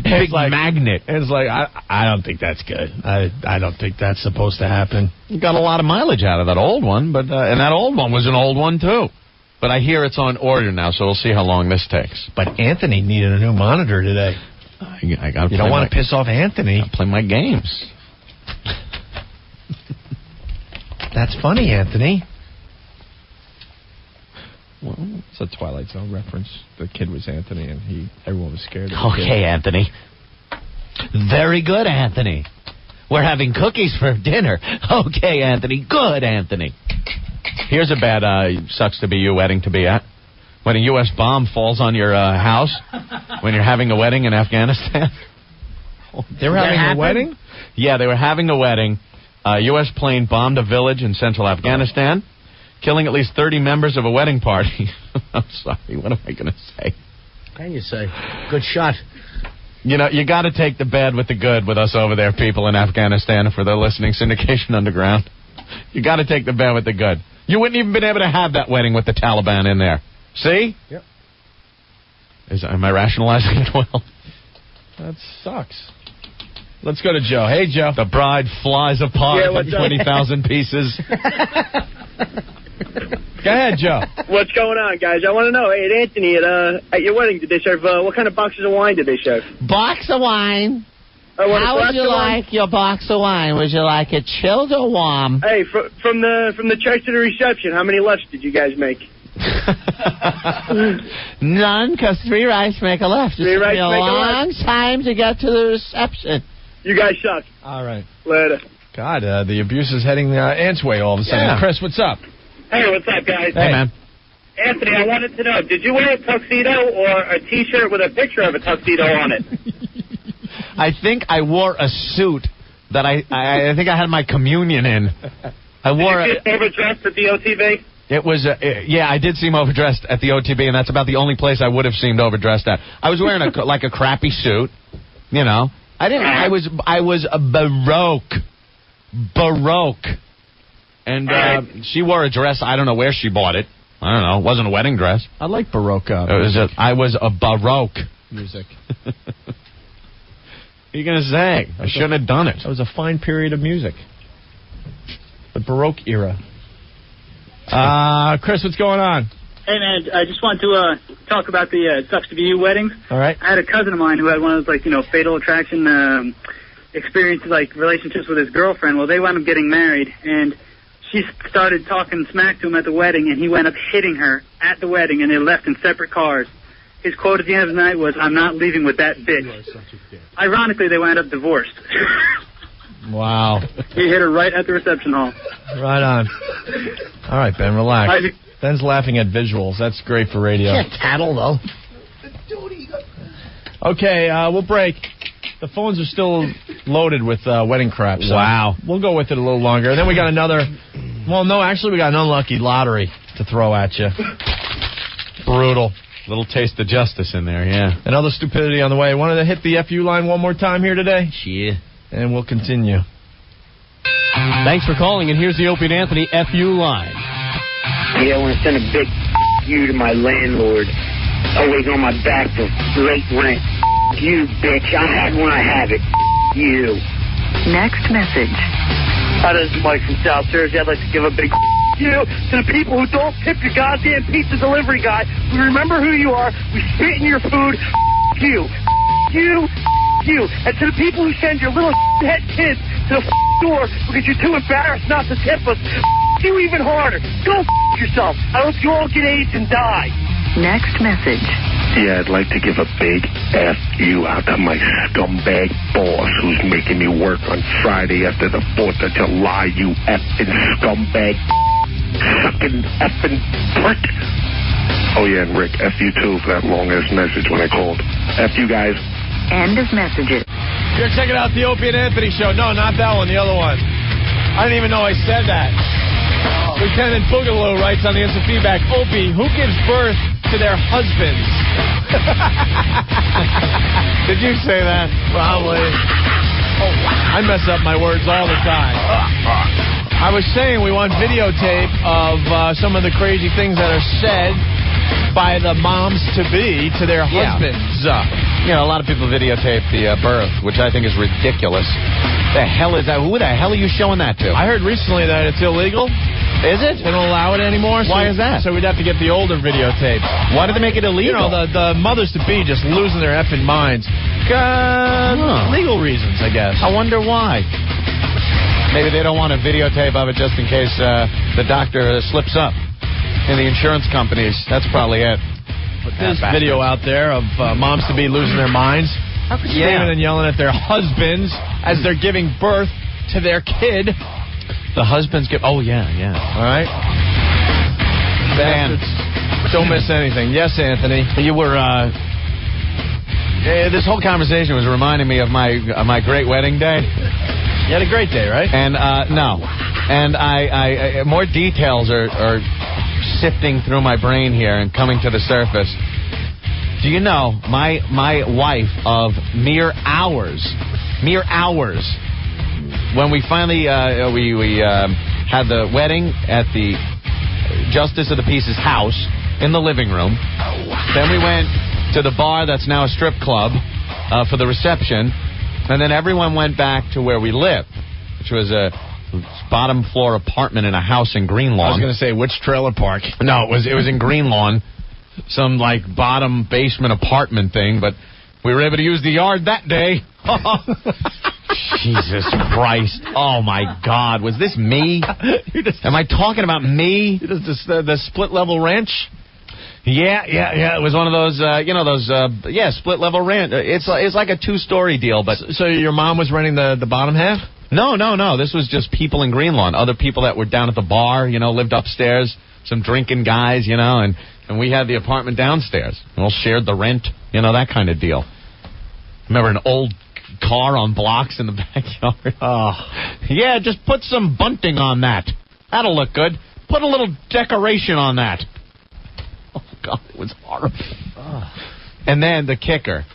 S4: big magnet.
S2: It's like, I don't think that's good. I don't think that's supposed to happen.
S4: You got a lot of mileage out of that old one, but and that old one was an old one, too. But I hear it's on order now, so we'll see how long this takes.
S2: But Anthony needed a new monitor today.
S4: I gotta
S2: you don't want to piss off Anthony.
S4: Play my games.
S2: That's funny, Anthony.
S4: Well,
S2: it's a Twilight Zone reference. The kid was Anthony, and everyone was scared of
S21: Okay, Anthony. Very good, Anthony. We're having cookies for dinner. Okay, Anthony. Good, Anthony.
S4: Here's a bad sucks to be you wedding to be at. When a U.S. bomb falls on your house when you're having a wedding in Afghanistan.
S2: They were having a wedding?
S4: Yeah, they were having a wedding. A U.S. plane bombed a village in central Afghanistan, killing at least 30 members of a wedding party. I'm sorry, what am I going to say?
S3: Can you say? Good shot.
S4: You know, you got to take the bad with the good with us over there, people in Afghanistan, for the listening Syndication Underground. You got to take the bad with the good. You wouldn't even been able to have that wedding with the Taliban in there. See?
S3: Yep.
S4: Am I rationalizing it well?
S2: That sucks. Let's go to Joe. Hey, Joe.
S4: The bride flies apart in 20,000 pieces.
S2: Go ahead, Joe.
S22: What's going on, guys? I want to know, hey, Anthony, at your wedding, did they serve, what kind of boxes of wine did they serve?
S21: Box of wine.
S22: How
S21: would you like your box of wine? Would you like it chilled or warm?
S22: Hey, from the church to the reception, how many lefts did you guys make?
S21: None, because 3 rights make a left. It's going to be a long time to get to the reception.
S22: You guys suck.
S2: All right.
S22: Later.
S2: God, the abuse is heading Ant's way all of a sudden.
S21: Yeah.
S2: Chris, what's up?
S22: Hey, what's up, guys?
S4: Hey, man.
S22: Anthony, I wanted to know, did you wear a tuxedo or a T-shirt with a picture of a tuxedo on it?
S4: I think I wore a suit that I think I had my communion in. I wore
S22: Did you get overdressed at the OTB?
S4: It was, I did seem overdressed at the OTB, and that's about the only place I would have seemed overdressed at. I was wearing a crappy suit, you know. I was a baroque. And she wore a dress. I don't know where she bought it. I don't know. It wasn't a wedding dress.
S2: I like baroque.
S4: I was a baroque.
S2: Music.
S4: What are you going to say? I shouldn't have done it.
S2: That was a fine period of music. The Baroque era. Chris, what's going on?
S23: Hey, man, I just want to talk about the Sucks to Be You weddings.
S2: All right.
S23: I had a cousin of mine who had one of those, fatal attraction experiences, relationships with his girlfriend. Well, they wound up getting married, and she started talking smack to him at the wedding, and he wound up hitting her at the wedding, and they left in separate cars. His quote at the end of the night was, "I'm not leaving with that bitch." Ironically, they wound up divorced.
S2: Wow.
S23: He hit her right at the reception hall.
S2: Right on. All right, Ben, relax. Ben's laughing at visuals. That's great for radio.
S3: Can't tattle, though.
S2: Okay, we'll break. The phones are still loaded with wedding crap. So
S4: wow.
S2: We'll go with it a little longer. And then we got another... Well, no, actually, we got an unlucky lottery to throw at you. Brutal.
S4: Little taste of justice in there, yeah.
S2: And other stupidity on the way. Wanted to hit the FU line one more time here today?
S21: Yeah.
S2: And we'll continue.
S24: Thanks for calling, and here's the Opie and Anthony FU line.
S11: Yeah, I want to send a big you to my landlord. Always on my back for late rent. You, bitch. I had when I have it. You.
S14: Next message.
S22: Hi, this is Mike from South Jersey. I'd like to give a big you to the people who don't tip your goddamn pizza delivery guy. We remember who you are. We spit in your food. You. You. You. And to the people who send your little head kids to the door because you're too embarrassed not to tip us. You even harder. Go yourself. I hope you all get AIDS and die.
S14: Next message.
S13: Yeah, I'd like to give a big F you out to my scumbag boss who's making me work on Friday after the 4th of July, you effing scumbag sucking effing prick. Oh, yeah, and Rick, F you too for that long-ass message when I called. F you guys.
S14: End of messages.
S2: You're checking out the Opie and Anthony show. No, not that one, the other one. I didn't even know I said that. Lieutenant Boogaloo writes on the instant feedback, Opie, who gives birth to their husbands?
S4: Did you say that?
S2: Probably. I mess up my words all the time. I was saying we want videotape of some of the crazy things that are said by the moms-to-be to their husbands.
S4: You know, a lot of people videotape the birth, which I think is ridiculous. The hell is that? Who the hell are you showing that to?
S2: I heard recently that it's illegal.
S4: Is it?
S2: They don't allow it anymore.
S4: Why is that?
S2: So we'd have to get the older videotape.
S4: Why did they make it illegal?
S2: You know, the mothers-to-be just losing their effing minds. Legal reasons, I guess.
S4: I wonder why. Maybe they don't want a videotape of it just in case the doctor slips up in the insurance companies. That's probably it.
S2: But there's video out there of moms-to-be losing their minds. Screaming and yelling at their husbands as they're giving birth to their kid.
S4: The husbands give... Oh, yeah.
S2: All right. Bastards. Don't miss anything. Yes, Anthony.
S4: You were... this whole conversation was reminding me of my great wedding day.
S2: You had a great day, right?
S4: And, no. And I more details are sifting through my brain here and coming to the surface. Do you know, my wife of mere hours, when we finally, we had the wedding at the Justice of the Peace's house in the living room. Then we went to the bar that's now a strip club for the reception. And then everyone went back to where we lived, which was a bottom floor apartment in a house in Greenlawn.
S2: I was going to say, which trailer park?
S4: No, it was in Greenlawn, some like bottom basement apartment thing, but we were able to use the yard that day. Jesus Christ. Oh, my God. Was this me? Am I talking about me?
S2: The split-level ranch?
S4: Yeah. It was one of those, split-level ranch. It's like a two-story deal, but...
S2: So your mom was renting the bottom half?
S4: No. This was just people in Greenlawn. Other people that were down at the bar, lived upstairs. Some drinking guys, and we had the apartment downstairs. We all shared the rent, that kind of deal. Remember an old car on blocks in the backyard?
S2: Oh.
S4: Yeah, just put some bunting on that. That'll look good. Put a little decoration on that. Oh, God, it was horrible. Oh. And then the kicker.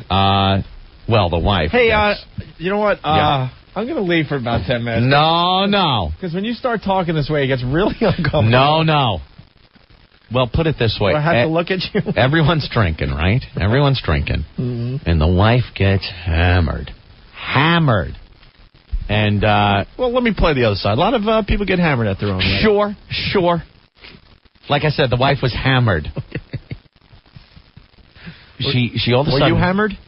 S4: The wife.
S2: Hey,
S4: yes.
S2: You know what? I'm going to leave for about 10 minutes.
S4: No.
S2: Because when you start talking this way, it gets really uncomfortable.
S4: No. Well, put it this way.
S2: Do I have to look at you?
S4: Everyone's drinking, right? Everyone's drinking.
S2: Mm-hmm.
S4: And the wife gets hammered. And,
S2: well, let me play the other side. A lot of people get hammered at their own way.
S4: Sure. Like I said, the wife was hammered. She all of a sudden...
S2: Were you hammered?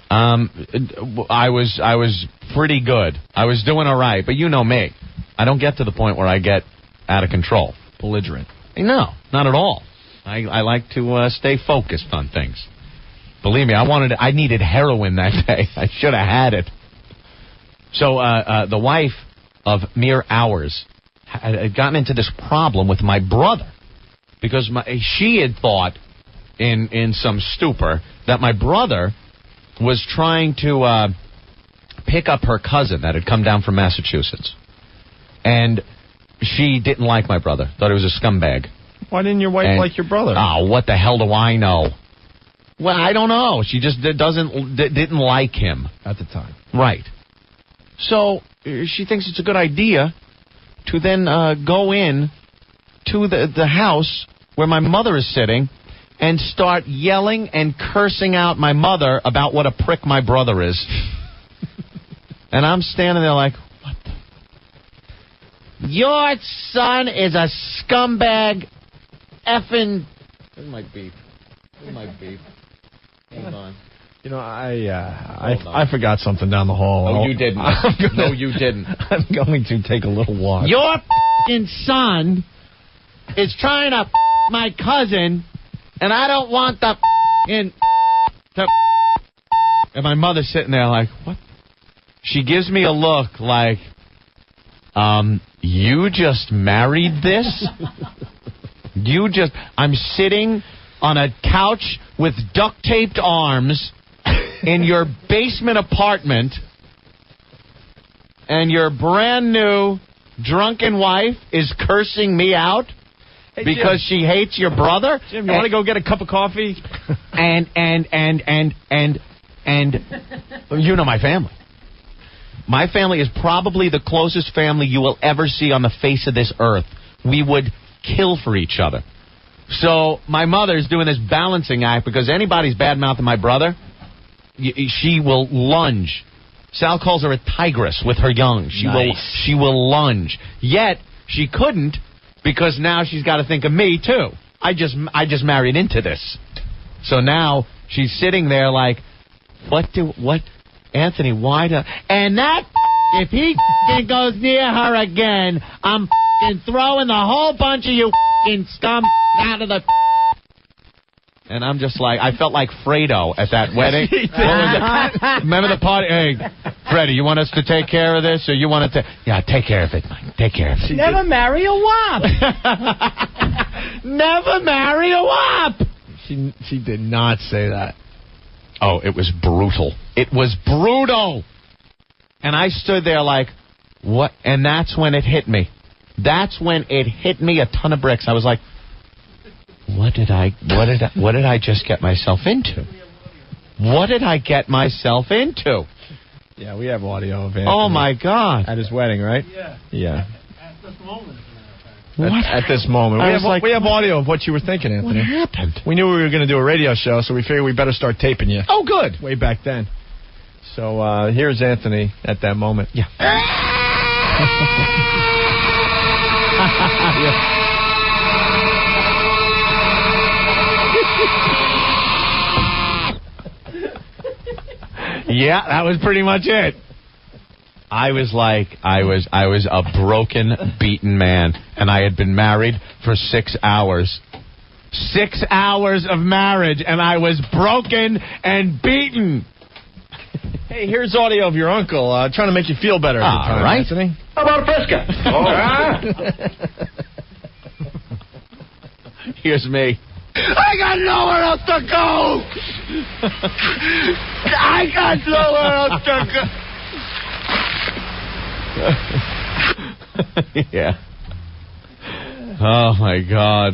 S4: I was pretty good. I was doing all right, but you know me. I don't get to the point where I get out of control.
S2: Belligerent.
S4: No, not at all. I like to stay focused on things. Believe me, I needed heroin that day. I should have had it. So the wife of mere hours had gotten into this problem with my brother because she had thought in some stupor that my brother was trying to pick up her cousin that had come down from Massachusetts. And she didn't like my brother. Thought he was a scumbag.
S2: Why didn't your wife like your brother?
S4: Oh, what the hell do I know? Well, I don't know. She just didn't like him.
S2: At the time.
S4: Right. So she thinks it's a good idea to then go in to the house where my mother is sitting and start yelling and cursing out my mother about what a prick my brother is. And I'm standing there like, what the... Your son is a scumbag effing... Where's my beep? Hold on.
S2: You know, I forgot something down the hall.
S4: Oh, you didn't. No, you didn't.
S2: I'm going to take a little walk.
S21: Your f***ing son is trying to my cousin, and I don't want the f***ing...
S4: And my mother's sitting there like, what? She gives me a look like, you just married this? I'm sitting on a couch with duct-taped arms in your basement apartment, and your brand new drunken wife is cursing me out because she hates your brother?
S2: Jim, you want to go get a cup of coffee?
S4: And you know my family. My family is probably the closest family you will ever see on the face of this earth. We would kill for each other. So my mother's doing this balancing act because anybody's bad-mouthing my brother, she will lunge. Sal calls her a tigress with her young. She will lunge. Yet she couldn't because now she's got to think of me too. I just married into this. So now she's sitting there like, Anthony, why do... And that if he goes near her again, I'm throwing the whole bunch of you scum out of the... And I'm just like, I felt like Fredo at that wedding. Remember the party? Hey, Freddie, you want us to take care of this, or you want to... Yeah, take care of it, Mike. Take care of it.
S3: Never marry a wop.
S4: Never marry a wop.
S2: She did not say that.
S4: Oh, it was brutal. It was brutal. And I stood there like, what? And that's when it hit me. That's when it hit me a ton of bricks. I was like, what did I just get myself into? What did I get myself into?
S2: Yeah, we have audio of Anthony.
S4: Oh, my God.
S2: At his wedding, right?
S21: At
S2: Yeah.
S21: this moment.
S2: At this moment. We have audio of what you were thinking, Anthony.
S4: What happened?
S2: We knew we were going to do a radio show, so we figured we better start taping you.
S4: Oh, good.
S2: Way back then. So here's Anthony at that moment.
S4: Yeah. Yeah, that was pretty much it. I was a broken, beaten man, and I had been married for 6 hours. 6 hours of marriage, and I was broken and beaten.
S2: Hey, here's audio of your uncle trying to make you feel better at the time,
S4: right.
S2: Anthony.
S22: How about a Fresca?
S4: Here's me.
S1: I got nowhere else to go. I got nowhere else to go.
S4: Yeah. Oh, my God.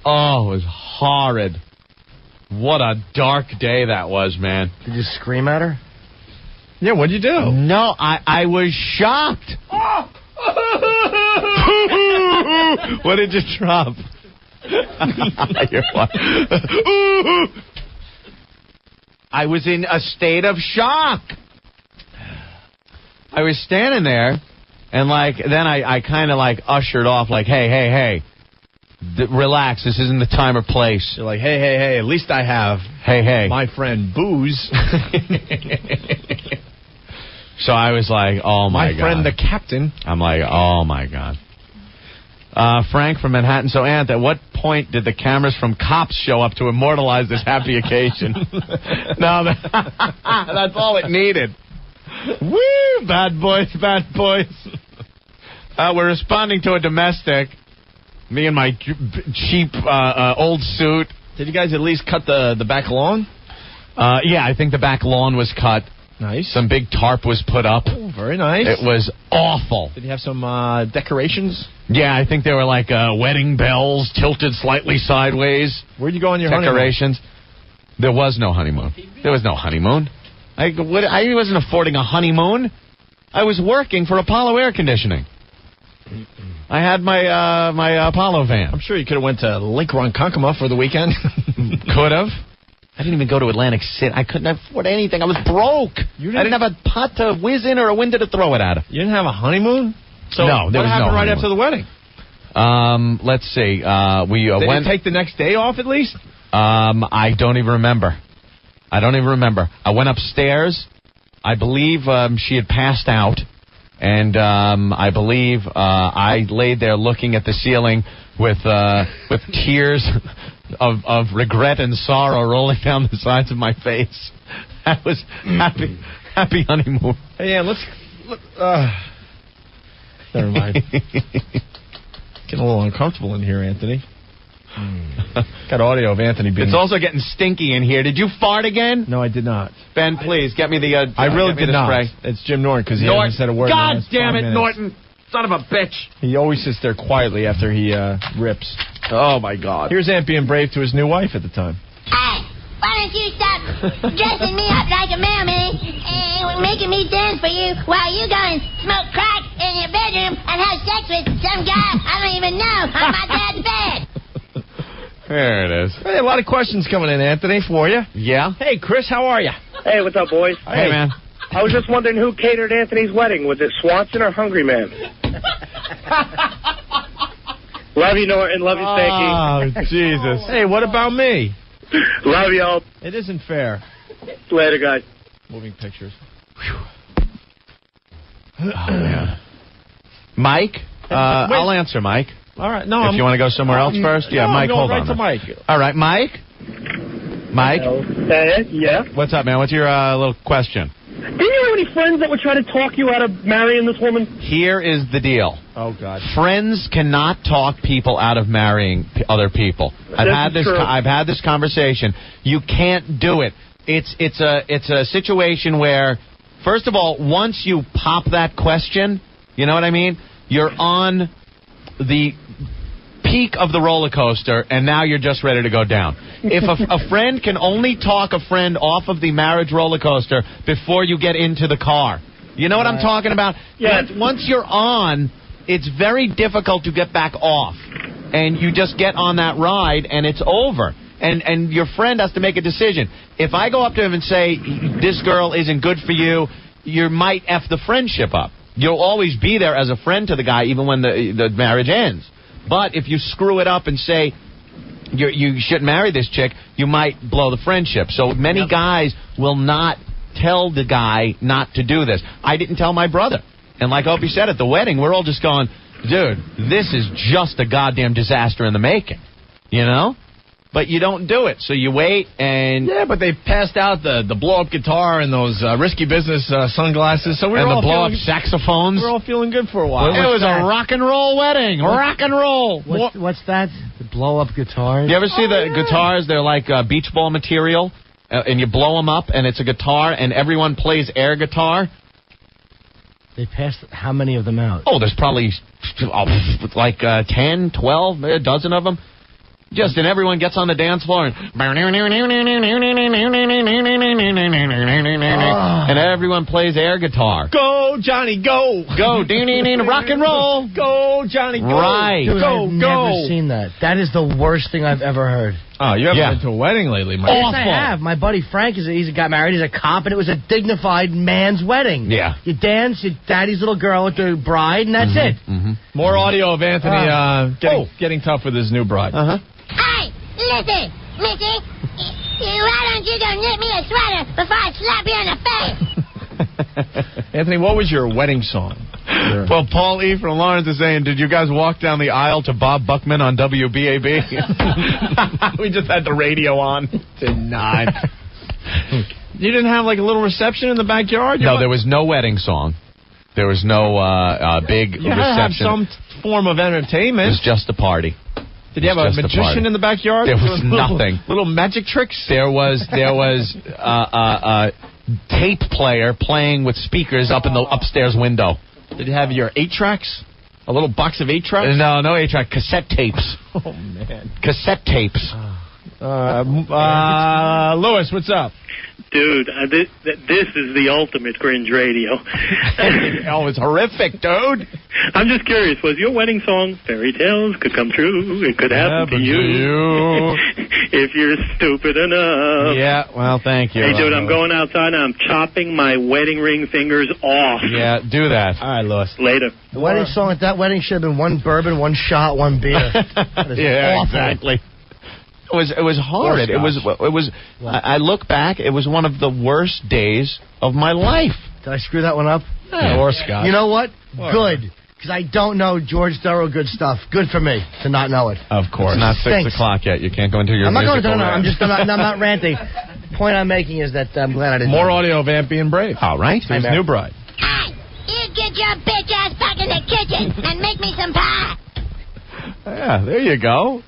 S4: Oh, it was horrid. What a dark day that was, man.
S3: Did you scream at her?
S2: Yeah, what'd you do?
S4: No, I was shocked. What did you drop? I was in a state of shock. I was standing there, and then I kind of ushered off, hey, relax. This isn't the time or place.
S2: You're like, hey, at least I have my friend Booze.
S4: So I was like, oh, my God.
S2: My friend the captain.
S4: I'm like, oh, my God. Frank from Manhattan. So, Ant, at what point did the cameras from Cops show up to immortalize this happy occasion? No, that's all it needed. Woo! Bad boys, bad boys. We're responding to a domestic. Me and my cheap old suit.
S2: Did you guys at least cut the back lawn?
S4: Yeah, I think the back lawn was cut.
S2: Nice.
S4: Some big tarp was put up.
S2: Oh, very nice.
S4: It was awful.
S2: Did you have some decorations?
S4: Yeah, I think there were wedding bells tilted slightly sideways.
S2: Where'd you go on your
S4: decorations? Honeymoon? There was no honeymoon. There was no honeymoon. I wasn't affording a honeymoon. I was working for Apollo Air Conditioning. I had my Apollo van.
S2: I'm sure you could have went to Lake Ronkonkoma for the weekend.
S4: Could have. I didn't even go to Atlantic City. I couldn't afford anything. I was broke. I didn't have a pot to whiz in or a window to throw it at.
S2: You didn't have a honeymoon? So
S4: no, there was
S2: what happened
S4: no
S2: right
S4: honeymoon.
S2: after the wedding?
S4: Let's see. We
S2: Did
S4: went.
S2: you take the next day off at least?
S4: I don't even remember. I went upstairs. I believe she had passed out. And I believe I laid there looking at the ceiling with tears of regret and sorrow rolling down the sides of my face. That was happy honeymoon.
S2: Hey, yeah, never mind. Getting a little uncomfortable in here, Anthony. Got audio of Anthony being...
S4: It's also getting stinky in here. Did you fart again?
S2: No, I did not.
S4: Ben, please, get me the...
S2: I really did not.
S4: Spray.
S2: It's Jim Norton, because he hasn't said a word.
S4: God damn it,
S2: minutes.
S4: Norton. Son of a bitch.
S2: He always sits there quietly after he rips.
S4: Oh, my God.
S2: Here's Ant being brave to his new wife at the time.
S8: Hey, why don't you stop dressing me up like a mailman and making me dance for you while you go and smoke crack in your bedroom and have sex with some guy I don't even know on my dad's bed?
S4: There it is.
S2: Hey, a lot of questions coming in, Anthony, for you.
S4: Yeah?
S2: Hey, Chris, how are you?
S6: Hey, what's up, boys?
S4: Hey, man.
S6: I was just wondering who catered Anthony's wedding. Was it Swanson or Hungry Man? Love you, Norton. Love you, Stanky.
S2: Oh, Jesus. Hey, what about me?
S6: Love y'all.
S2: It isn't fair.
S6: Later, guys.
S2: Moving pictures.
S4: Oh, man. Mike? I'll answer, Mike.
S2: All right. No,
S4: if you want to go somewhere else first? Yeah, Mike, hold on.
S2: Right to Mike.
S4: All right, Mike? Mike?
S6: Yeah?
S4: What's up, man? What's your little question?
S6: Didn't you have any friends that would try to talk you out of marrying this woman?
S4: Here is the deal.
S2: Oh, God.
S4: Friends cannot talk people out of marrying other people. I've had this conversation. You can't do it. It's a situation where, first of all, once you pop that question, you know what I mean? You're on the peak of the roller coaster, and now you're just ready to go down. If a friend can only talk a friend off of the marriage roller coaster before you get into the car. You know what I'm talking about?
S6: Yeah.
S4: Once you're on, it's very difficult to get back off. And you just get on that ride, and it's over. And your friend has to make a decision. If I go up to him and say, this girl isn't good for you, you might F the friendship up. You'll always be there as a friend to the guy, even when the marriage ends. But if you screw it up and say, you shouldn't marry this chick, you might blow the friendship. So many guys will not tell the guy not to do this. I didn't tell my brother. And like Opie said at the wedding, we're all just going, dude, this is just a goddamn disaster in the making. You know? But you don't do it, so you wait and...
S2: Yeah, but they passed out the blow-up guitar and those risky business sunglasses, so we were all
S4: the blow-up saxophones.
S2: We're all feeling good for a while.
S4: It was a rock and roll wedding. Rock and roll.
S3: What's that? The blow-up guitars?
S4: You ever see the guitars? They're like beach ball material, and you blow them up, and it's a guitar, and everyone plays air guitar.
S3: They passed how many of them out?
S4: Oh, there's probably like 10, 12, a dozen of them. Just, and everyone gets on the dance floor, and everyone plays air guitar.
S2: Go, Johnny, go!
S4: Go, rock and roll!
S2: Go, Johnny, go!
S4: Right.
S3: Dude,
S2: Go,
S3: I've
S2: go!
S3: never seen that. That is the worst thing I've ever heard.
S2: Oh, you haven't been to a wedding lately, Mike.
S3: Yes, I have. My buddy Frank, he's got married. He's a cop, and it was a dignified man's wedding.
S4: Yeah.
S3: You dance, your daddy's little girl with the bride, and that's it.
S4: Mm-hmm.
S2: More audio of Anthony getting tough with his new bride.
S8: Hey, listen, Missy. Why don't you go knit me a sweater before I slap you in the face?
S2: Anthony, what was your wedding song?
S4: Well, Paul E. from Lawrence is saying, did you guys walk down the aisle to Bob Buckman on WBAB?
S2: We just had the radio on. Did not. You didn't have like a little reception in the backyard?
S4: No, there was no wedding song. There was no big
S2: you
S4: reception.
S2: Have some form of entertainment.
S4: It was just a party.
S2: Did you have a magician in the backyard?
S4: There was nothing.
S2: Little magic tricks?
S4: There was a tape player playing with speakers up in the upstairs window.
S2: Did you have your 8-tracks? A little box of 8-tracks?
S4: No 8-track. Cassette tapes.
S2: Oh, man.
S4: Cassette tapes.
S2: Lewis, what's up?
S20: Dude, this is the ultimate cringe radio.
S4: Oh, it's horrific, dude.
S20: I'm just curious, was your wedding song Fairy Tales Could Come True? It could happen to you. If you're stupid enough.
S4: Yeah, well, thank you.
S20: Hey, dude, I'm going outside and I'm chopping my wedding ring fingers off.
S4: Yeah, do that.
S2: All right, Lewis.
S20: Later.
S3: The wedding song at that wedding should have been one bourbon, one shot, one beer. That is
S4: yeah,
S3: awful.
S4: exactly. It was horrid. It was. I look back. It was one of the worst days of my life.
S3: Did I screw that one up?
S2: Yeah. Or Scott.
S3: You know what? Good. Because I don't know George Thorogood stuff. Good for me to not know it.
S4: Of course. It's not 6 o'clock yet. You can't go into your.
S3: I'm not going to.
S4: No,
S3: I'm not ranting. The point I'm making is that I'm glad I didn't.
S2: More audio of Aunt being brave.
S4: All right.
S2: His new bride.
S8: Hey, you get your bitch ass back in the kitchen and make me some pie.
S4: Yeah, there you go.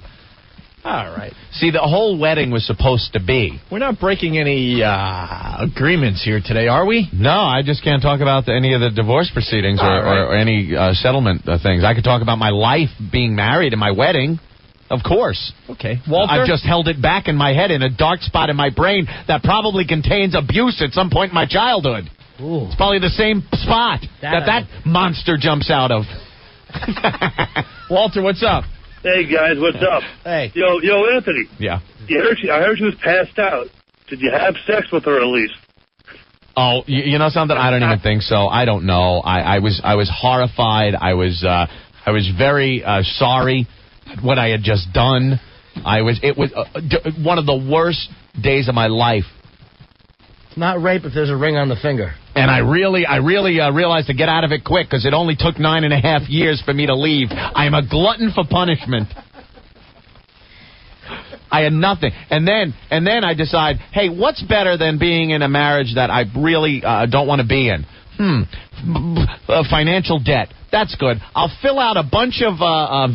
S2: All right.
S4: See, the whole wedding was supposed to be.
S2: We're not breaking any agreements here today, are we?
S4: No, I just can't talk about any of the divorce proceedings or any settlement things. I could talk about my life being married and my wedding, of course.
S2: Okay. Walter?
S4: I've just held it back in my head in a dark spot in my brain that probably contains abuse at some point in my childhood.
S3: Ooh.
S4: It's probably the same spot that monster jumps out of.
S2: Walter, what's up?
S5: Hey, guys, what's up?
S3: Hey.
S5: Yo, Anthony.
S2: Yeah.
S5: I heard she was passed out. Did you have sex with her at least?
S2: Oh, you know something? I don't even think so. I don't know. I was horrified. I was very sorry what I had just done. It was one of the worst days of my life.
S3: It's not rape if there's a ring on the finger.
S2: And I really realized to get out of it quick because it only took 9.5 years for me to leave. I am a glutton for punishment. I had nothing. And then I decide, hey, what's better than being in a marriage that I really don't want to be in? Financial debt. That's good. I'll fill out a bunch of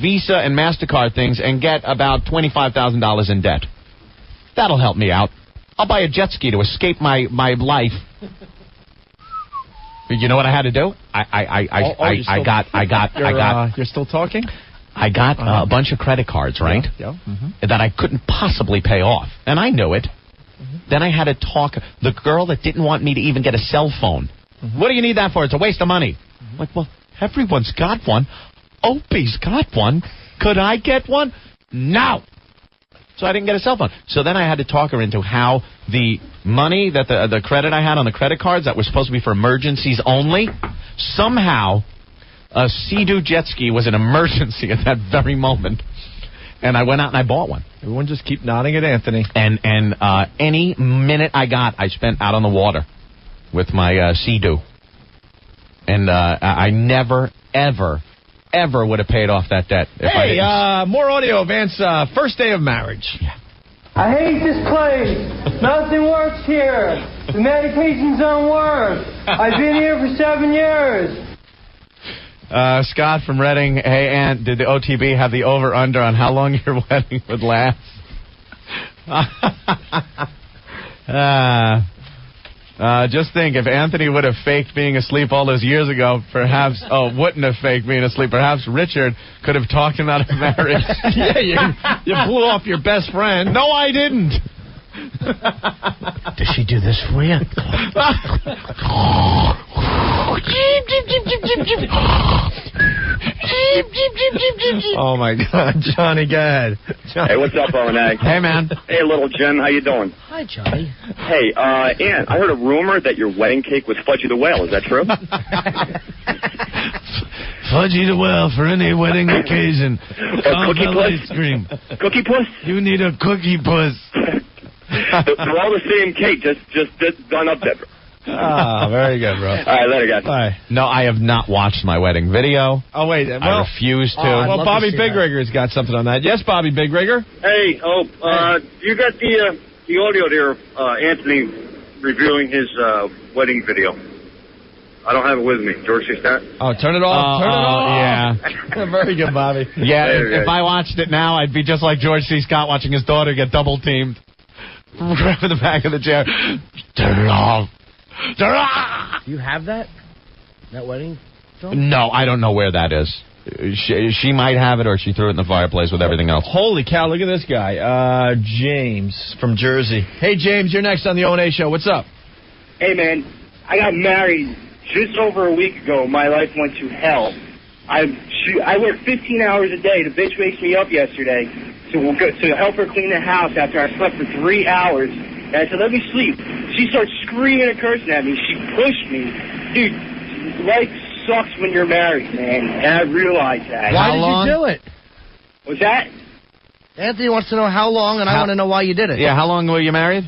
S2: Visa and MasterCard things and get about $25,000 in debt. That'll help me out. I'll buy a jet ski to escape my life. You know what I had to do? You're still talking?
S21: I got a bunch of credit cards, right?
S2: Yeah.
S21: That I couldn't possibly pay off. And I knew it. Then I had to talk. The girl that didn't want me to even get a cell phone. What do you need that for? It's a waste of money. I'm like, well, everyone's got one. Opie's got one. Could I get one? No. So I didn't get a cell phone. So then I had to talk her into how the money that the credit I had on the credit cards that was supposed to be for emergencies only, somehow a Sea-Doo jet ski was an emergency at that very moment. And I went out and I bought one.
S2: Everyone just keep nodding at Anthony.
S21: And any minute I got, I spent out on the water with my Sea-Doo. And I never, ever would have paid off that debt.
S2: Hey, more audio of Ant's first day of marriage. Yeah.
S9: I hate this place. Nothing works here. The medications don't work. I've been here for 7 years.
S2: Scott from Reading. Hey, Ant, did the OTB have the over-under on how long your wedding would last? Just think, if Anthony would have faked being asleep all those years ago, perhaps, wouldn't have faked being asleep, perhaps Richard could have talked him out of marriage.
S21: Yeah, you blew off your best friend.
S2: No, I didn't.
S3: Does she do this for you?
S2: Oh, my God. Johnny, go ahead. Johnny.
S10: Hey, what's up, O&A?
S2: Hey, man.
S10: Hey, little Jen, how you doing?
S3: Hi, Johnny.
S10: Hey, Ann, I heard a rumor that your wedding cake was Fudgy the Whale. Is that true?
S1: Fudgy the Whale for any wedding occasion.
S10: Or Cookie Puss?
S1: Ice cream.
S10: Cookie Puss?
S1: You need a Cookie Puss.
S10: They're all the same cake, just done up different.
S2: Ah, very good, bro.
S10: All right, later, guys.
S2: Bye.
S21: No, I have not watched my wedding video.
S2: Oh, wait. Well,
S21: I refuse to.
S2: Well, Bobby Big Rigger's got something on that. Yes, Bobby Big Rigger?
S12: Hey, you got the audio there of Anthony reviewing his wedding video. I don't have it with me. George sees that?
S2: Oh, turn it off. Turn it off.
S21: Yeah.
S2: Very good, Bobby.
S21: Yeah,
S12: Later,
S21: if I watched it now, I'd be just like George C. Scott watching his daughter get double-teamed. Grabbing the back of the chair. Turn it off. Turn it off.
S3: Do you have that wedding film?
S21: No, I don't know where that is. She might have it, or she threw it in the fireplace with everything else.
S2: Holy cow, look at this guy. James from Jersey. Hey, James, you're next on the O&A show. What's up?
S15: Hey, man, I got married just over a week ago. My life went to hell. I work 15 hours a day. The bitch wakes me up yesterday to help her clean the house after I slept for 3 hours. And I said, let me sleep. She starts screaming and cursing at me. She pushed me. Dude, life sucks when you're married, man. And I realized that.
S3: Why did you do it?
S15: What's that?
S3: Anthony wants to know how long, and I want to know why you did it.
S21: Yeah, how long were you married?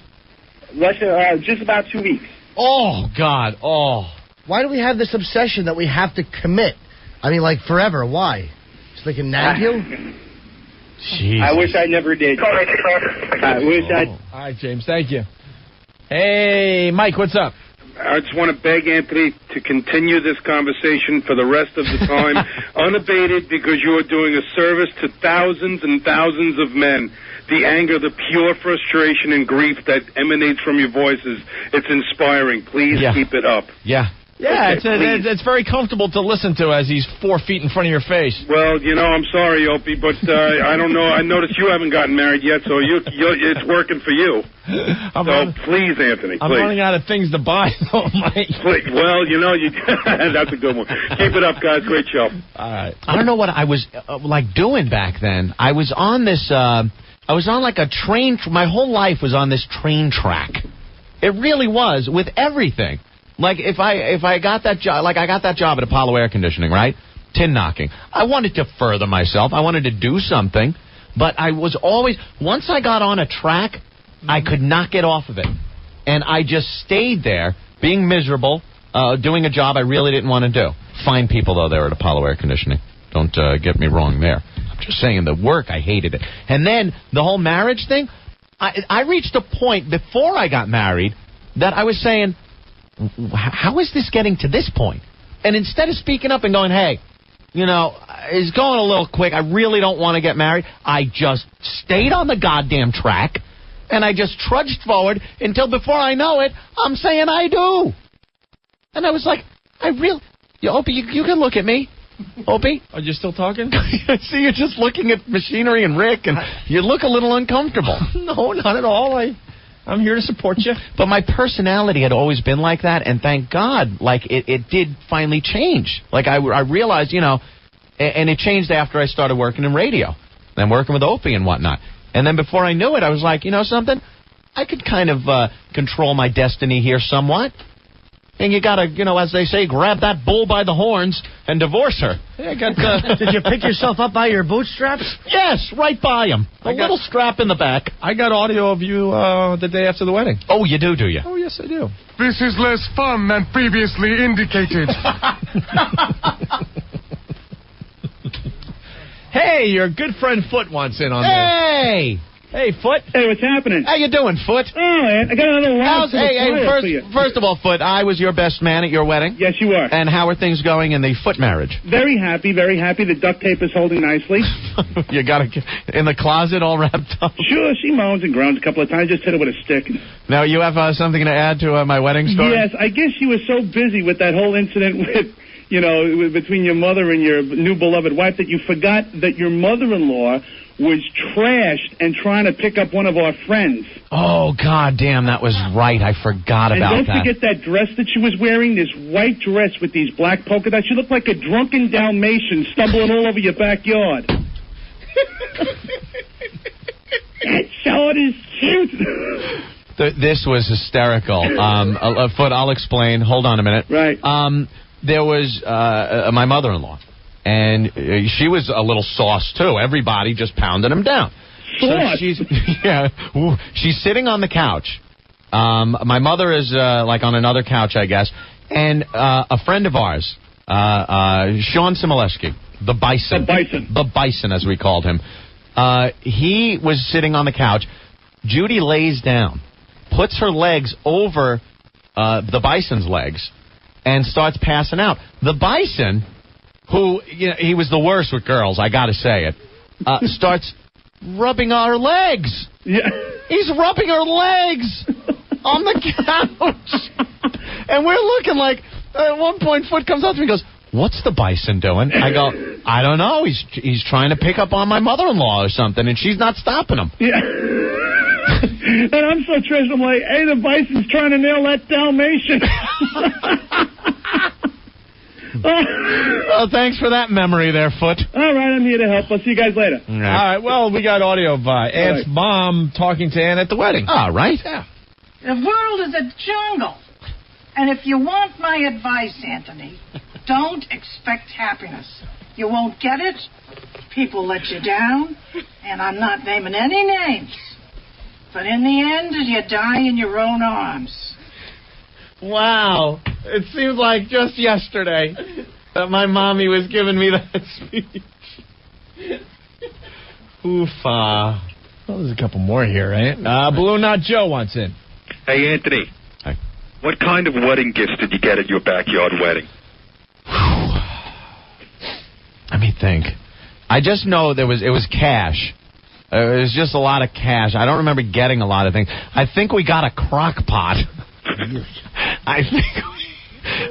S15: Just about 2 weeks.
S21: Oh, God. Oh.
S3: Why do we have this obsession that we have to commit? I mean, like, forever. Why? So they can nag you?
S21: Jesus.
S15: I wish I never did. I wish I...
S2: All right, James, thank you. Hey, Mike, what's up?
S25: I just want to beg Anthony to continue this conversation for the rest of the time, unabated, because you are doing a service to thousands and thousands of men. The anger, the pure frustration and grief that emanates from your voices, it's inspiring. Please keep it up.
S21: Yeah.
S2: Yeah,
S25: Okay,
S2: it's very comfortable to listen to as he's 4 feet in front of your face.
S25: Well, I'm sorry, Opie, but I don't know. I noticed you haven't gotten married yet, so it's working for you. Please, Anthony,
S2: I'm
S25: please.
S2: running out of things to buy, though, Mike.
S25: Please. Well, that's a good one. Keep it up, guys. Great show.
S2: All right.
S21: I don't know what I was doing back then. I was on this. I was on like a train. My whole life was on this train track. It really was, with everything. Like if I got that job, like I got that job at Apollo Air Conditioning, right? Tin knocking. I wanted to further myself. I wanted to do something, but I was always, once I got on a track, I could not get off of it, and I just stayed there, being miserable, doing a job I really didn't want to do. Fine people though there at Apollo Air Conditioning. Don't get me wrong there. I'm just saying the work, I hated it. And then the whole marriage thing, I reached a point before I got married that I was saying, how is this getting to this point? And instead of speaking up and going, hey, it's going a little quick, I really don't want to get married, I just stayed on the goddamn track, and I just trudged forward until before I know it, I'm saying I do. And I was like, Opie, you can look at me. Opie?
S2: Are you still talking?
S21: I see you're just looking at machinery and Rick, and you look a little uncomfortable.
S2: No, not at all. I'm here to support you.
S21: But my personality had always been like that, and thank God, it did finally change. Like, I realized, and it changed after I started working in radio and working with Opie and whatnot. And then before I knew it, I was like, something? I could kind of control my destiny here somewhat. And you got to, as they say, grab that bull by the horns and divorce her.
S3: Yeah, did you pick yourself up by your bootstraps?
S21: Yes, right by him. A little strap in the back.
S2: I got audio of you the day after the wedding.
S21: Oh, you do you?
S2: Oh, yes, I do.
S7: This is less fun than previously indicated.
S2: Hey, your good friend Foot wants in on this.
S21: Hey!
S2: Hey, Foot.
S23: Hey, what's happening?
S21: How you doing, Foot?
S23: Oh, man, I got another round for you.
S21: First of all, Foot, I was your best man at your wedding.
S23: Yes, you are.
S21: And how are things going in the Foot marriage?
S23: Very happy, very happy. The duct tape is holding nicely.
S21: You got it in the closet all wrapped up?
S23: Sure, she moans and groans a couple of times. Just hit her with a stick.
S21: Now, you have something to add to my wedding story?
S23: Yes, I guess she was so busy with that whole incident with, between your mother and your new beloved wife that you forgot that your mother-in-law was trashed and trying to pick up one of our friends.
S21: Oh, God damn, that was right. I forgot about that.
S23: And don't forget that dress that she was wearing, this white dress with these black polka dots. She looked like a drunken Dalmatian stumbling all over your backyard. That short is cute.
S21: This was hysterical. Foot, I'll explain. Hold on a minute.
S23: Right.
S21: There was my mother-in-law. And she was a little sauce, too. Everybody just pounded him down.
S23: Sauce?
S21: So she's sitting on the couch. My mother is, on another couch, I guess. And a friend of ours, Sean Simoleski, the Bison. The Bison, as we called him. He was sitting on the couch. Judy lays down, puts her legs over the Bison's legs, and starts passing out. The Bison, who, he was the worst with girls, I gotta say it, starts rubbing our legs.
S23: Yeah.
S21: He's rubbing her legs on the couch. And we're looking like, at one point, Foot comes up to me and goes, "What's the Bison doing?" I go, "I don't know. He's trying to pick up on my mother-in-law or something, and she's not stopping him."
S23: Yeah. And I'm so trashed, I'm like, hey, the Bison's trying to nail that Dalmatian.
S21: Well, thanks for that memory there, Foot.
S23: All right, I'm here to help. I'll see you guys later.
S21: All
S2: right, well, we got audio of Ann's mom talking to Ann at the wedding.
S21: All right.
S2: Yeah.
S16: The world is a jungle. And if you want my advice, Anthony, don't expect happiness. You won't get it. People let you down. And I'm not naming any names. But in the end, you die in your own arms.
S21: Wow. It seems like just yesterday that my mommy was giving me that speech.
S2: Oofa. Well, there's a couple more here, right? Blue Knot Joe wants in.
S10: Hey, Anthony.
S21: Hi.
S10: What kind of wedding gifts did you get at your backyard wedding?
S21: Let me think. I just know it was cash. It was just a lot of cash. I don't remember getting a lot of things. I think we got a crock pot. I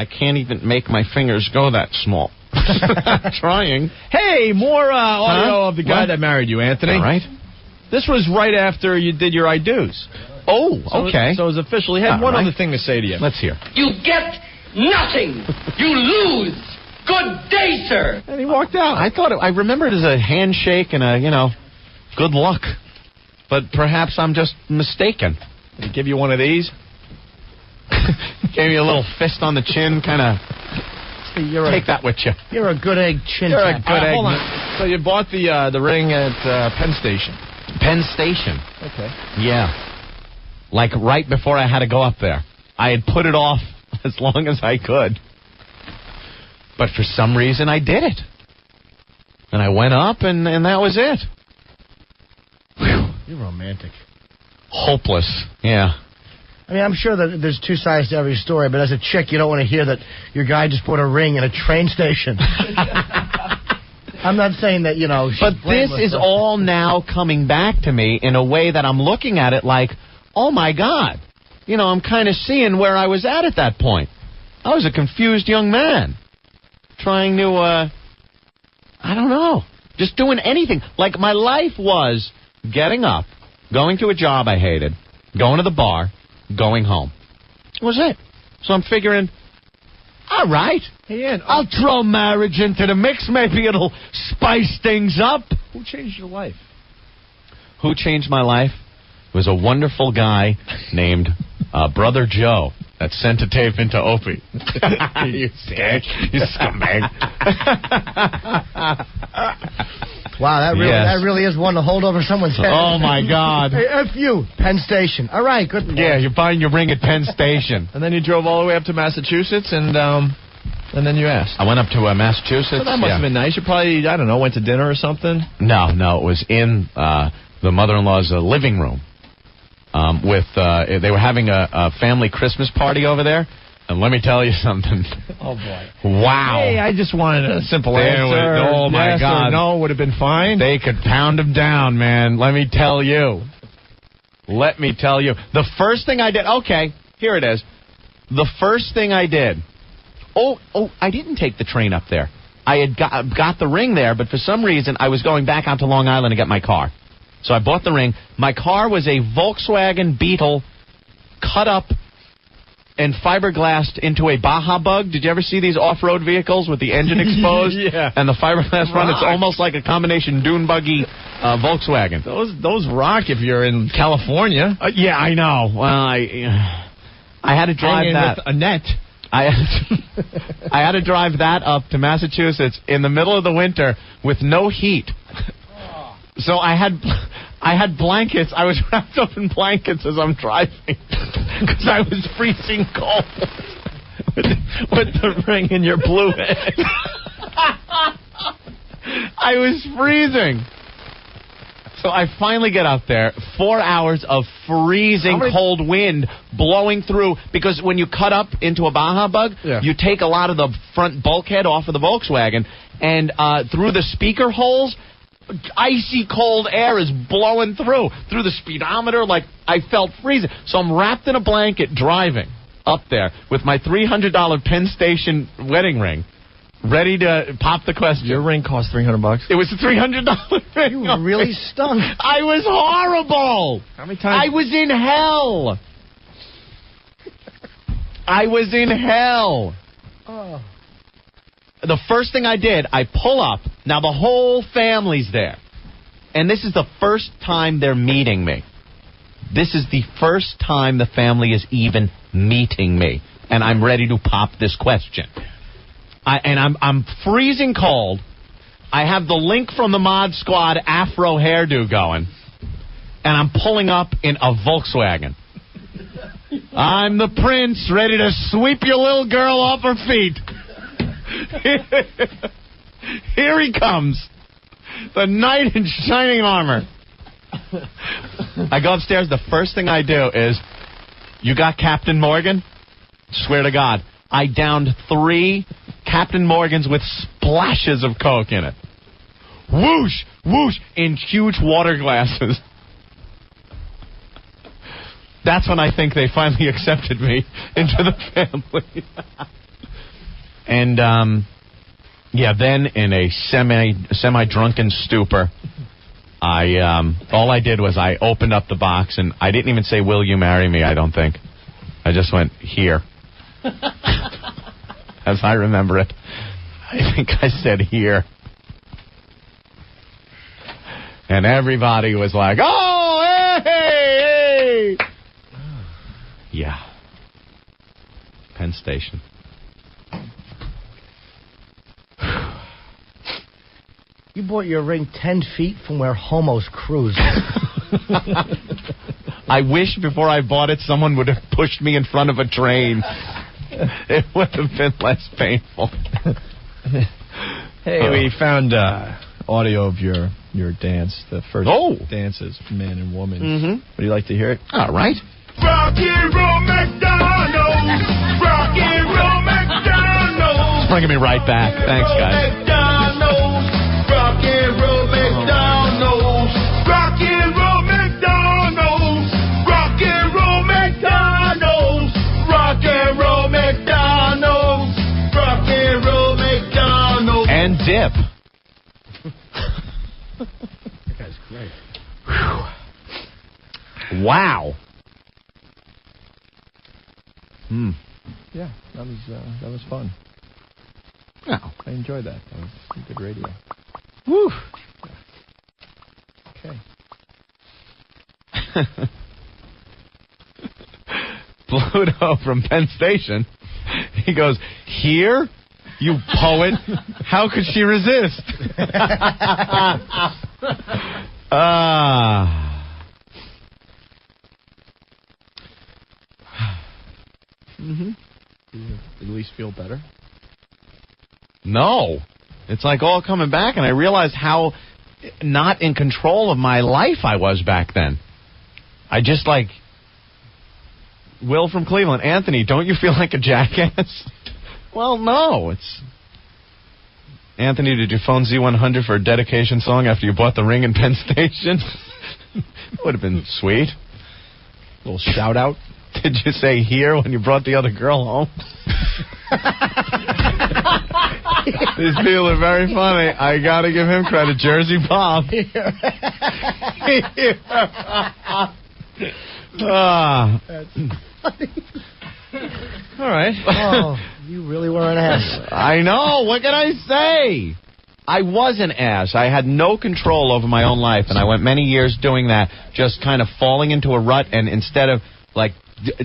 S21: I can't even make my fingers go that small. Trying.
S2: Hey, more audio of the guy
S21: What?
S2: that married you, Anthony.
S21: All right.
S2: This was right after you did your I do's.
S21: Oh, okay.
S2: So it was official. He had
S21: All
S2: one
S21: right.
S2: other thing to say to you.
S21: Let's hear.
S13: You get nothing. You lose. Good day, sir.
S2: And he walked out.
S21: I remember it as a handshake and a, good luck. But perhaps I'm just mistaken.
S2: Did he give you one of these?
S21: Gave you a little fist on the chin, kind of. Take that with you.
S3: You're a good egg chin
S21: You're a
S3: tap.
S21: good egg.
S2: Hold on. So you bought the ring at Penn Station.
S21: Penn Station.
S2: Okay.
S21: Yeah. Like right before I had to go up there. I had put it off as long as I could. But for some reason, I did it. And I went up, and that was it. Whew.
S3: You're romantic.
S21: Hopeless. Yeah.
S3: I mean, I'm sure that there's two sides to every story, but as a chick, you don't want to hear that your guy just bought a ring in a train station. I'm not saying that, she's
S21: But this
S3: blameless,
S21: is all now coming back to me in a way that I'm looking at it like, oh, my God. I'm kind of seeing where I was at that point. I was a confused young man trying to, I don't know, just doing anything. Like, my life was getting up, going to a job I hated, going to the bar, going home. That was it. So I'm figuring, all right, I'll throw marriage into the mix. Maybe it'll spice things up.
S2: Who changed your life?
S21: Who changed my life? It was a wonderful guy named Brother Joe that sent a tape into Opie. You scared? You scumbag.
S3: Wow, that really is one to hold over someone's head.
S21: Oh, my God.
S3: Hey, F you, Penn Station. All right, good.
S21: Yeah, you're buying your ring at Penn Station.
S2: And then you drove all the way up to Massachusetts, and then you asked.
S21: I went up to Massachusetts.
S2: So that must have been nice. You probably, I don't know, went to dinner or something?
S21: No, it was in the mother-in-law's living room. They were having a family Christmas party over there. And let me tell you something.
S2: Oh, boy.
S21: Wow.
S2: Hey, I just wanted a simple answer.
S21: Oh, my
S2: yes
S21: God.
S2: Or no would have been fine.
S21: They could pound him down, man. Let me tell you. The first thing I did. Okay, here it is. The first thing I did. Oh, I didn't take the train up there. I had got the ring there, but for some reason I was going back out to Long Island to get my car. So I bought the ring. My car was a Volkswagen Beetle cut up and fiberglassed into a Baja Bug. Did you ever see these off-road vehicles with the engine exposed?
S2: Yeah.
S21: And the fiberglass front? It's almost like a combination dune buggy Volkswagen.
S2: Those rock if you're in California.
S21: Yeah, I know. Well, I had to drive that.
S2: With a net.
S21: I had to drive that up to Massachusetts in the middle of the winter with no heat. So I had blankets. I was wrapped up in blankets as I'm driving because I was freezing cold with the ring in your blue head. I was freezing. So I finally get up there. 4 hours of freezing cold wind blowing through, because when you cut up into a Baja Bug, you take a lot of the front bulkhead off of the Volkswagen, and through the speaker holes, icy cold air is blowing through the speedometer. Like, I felt freezing. So I'm wrapped in a blanket driving up there with my $300 Penn Station wedding ring, ready to pop the question.
S2: Your ring cost $300.
S21: It was a $300 ring.
S3: You were really stung.
S21: I was horrible.
S2: How many times?
S21: I was in hell. I was in hell.
S3: Oh.
S21: The first thing I did, I pull up. Now, the whole family's there. And this is the first time they're meeting me. This is the first time the family is even meeting me. And I'm ready to pop this question. I'm freezing cold. I have the Link from the Mod Squad afro hairdo going. And I'm pulling up in a Volkswagen. I'm the prince, ready to sweep your little girl off her feet. Here he comes, the knight in shining armor. I go upstairs. The first thing I do is, you got Captain Morgan? Swear to God, I downed 3 Captain Morgans with splashes of Coke in it. Whoosh, whoosh, in huge water glasses. That's when I think they finally accepted me into the family. And, then in a semi-drunken stupor, all I did was I opened up the box, and I didn't even say, "Will you marry me?" I don't think. I just went, "Here." As I remember it. I think I said, "Here." And everybody was like, "Oh, hey!" Yeah. Penn Station.
S3: You bought your ring 10 feet from where homos cruise.
S21: I wish before I bought it, someone would have pushed me in front of a train. It would have been less painful.
S2: Hey, we found audio of your dance, the first dances, man and woman.
S21: Mm-hmm.
S2: Would you like to hear it?
S21: All right.
S1: Rock and roll McDonald's. Rock and roll McDonald's.
S21: Bringing me right back. Thanks, guys.
S1: McDonald's. Rock and roll McDonald's. Rock and roll McDonald's. Rock and roll McDonald's. Rock and roll McDonald's. Rock and roll McDonald's.
S21: And dip.
S3: That guy's great.
S21: Wow.
S2: Yeah, that was fun.
S21: Oh.
S2: I enjoyed that. That was good radio.
S21: Woo.
S2: Okay.
S21: Pluto from Penn Station. He goes, "Here, you poet. How could she resist?"
S2: Mm-hmm. Do you at least feel better?
S21: No. It's like all coming back, and I realized how not in control of my life I was back then. I just Will from Cleveland. Anthony, don't you feel like a jackass? Well, no. It's Anthony, did you phone Z100 for a dedication song after you bought the ring in Penn Station? Would have been sweet.
S2: A little shout out.
S21: Did you say "here" when you brought the other girl home? These people are very funny. I gotta give him credit. Jersey Bob.
S3: That's funny.
S21: All right.
S3: Oh, you really were an ass.
S21: I know. What can I say? I was an ass. I had no control over my own life, and I went many years doing that, just kind of falling into a rut, and instead of,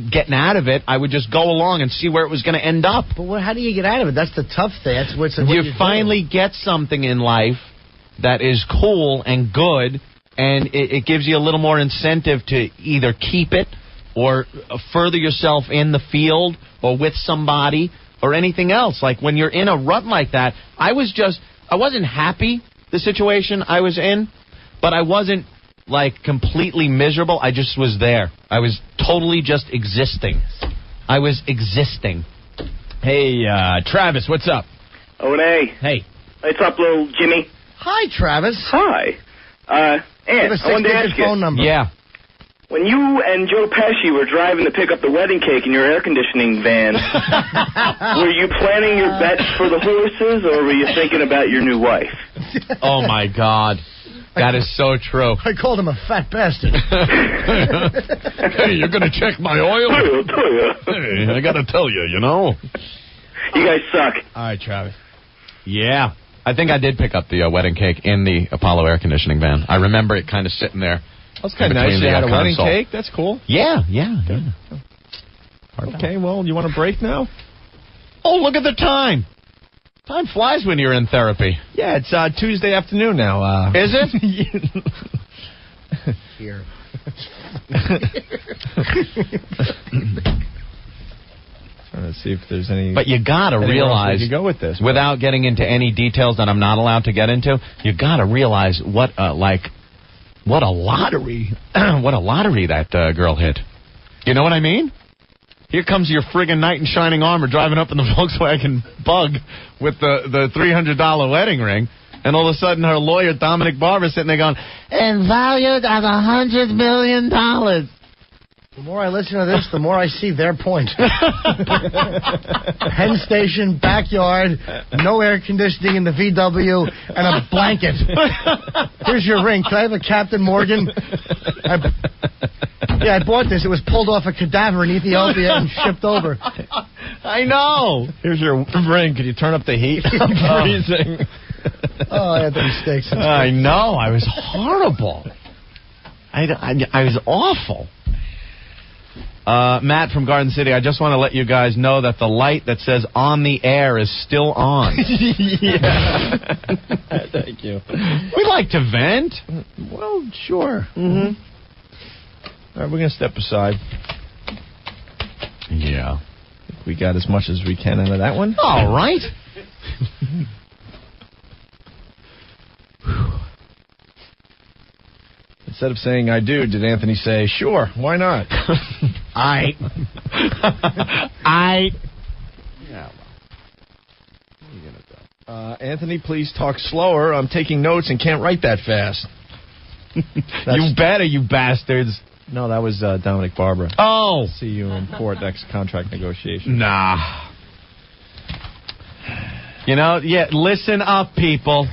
S21: getting out of it, I would just go along and see where it was going to end up.
S3: But how do you get out of it? That's the tough thing. That's what
S21: you finally get something in life that is cool and good, and it gives you a little more incentive to either keep it or further yourself in the field or with somebody or anything else. Like when you're in a rut like that, I wasn't happy the situation I was in, but I wasn't completely miserable. I just was there. I was totally just existing. I was existing.
S2: Hey, Travis, what's up?
S11: O&A.
S2: Hey.
S11: What's up, little Jimmy?
S3: Hi, Travis.
S11: Hi. Ant, I wanted to ask you.
S3: Phone number.
S21: Yeah.
S11: When you and Joe Pesci were driving to pick up the wedding cake in your air conditioning van, were you planning your bets for the horses, or were you thinking about your new wife?
S21: Oh, my God. That is so true.
S3: I called him a fat bastard.
S1: Hey, you're going to check my oil? Hey, I got to tell you,
S11: You guys suck.
S2: All right, Travis.
S21: Yeah. I think I did pick up the wedding cake in the Apollo air conditioning van. I remember it kind of sitting there.
S2: That's kind of nice. You had a wedding cake? That's cool.
S21: Yeah.
S2: Okay, well, you want a break now?
S21: Oh, look at the time. Time flies when you're in therapy.
S2: Yeah, it's Tuesday afternoon now.
S21: Is it?
S3: Here.
S2: Trying to see if there's any.
S21: But you gotta realize,
S2: you go with this
S21: without getting into any details that I'm not allowed to get into. You gotta realize what a lottery, what a lottery that girl hit. You know what I mean? Here comes your friggin' knight in shining armor driving up in the Volkswagen Bug with the $300 wedding ring, and all of a sudden her lawyer Dominic Barber sitting there going, "And valued at $100 million."
S3: The more I listen to this, the more I see their point. Penn Station, backyard, no air conditioning in the VW, and a blanket. Here's your ring. Can I have a Captain Morgan? I bought this. It was pulled off a cadaver in Ethiopia and shipped over.
S2: I know. Here's your ring. Could you turn up the heat? I'm freezing.
S3: I had the mistakes.
S2: I know. I was horrible. I was awful. Matt from Garden City, I just want to let you guys know that the light that says on the air is still on. Yeah. Thank you. We like to vent. Well, sure. Mm-hmm. All right, we're going to step aside. Yeah. I think we got as much as we can out of that one. All right. Instead of saying I do, did Anthony say, sure, why not? I. Yeah, well. What are you going to do? Anthony, please talk slower. I'm taking notes and can't write that fast. You better, you bastards. No, that was Dominic Barbara. Oh. See you in court next contract negotiation. Nah.
S21: You know, listen up, people.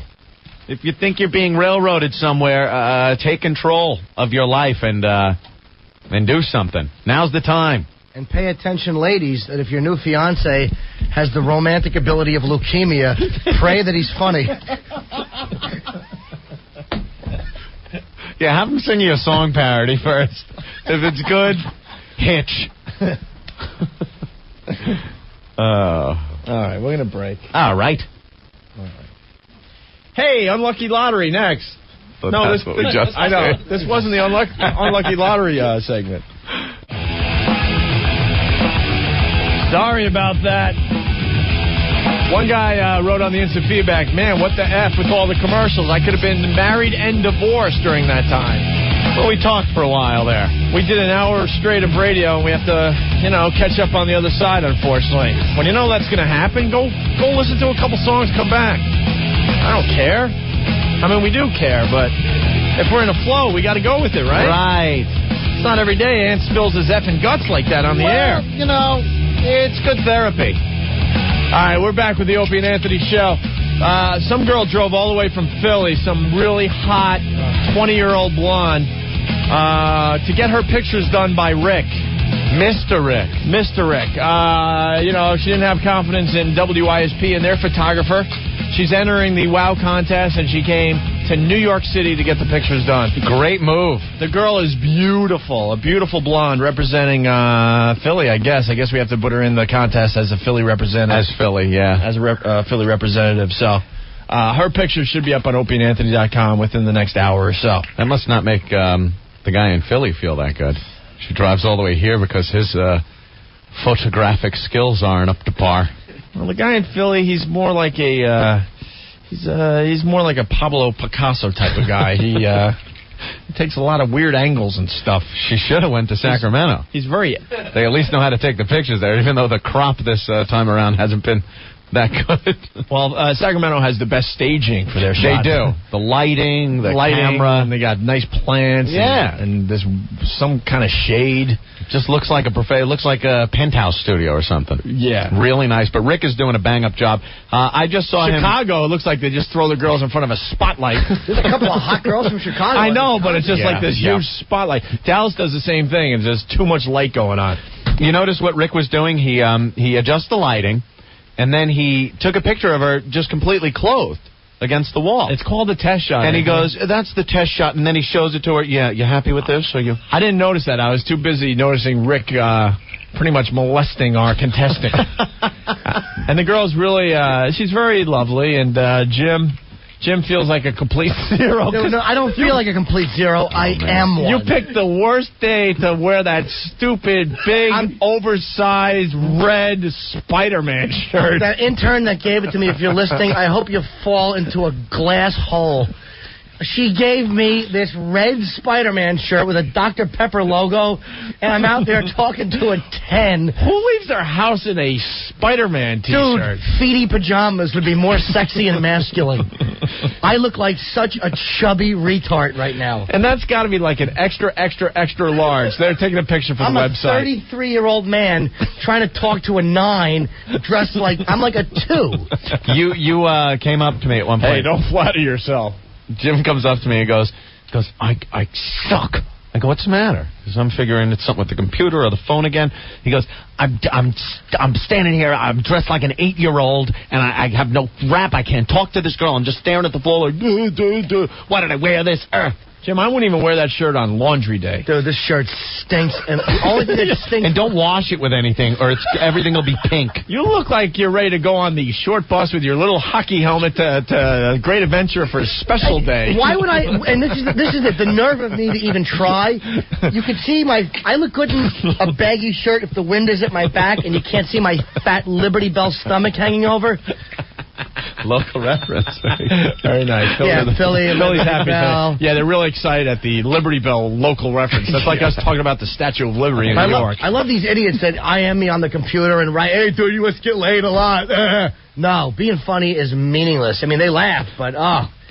S21: If you think you're being railroaded somewhere, take control of your life and do something. Now's the time.
S3: And pay attention, ladies, that if your new fiancé has the romantic ability of leukemia, pray that he's funny.
S21: Yeah, have him sing you a song parody first. If it's good, hitch.
S2: All right, we're going to break.
S21: All right.
S2: Hey, Unlucky Lottery next.
S21: No, that's what we just
S2: I know.
S21: did.
S2: This wasn't the Unlucky Lottery segment. Sorry about that. One guy wrote on the instant feedback, man, what the F with all the commercials? I could have been married and divorced during that time. Well, we talked for a while there. We did an hour straight of radio, and we have to, catch up on the other side, unfortunately. When you know that's going to happen, go listen to a couple songs, come back. I don't care. I mean, we do care, but if we're in a flow, we got to go with it, right?
S21: Right.
S2: It's not every day Ant spills his effing guts like that on the air.
S21: It's good therapy.
S2: All right, we're back with the Opie and Anthony show. Some girl drove all the way from Philly, some really hot 20-year-old blonde, to get her pictures done by Rick.
S21: Mr. Rick.
S2: She didn't have confidence in WISP and their photographer. She's entering the WOW contest, and she came to New York City to get the pictures done.
S21: Great move.
S2: The girl is beautiful, a beautiful blonde representing Philly, I guess. I guess we have to put her in the contest as a Philly representative.
S21: As Philly, yeah.
S2: As a Philly representative. So her picture should be up on opieandanthony.com within the next hour or so.
S21: That must not make the guy in Philly feel that good. She drives all the way here because his photographic skills aren't up to par.
S2: Well, the guy in Philly, he's more like a he's more like a Pablo Picasso type of guy. He takes a lot of weird angles and stuff.
S21: She should have went to Sacramento.
S2: He's very.
S21: They at least know how to take the pictures there, even though the crop this time around hasn't been that good.
S2: Well, Sacramento has the best staging for their shots.
S21: They do. The lighting, the camera.
S2: And they got nice plants.
S21: Yeah.
S2: And there's some kind of shade.
S21: Just looks like it looks like a penthouse studio or something.
S2: Yeah.
S21: Really nice. But Rick is doing a bang-up job. I just saw
S2: Chicago, it looks like they just throw the girls in front of a spotlight.
S3: There's a couple of hot girls from Chicago.
S2: I know, but it's just like this huge spotlight. Dallas does the same thing, and there's too much light going on.
S21: You notice what Rick was doing? He adjusts the lighting, and then he took a picture of her just completely clothed against the wall.
S2: It's called a test shot.
S21: And he goes, that's the test shot, and then he shows it to her. Yeah, you happy with this?
S2: I didn't notice that. I was too busy noticing Rick pretty much molesting our contestant. And the girl's really, she's very lovely, and Jim feels like a complete zero.
S3: No, I don't feel like a complete zero. I am one.
S2: You picked the worst day to wear that stupid, big, oversized, red Spider-Man shirt.
S3: That intern that gave it to me, if you're listening, I hope you fall into a glass hole. She gave me this red Spider-Man shirt with a Dr. Pepper logo, and I'm out there talking to a 10.
S2: Who leaves their house in a Spider-Man t-shirt?
S3: Dude, feety pajamas would be more sexy and masculine. I look like such a chubby retard right now.
S2: And that's got to be like an extra large. They're taking a picture for the website.
S3: I'm a 33-year-old man trying to talk to a 9 dressed like I'm like a 2.
S21: You came up to me at one point.
S2: Hey, don't flatter yourself.
S21: Jim comes up to me and goes, I suck. I go, what's the matter? Because I'm figuring it's something with the computer or the phone again. He goes, I'm standing here. I'm dressed like an 8-year-old, and I have no rap. I can't talk to this girl. I'm just staring at the floor like, duh. Why did I wear this?
S2: Jim, I wouldn't even wear that shirt on laundry day.
S3: Dude, this shirt stinks, and the only thing that stinks...
S21: And don't wash it with anything, or everything will be pink.
S2: You look like you're ready to go on the short bus with your little hockey helmet to Great Adventure for a special day.
S3: Why would I... And this is it, the nerve of me to even try. You could see I look good in a baggy shirt if the wind is at my back and you can't see my fat Liberty Bell stomach hanging over.
S21: Local reference.
S2: Very nice. Philly's happy. Yeah, they're really excited at the Liberty Bell local reference. That's like us talking about the Statue of Liberty in New York.
S3: I love these idiots that IM me on the computer and write, hey, dude, you must get laid a lot. No, being funny is meaningless. I mean, they laugh, but,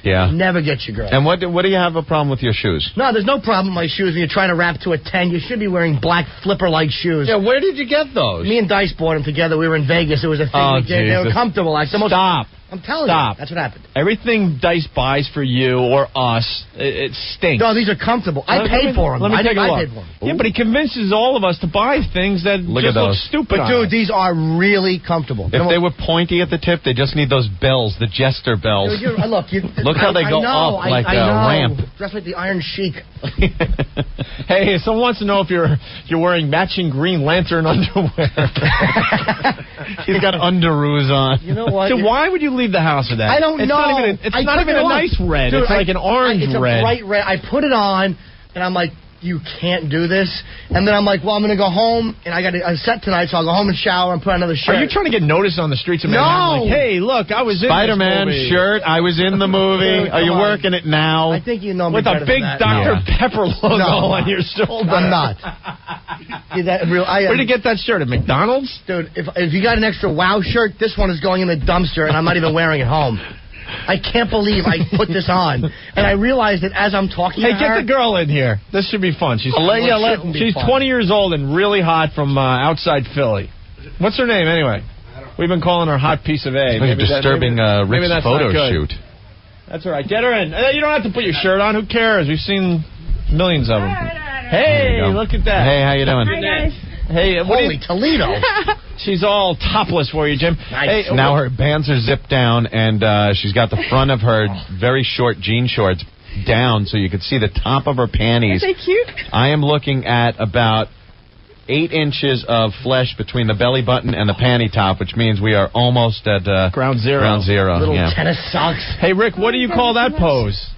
S3: never get your girl.
S21: And what do you have a problem with your shoes?
S3: No, there's no problem with my shoes. When you're trying to rap to a 10, you should be wearing black flipper-like shoes.
S21: Yeah, where did you get those?
S3: Me and Dice bought them together. We were in Vegas. It was a thing we did. They were comfortable. Like
S2: Stop.
S3: I'm telling you. That's what happened.
S2: Everything Dice buys for you or us, it stinks.
S3: No, these are comfortable. I paid for them.
S2: Let me take a look.
S3: I paid for them.
S2: Yeah, but he convinces all of us to buy things that look stupid.
S3: But, dude, these are really comfortable.
S21: If they were pointy at the tip, they just need those bells, the jester bells.
S3: Dude,
S21: look how they go up like a ramp.
S3: Dressed like the Iron Sheik.
S2: Hey, someone wants to know if you're wearing matching Green Lantern underwear.
S21: He's got underoos on.
S3: You know what?
S2: So why would you leave the house with that?
S3: I don't know.
S2: It's not even a nice red.
S3: Dude,
S2: it's like an orange
S3: it's
S2: red.
S3: It's a bright red. I put it on, and I'm like, you can't do this. And then I'm like, well, I'm going to go home, and I got a set tonight, so I'll go home and shower and put on another shirt.
S2: Are you trying to get noticed on the streets of Manhattan? Like, hey, look, I was in
S21: Spider-Man
S2: this movie.
S21: shirt. I was in the movie. Are you working it now?
S3: I think you know me
S2: with a big Dr. Pepper logo on your shoulder.
S3: I'm not.
S2: Where'd you get that shirt? At McDonald's?
S3: Dude, if you got an extra WOW shirt, this one is going in the dumpster, and I'm not even wearing it home. I can't believe I put this on. And I realized that as I'm talking to her...
S2: Hey, get the girl in here. This should be fun. She's 20 years old and really hot from outside Philly. What's her name, anyway? We've been calling her Hot Piece of A.
S21: Maybe disturbing Rick's photo shoot.
S2: That's all right. Get her in. You don't have to put your shirt on. Who cares? We've seen millions of them. Hey, look at that.
S21: Hey, how you doing?
S14: Hi, guys.
S2: Hey,
S3: holy Toledo.
S2: She's all topless for you, Jim.
S3: Nice.
S21: Hey, now her bands are zipped down, and she's got the front of her very short jean shorts down so you can see the top of her panties.
S14: Are they cute?
S21: I am looking at about 8 inches of flesh between the belly button and the panty top, which means we are almost at
S2: ground zero.
S21: Little
S3: tennis socks.
S2: Hey, Rick, what do you call that pose?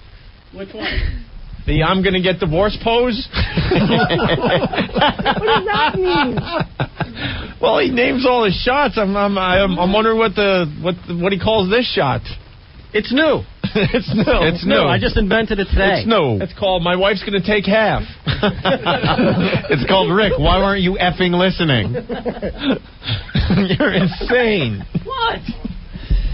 S14: Which one?
S2: The I'm gonna get divorced pose?
S14: What does that mean?
S2: Well, he names all his shots. I'm wondering what he calls this shot.
S18: It's new.
S2: It's new.
S18: It's new. I just invented it today.
S21: It's new.
S2: It's called My Wife's Gonna Take Half.
S21: It's called Rick. Why weren't you effing listening?
S2: You're insane.
S14: What?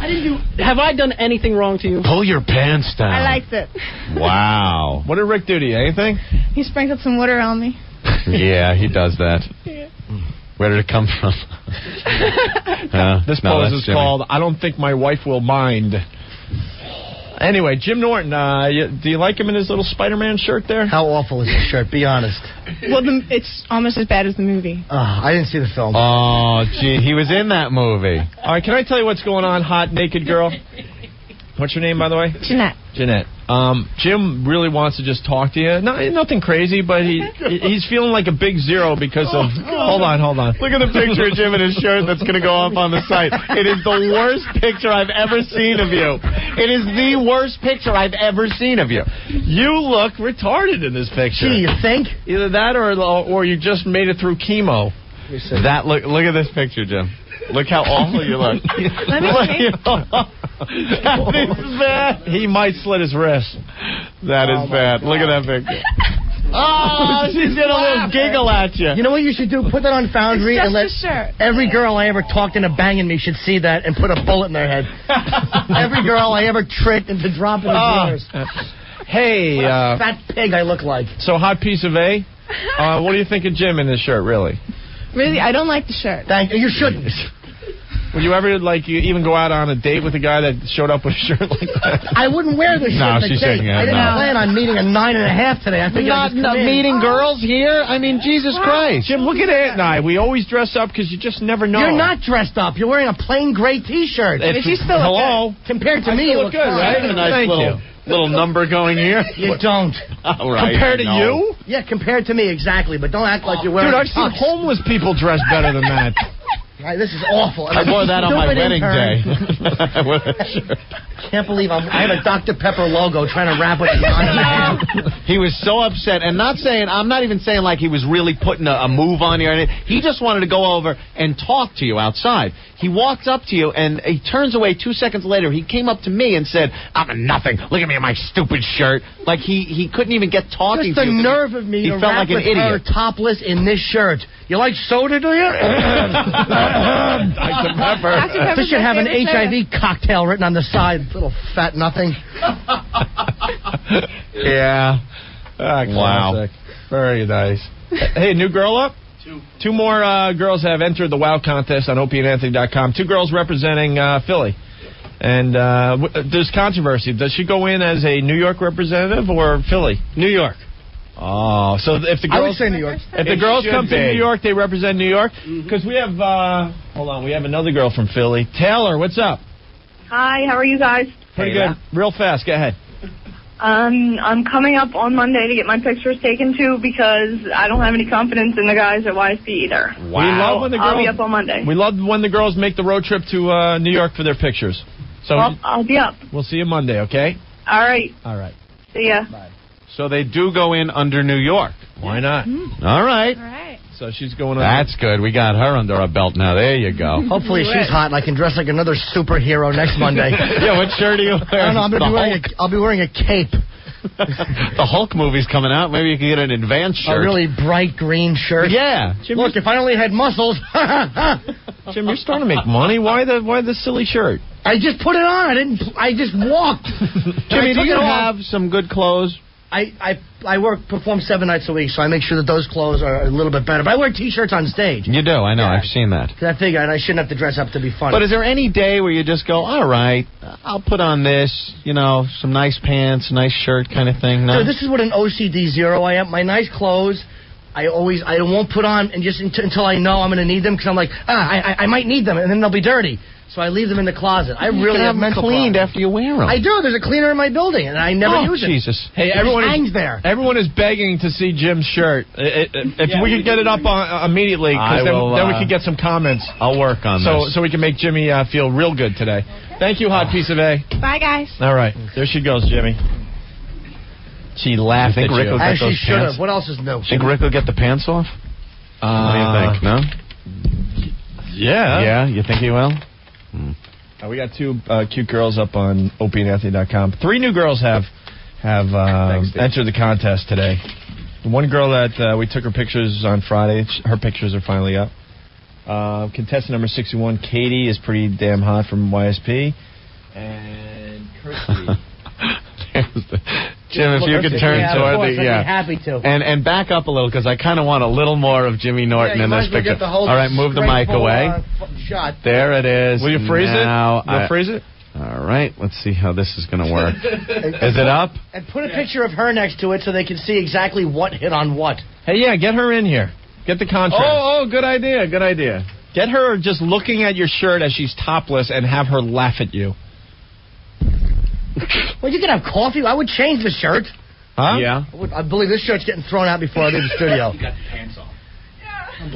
S18: I didn't do. Have I done anything wrong to you?
S21: Pull your pants down.
S14: I liked it.
S21: Wow.
S2: What did Rick do to you? Anything?
S14: He sprinkled some water on me.
S21: Yeah, he does that.
S14: Yeah.
S21: Where did it come from?
S2: This pose is called I Don't Think My Wife Will Mind. Anyway, Jim Norton, do you like him in his little Spider-Man shirt there?
S3: How awful is his shirt? Be honest.
S14: Well, it's almost as bad as the movie.
S3: I didn't see the film.
S21: Oh, gee, he was in that movie.
S2: All right, can I tell you what's going on, hot naked girl? What's your name, by the way?
S14: Jeanette.
S2: Jeanette. Jim really wants to just talk to you. Nothing crazy, but he's feeling like a big zero because of... Hold on.
S21: Look at the picture of Jim in his shirt that's going to go up on the site. It is the worst picture I've ever seen of you. It is the worst picture I've ever seen of you.
S2: You look retarded in this picture.
S3: Gee, you think?
S2: Either that or you just made it through chemo.
S21: Look at this picture, Jim. Look how awful you look.
S14: Let me see.
S2: That is bad. He might slit his wrist.
S21: That is bad. Look at that picture. Oh, she did a little giggle at you.
S3: You know what you should do? Put that on Foundry
S14: It's
S3: and let
S14: just a shirt.
S3: every girl I ever talked into banging me should see that and put a bullet in their head. Every girl I ever tricked into dropping her drawers.
S2: Hey,
S3: What a fat pig I look like.
S2: so hot piece of A. What do you think of Jim in this shirt, really?
S14: Really, I don't like the shirt.
S3: Thank you. You shouldn't.
S2: Would you ever, you even go out on a date with a guy that showed up with a shirt like that?
S3: I wouldn't wear this
S21: No,
S3: shit on a
S21: she's
S3: date.
S21: shaking her
S3: I
S21: head
S3: didn't
S21: no.
S3: plan on meeting a 9.5 today. I figured I'd just come in.
S21: meeting girls here? I mean, Jesus Christ.
S2: Jim, look at Ant and I. We always dress up because you just never know.
S3: You're not dressed up. You're wearing a plain gray T-shirt.
S2: If you still hello.
S3: Compared to
S2: I
S3: me,
S2: still
S3: you
S2: look
S3: look
S2: good,
S3: fine.
S2: right?
S21: I have a nice
S2: Thank
S21: little number going here.
S3: You don't.
S21: All right.
S2: Compared to
S21: I know.
S2: you?
S3: Yeah, compared to me, exactly. But don't act like you're wearing
S2: Dude, I've seen
S3: tux.
S2: homeless people dress better than that.
S3: Right, this is awful.
S21: I wore that on my
S3: Stupid
S21: wedding
S3: intern.
S21: day. I wore that shirt.
S3: Can't believe I have a Dr. Pepper logo trying to wrap it in 9.5.
S21: He was so upset, and I'm not even saying like he was really putting a move on you or anything. He just wanted to go over and talk to you outside. He walked up to you, and he turns away 2 seconds later. He came up to me and said, "I'm a nothing. Look at me in my stupid shirt." Like he couldn't even get talking
S3: Just
S21: to
S3: the
S21: you.
S3: nerve of me
S21: He
S3: to
S21: felt
S3: rap
S21: like an
S3: with her
S21: idiot.
S3: topless in this shirt. You like soda, do you?
S2: Dr. Pepper.
S3: This should have an HIV cocktail written on the side. Little fat nothing.
S21: Yeah.
S2: Wow. Classic. Very nice. Hey, new girl up? Two more girls have entered the WOW contest on opieandanthony.com. 2 girls representing Philly. And there's controversy. Does she go in as a New York representative or Philly? New York. Oh, so if the girls,
S3: I would say New York.
S2: If the girls come to New York, they represent New York? Because we have, hold on, we have another girl from Philly. Taylor, what's up?
S6: Hi, how are you guys?
S2: Pretty good. Real fast, go ahead.
S6: I'm coming up on Monday to get my pictures taken too because I don't have any confidence in the guys at YSP either.
S2: We love when the girls,
S6: I'll be up on Monday.
S2: We love when the girls make the road trip to New York for their pictures. So
S6: Well, I'll be up.
S2: We'll see you Monday, okay?
S6: All right.
S2: All right.
S6: See ya.
S2: Bye.
S21: So they do go in under New York.
S2: Why not?
S21: All right.
S14: All right.
S2: So she's going on.
S21: That's good. We got her under our belt now. There you go.
S3: Hopefully she's hot and I can dress like another superhero next Monday.
S21: Yeah, what shirt are you wearing?
S3: I don't know, I'll be wearing a cape.
S21: The Hulk movie's coming out. Maybe you can get an advanced shirt.
S3: A really bright green shirt.
S21: Yeah.
S3: Look, if I only had muscles.
S2: Jim, you're starting to make money. Why the silly shirt?
S3: I just put it on. I just walked.
S21: Jimmy, do you have some good clothes?
S3: I perform 7 nights a week, so I make sure that those clothes are a little bit better. But I wear T-shirts on stage.
S21: You do. I know. I've seen that.
S3: I figure I shouldn't have to dress up to be funny.
S21: But is there any day where you just go, all right, I'll put on this, some nice pants, nice shirt kind of thing? No?
S3: So this is what an OCD zero I am. My nice clothes, I won't put on and just until I know I'm going to need them because I'm like, I might need them and then they'll be dirty. So I leave them in the closet. I really have mental
S21: cleaned
S3: problems.
S21: after you wear them.
S3: I do. There's a cleaner in my building, and I never use it.
S21: Jesus.
S2: Hey,
S3: It
S2: everyone
S3: just hangs
S2: is
S3: there.
S2: Everyone is begging to see Jim's shirt. If we could get it up immediately,
S21: I
S2: because
S21: will,
S2: then we could get some comments.
S21: I'll work on this.
S2: So we can make Jimmy feel real good today. Thank you, hot piece of A.
S14: Bye, guys.
S2: All right, there she goes, Jimmy. She laughed
S21: You think
S2: at
S21: Rick
S2: you.
S21: will get
S3: As she
S21: those
S3: should
S21: pants?
S3: have. What else is new?
S21: Think Rick will get the pants off? What do you think? No?
S2: Yeah.
S21: Yeah, you think he will?
S2: We got 2 cute girls up on opieandanthony.com. 3 new girls have entered the contest today. One girl that we took her pictures on Friday. Her pictures are finally up. Contestant number 61, Katie, is pretty damn hot from YSP. And Kirsty.
S21: Jim, if you could turn toward the...
S3: I'd be happy to.
S21: And back up a little, because I kind of want a little more of Jimmy Norton in this picture. All right, move the mic away.
S3: Shot.
S21: There it is.
S2: Will you freeze it? You'll freeze it?
S21: All right, let's see how this is going to work. Is it up?
S3: And put a picture of her next to it so they can see exactly what hit on what.
S2: Hey, yeah, get her in here. Get the contrast.
S21: Oh, good idea, good idea.
S2: Get her just looking at your shirt as she's topless and have her laugh at you.
S3: Well, you can have coffee. I would change the shirt.
S2: Huh?
S21: Yeah.
S3: I believe this shirt's getting thrown out before I leave the studio.
S17: You got the pants off.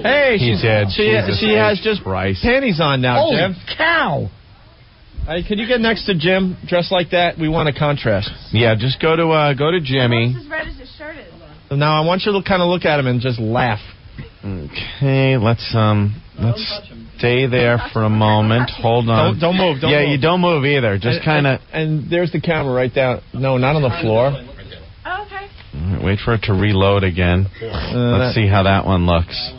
S2: Hey,
S21: He did.
S2: She has just panties on now,
S3: Holy
S2: Jim.
S3: cow.
S2: Hey, could you get next to Jim dressed like that? We want a contrast.
S21: Yeah, just go to Jimmy.
S14: As red as his shirt is.
S2: Now I want you to kind of look at him and just laugh.
S21: Okay, let's stay there for a moment. Hold on.
S2: Don't move. Don't move.
S21: You don't move either. Just kind of.
S2: And there's the camera right down. No, not on the floor.
S14: Oh, okay.
S4: Wait for it to reload again. Let's see how that one looks.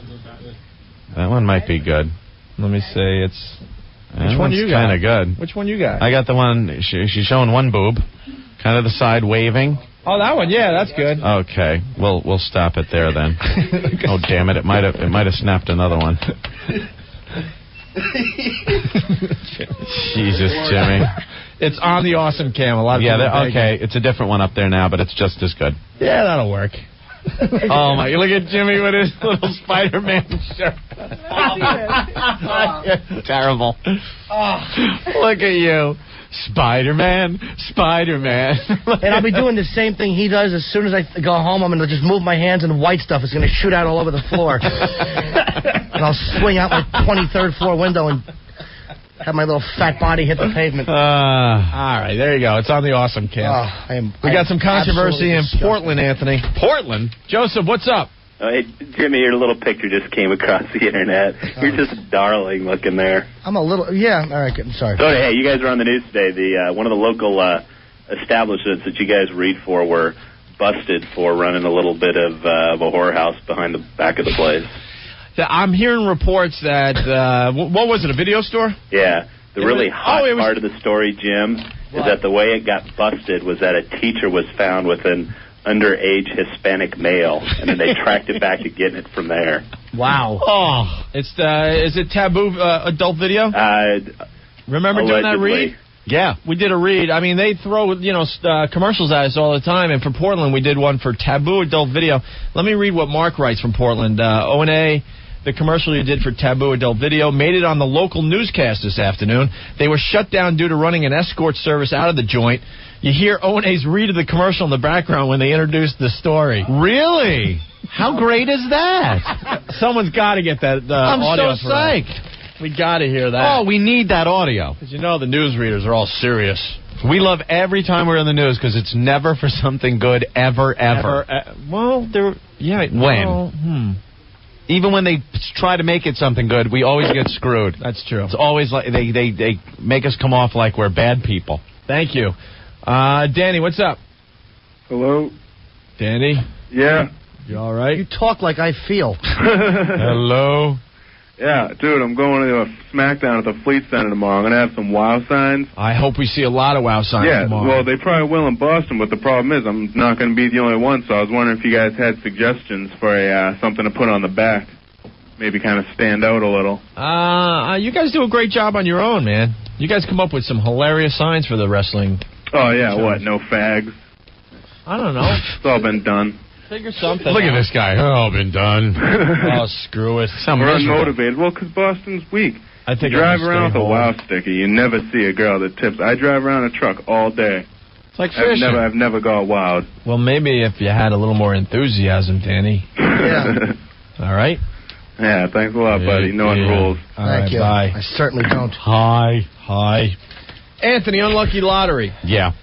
S4: That one might be good.
S2: Let me see. It's which one you got?
S4: Kind of good.
S2: Which one you got?
S4: I got the one. She's showing one boob, kind of the side waving.
S2: Oh, that one. Yeah, that's good.
S4: Okay, we'll stop it there then. Oh, damn it! It might have snapped another one. Jesus, Jimmy.
S2: It's on the awesome cam. A lot of
S4: okay. It's a different one up there now, but it's just as good.
S2: Yeah, that'll work.
S4: Oh my! Look at Jimmy with his little Spider-Man shirt. Terrible. Look at you, Spider-Man.
S3: And I'll be doing the same thing he does. As soon as I go home, I'm going to just move my hands and white stuff is going to shoot out all over the floor. And I'll swing out my 23rd floor window and have my little fat body hit the pavement.
S2: All right, there you go. It's on the awesome cam. We got some controversy in Portland, Anthony.
S4: Portland?
S2: Joseph, what's up?
S8: Hey, Jimmy, your little picture just came across the internet. You're just darling looking there.
S3: I'm a little, all right, good. I'm sorry.
S8: So, hey, you guys were on the news today. One of the local establishments that you guys read for were busted for running a little bit of a whorehouse behind the back of the place.
S2: I'm hearing reports that, what was it, a video store?
S8: Yeah. The really hot part of the story, Jim, is that the way it got busted was that a teacher was found with an underage Hispanic male, and then they tracked it back to getting it from there.
S3: Wow.
S2: Oh, is it taboo adult video? Remember doing that read? Yeah, we did a read. I mean, they throw, commercials at us all the time, and for Portland, we did one for taboo adult video. Let me read what Mark writes from Portland. O&A, the commercial you did for taboo adult video, made it on the local newscast this afternoon. They were shut down due to running an escort service out of the joint. You hear O&A's read of the commercial in the background when they introduced the story.
S4: Really? How great is that?
S2: Someone's got to get that
S4: I'm
S2: audio.
S4: so psyched.
S2: We got to hear that.
S4: Oh, we need that audio.
S2: Because the newsreaders are all serious.
S4: We love every time we're in the news because it's never for something good, ever.
S2: Well,
S4: When? Even when they try to make it something good, we always get screwed.
S2: That's true.
S4: It's always like they make us come off like we're bad people.
S2: Thank you. Danny, what's up?
S19: Hello?
S2: Danny?
S19: Yeah.
S2: You all right?
S3: You talk like I feel.
S4: Hello?
S19: Yeah, dude, I'm going to a SmackDown at the Fleet Center tomorrow. I'm going to have some WOW signs.
S2: I hope we see a lot of WOW signs tomorrow.
S19: Well, they probably will in Boston, but the problem is I'm not going to be the only one, so I was wondering if you guys had suggestions for something to put on the back. Maybe kind of stand out a little.
S2: You guys do a great job on your own, man. You guys come up with some hilarious signs for the wrestling.
S19: Oh, yeah, what, no fags?
S2: I don't know.
S19: It's all been done.
S2: Figure something
S4: Look
S2: out.
S4: at this guy. Oh, been done.
S2: Oh, screw it.
S19: We're unmotivated. Well, because Boston's weak.
S2: I think
S19: you drive around with a WOW sticker, you never see a girl that tips. I drive around a truck all day.
S2: It's like fishing.
S19: I've never got wowed.
S2: Well, maybe if you had a little more enthusiasm, Danny.
S3: Yeah.
S2: All right?
S19: Yeah, thanks a lot, buddy. No one rules.
S3: Thank you.
S2: Bye.
S3: I certainly don't.
S2: Hi. Anthony, unlucky lottery.
S4: Yeah.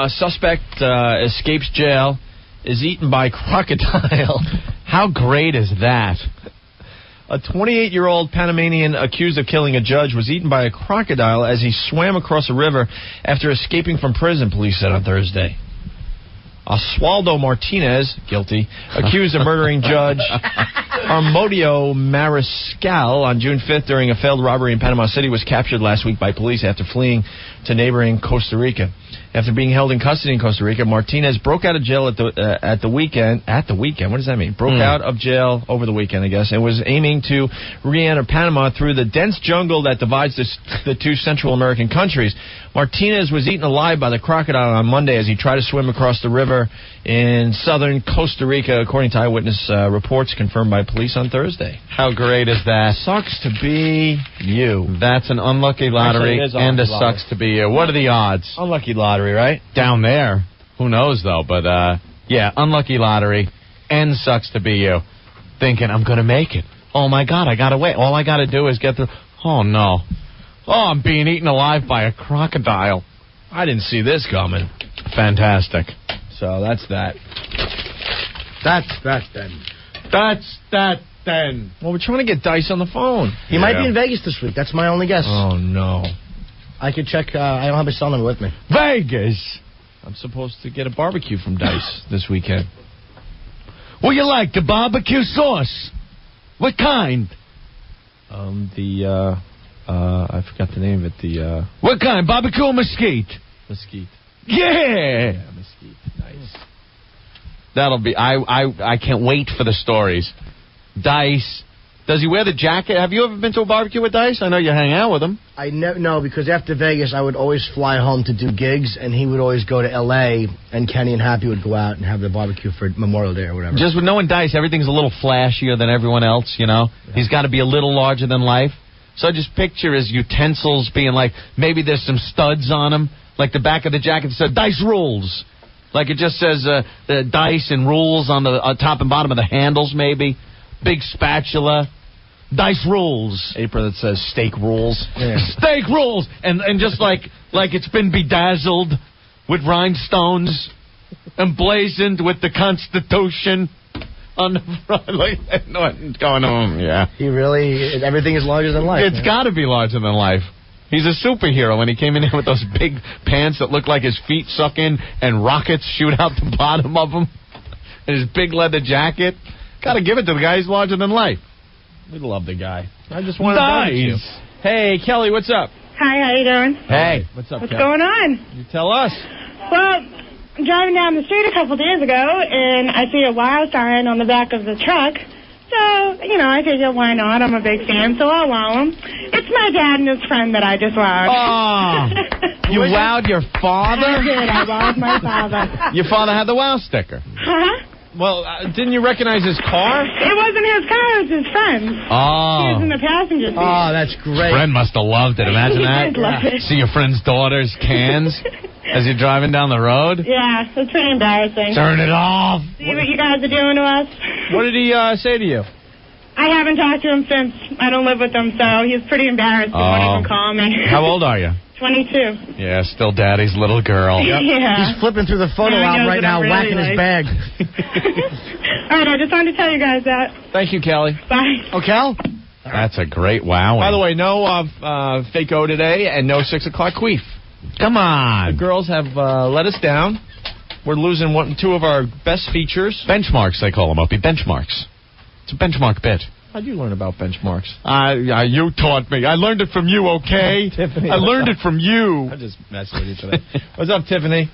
S2: Suspect escapes jail, is eaten by crocodile.
S4: How great is that?
S2: A 28-year-old Panamanian accused of killing a judge was eaten by a crocodile as he swam across a river after escaping from prison, police said on Thursday. Oswaldo Martinez, guilty, accused of murdering Judge Armodio Mariscal on June 5th during a failed robbery in Panama City, was captured last week by police after fleeing to neighboring Costa Rica. After being held in custody in Costa Rica, Martinez broke out of jail at the weekend. At the weekend? What does that mean? Broke out of jail over the weekend, I guess, and was aiming to re-enter Panama through the dense jungle that divides the two Central American countries. Martinez was eaten alive by the crocodile on Monday as he tried to swim across the river in southern Costa Rica, according to eyewitness reports confirmed by police on Thursday.
S4: How great is that?
S2: Sucks to be you.
S4: That's an unlucky lottery,
S2: Actually,
S4: and a
S2: lottery.
S4: sucks to be you. What are the odds?
S2: Unlucky lottery, right?
S4: Down there. Who knows, though, but, yeah, unlucky lottery, and sucks to be you. Thinking, I'm going to make it. Oh, my God, I got to wait. All I got to do is get through. Oh, no. Oh, I'm being eaten alive by a crocodile.
S2: I didn't see this coming.
S4: Fantastic.
S2: So that's that.
S3: That's that then.
S4: That's that then.
S2: Well, we're trying to get Dice on the phone.
S3: He might be in Vegas this week. That's my only guess.
S2: Oh, no.
S3: I could check. I don't have his cell number with me.
S4: Vegas.
S2: I'm supposed to get a barbecue from Dice this weekend.
S1: What you like, the barbecue sauce? What kind?
S2: I forgot the name of it.
S1: What kind? Barbecue or mesquite?
S2: Mesquite.
S1: Yeah!
S2: Mesquite. Nice.
S21: That'll be. I can't wait for the stories. Dice. Does he wear the jacket? Have you ever been to a barbecue with Dice? I know you hang out with him.
S3: I never no, because after Vegas, I would always fly home to do gigs, and he would always go to L.A., and Kenny and Happy would go out and have the barbecue for Memorial Day or whatever.
S21: Just with knowing Dice, everything's a little flashier than everyone else, you know? Yeah. He's got to be a little larger than life. So I just picture his utensils being like, maybe there's some studs on them, like the back of the jacket said, Dice Rules. Like it just says the Dice and Rules on the top and bottom of the handles, maybe. Big spatula. Dice Rules.
S2: Apron that says Steak Rules.
S21: Yeah. Steak Rules. And just like it's been bedazzled with rhinestones, emblazoned with the Constitution on the front. Like, what's going on? Yeah.
S3: He really, everything is larger than life.
S21: It's got to be larger than life. He's a superhero when he came in here with those big pants that look like his feet suck in and rockets shoot out the bottom of them. And his big leather jacket. Got to give it to the guy. He's larger than life.
S2: We love the guy. I just wanted to barbecue. Hey, Kelly, what's up?
S6: Hi, how you doing?
S2: Hey. What's up,
S6: What's
S2: Kelly?
S6: going on?
S2: You tell us.
S6: Well, I'm driving down the street a couple days ago, and I see a wow sign on the back of the truck. So, I figure, why not? I'm a big fan, so I'll wow him. It's my dad and his friend that I just wowed.
S21: Oh, you wowed your father?
S6: I did. I wowed my father.
S21: Your father had the wow sticker.
S6: Huh?
S2: Well, didn't you recognize his car?
S6: It wasn't his car, it was his friend's.
S21: Oh.
S6: He was in the passenger seat.
S3: Oh, that's great.
S21: Friend must have loved it. Imagine that.
S6: Loved it.
S21: See your friend's daughter's cans as you're driving down the road.
S6: Yeah, it's pretty embarrassing.
S21: Turn it off.
S6: See what you guys are doing to us?
S2: What did he say to you?
S6: I haven't talked to him since. I don't live with him, so he's pretty embarrassed. He won't even call me.
S21: How old are you?
S6: 22.
S21: Yeah, still daddy's little girl.
S6: Yep. Yeah.
S3: He's flipping through the photo album right now,
S6: really
S3: whacking his bag.
S6: All right, I just wanted to tell you guys that.
S2: Thank you, Kelly.
S6: Bye.
S3: Oh, Cal?
S21: That's a great wow.
S2: By the way, no fake O today and no 6 o'clock queef.
S21: Come on.
S2: The girls have let us down. We're losing two of our best features.
S21: Benchmarks, they call them, Opie. Benchmarks. It's a benchmark bit.
S2: How'd you learn about benchmarks?
S21: You taught me. I learned it from you, okay?
S2: Tiffany.
S21: I learned it from you.
S2: I'm just messing with you today. What's up, Tiffany?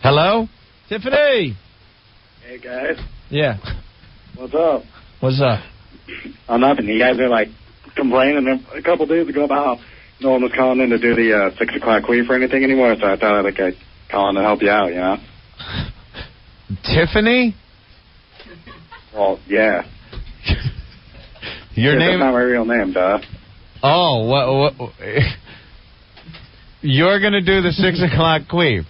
S21: Hello?
S2: Tiffany!
S5: Hey, guys.
S2: Yeah.
S5: What's up?
S2: What's up?
S5: Oh, nothing. You guys are, complaining a couple days ago about how no one was calling in to do the 6 o'clock queef or anything anymore, so I thought I'd call in to help you out,
S21: Tiffany?
S5: Well, yeah.
S21: Your name?
S5: That's not my real name, duh.
S21: Oh, what? You're going to do the 6 o'clock queef?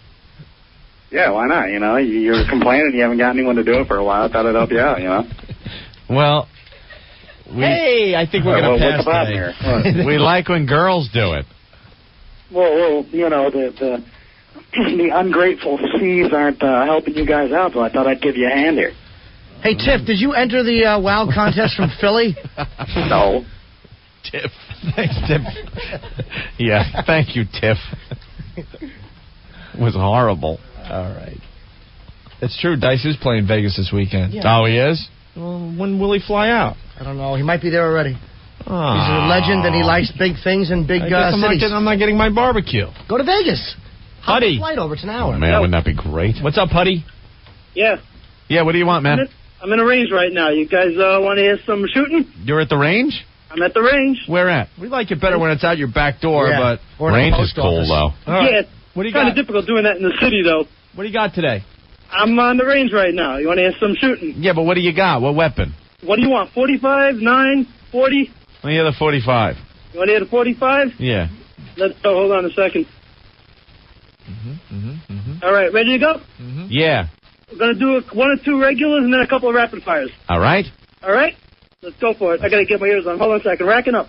S5: Yeah, why not? You're complaining you haven't got anyone to do it for a while. I thought I'd help you out,
S21: Well,
S2: hey, I think we're going to pass
S5: what's the problem
S2: today.
S5: here?
S21: We like when girls do it.
S5: Well, the ungrateful C's aren't helping you guys out, so I thought I'd give you a hand here.
S3: Hey, Tiff, did you enter the WOW contest from Philly?
S5: No.
S21: Tiff. Thanks, Tiff. Yeah, thank you, Tiff. It was horrible.
S2: All right. It's true. Dice is playing Vegas this weekend.
S3: Yeah.
S21: Oh, he is?
S2: Well, when will he fly out?
S3: I don't know. He might be there already.
S21: Oh.
S3: He's a legend, and he likes big things and big cities.
S2: I'm not getting my barbecue.
S3: Go to Vegas.
S2: Huddy.
S3: Flight over. It's an hour.
S21: Oh, man, wouldn't that be great?
S2: What's up, Huddy?
S12: Yeah.
S21: Yeah, what do you want, man?
S12: I'm in a range right now. You guys want to hear some shooting?
S21: You're at the range?
S12: I'm at the range.
S21: Where at?
S2: We like it better when it's out your back door, but...
S21: Range is cool, though.
S2: Right.
S12: Yeah,
S2: what do you
S12: kind
S2: got?
S12: of difficult doing that in the city, though.
S2: What do you got today?
S12: I'm on the range right now. You want to hear some shooting?
S21: Yeah, but what do you got? What weapon?
S12: What do you want, 45, 9, 40?
S21: Let me hear the 45.
S12: You want to hear the 45?
S21: Yeah.
S12: Hold on a second. All right, ready to go?
S21: Yeah.
S12: We're going to do 1 or 2 regulars and then a couple of rapid fires.
S21: All right.
S12: All right? Let's go for it. I got to get my ears on. Hold on a second. Racking up.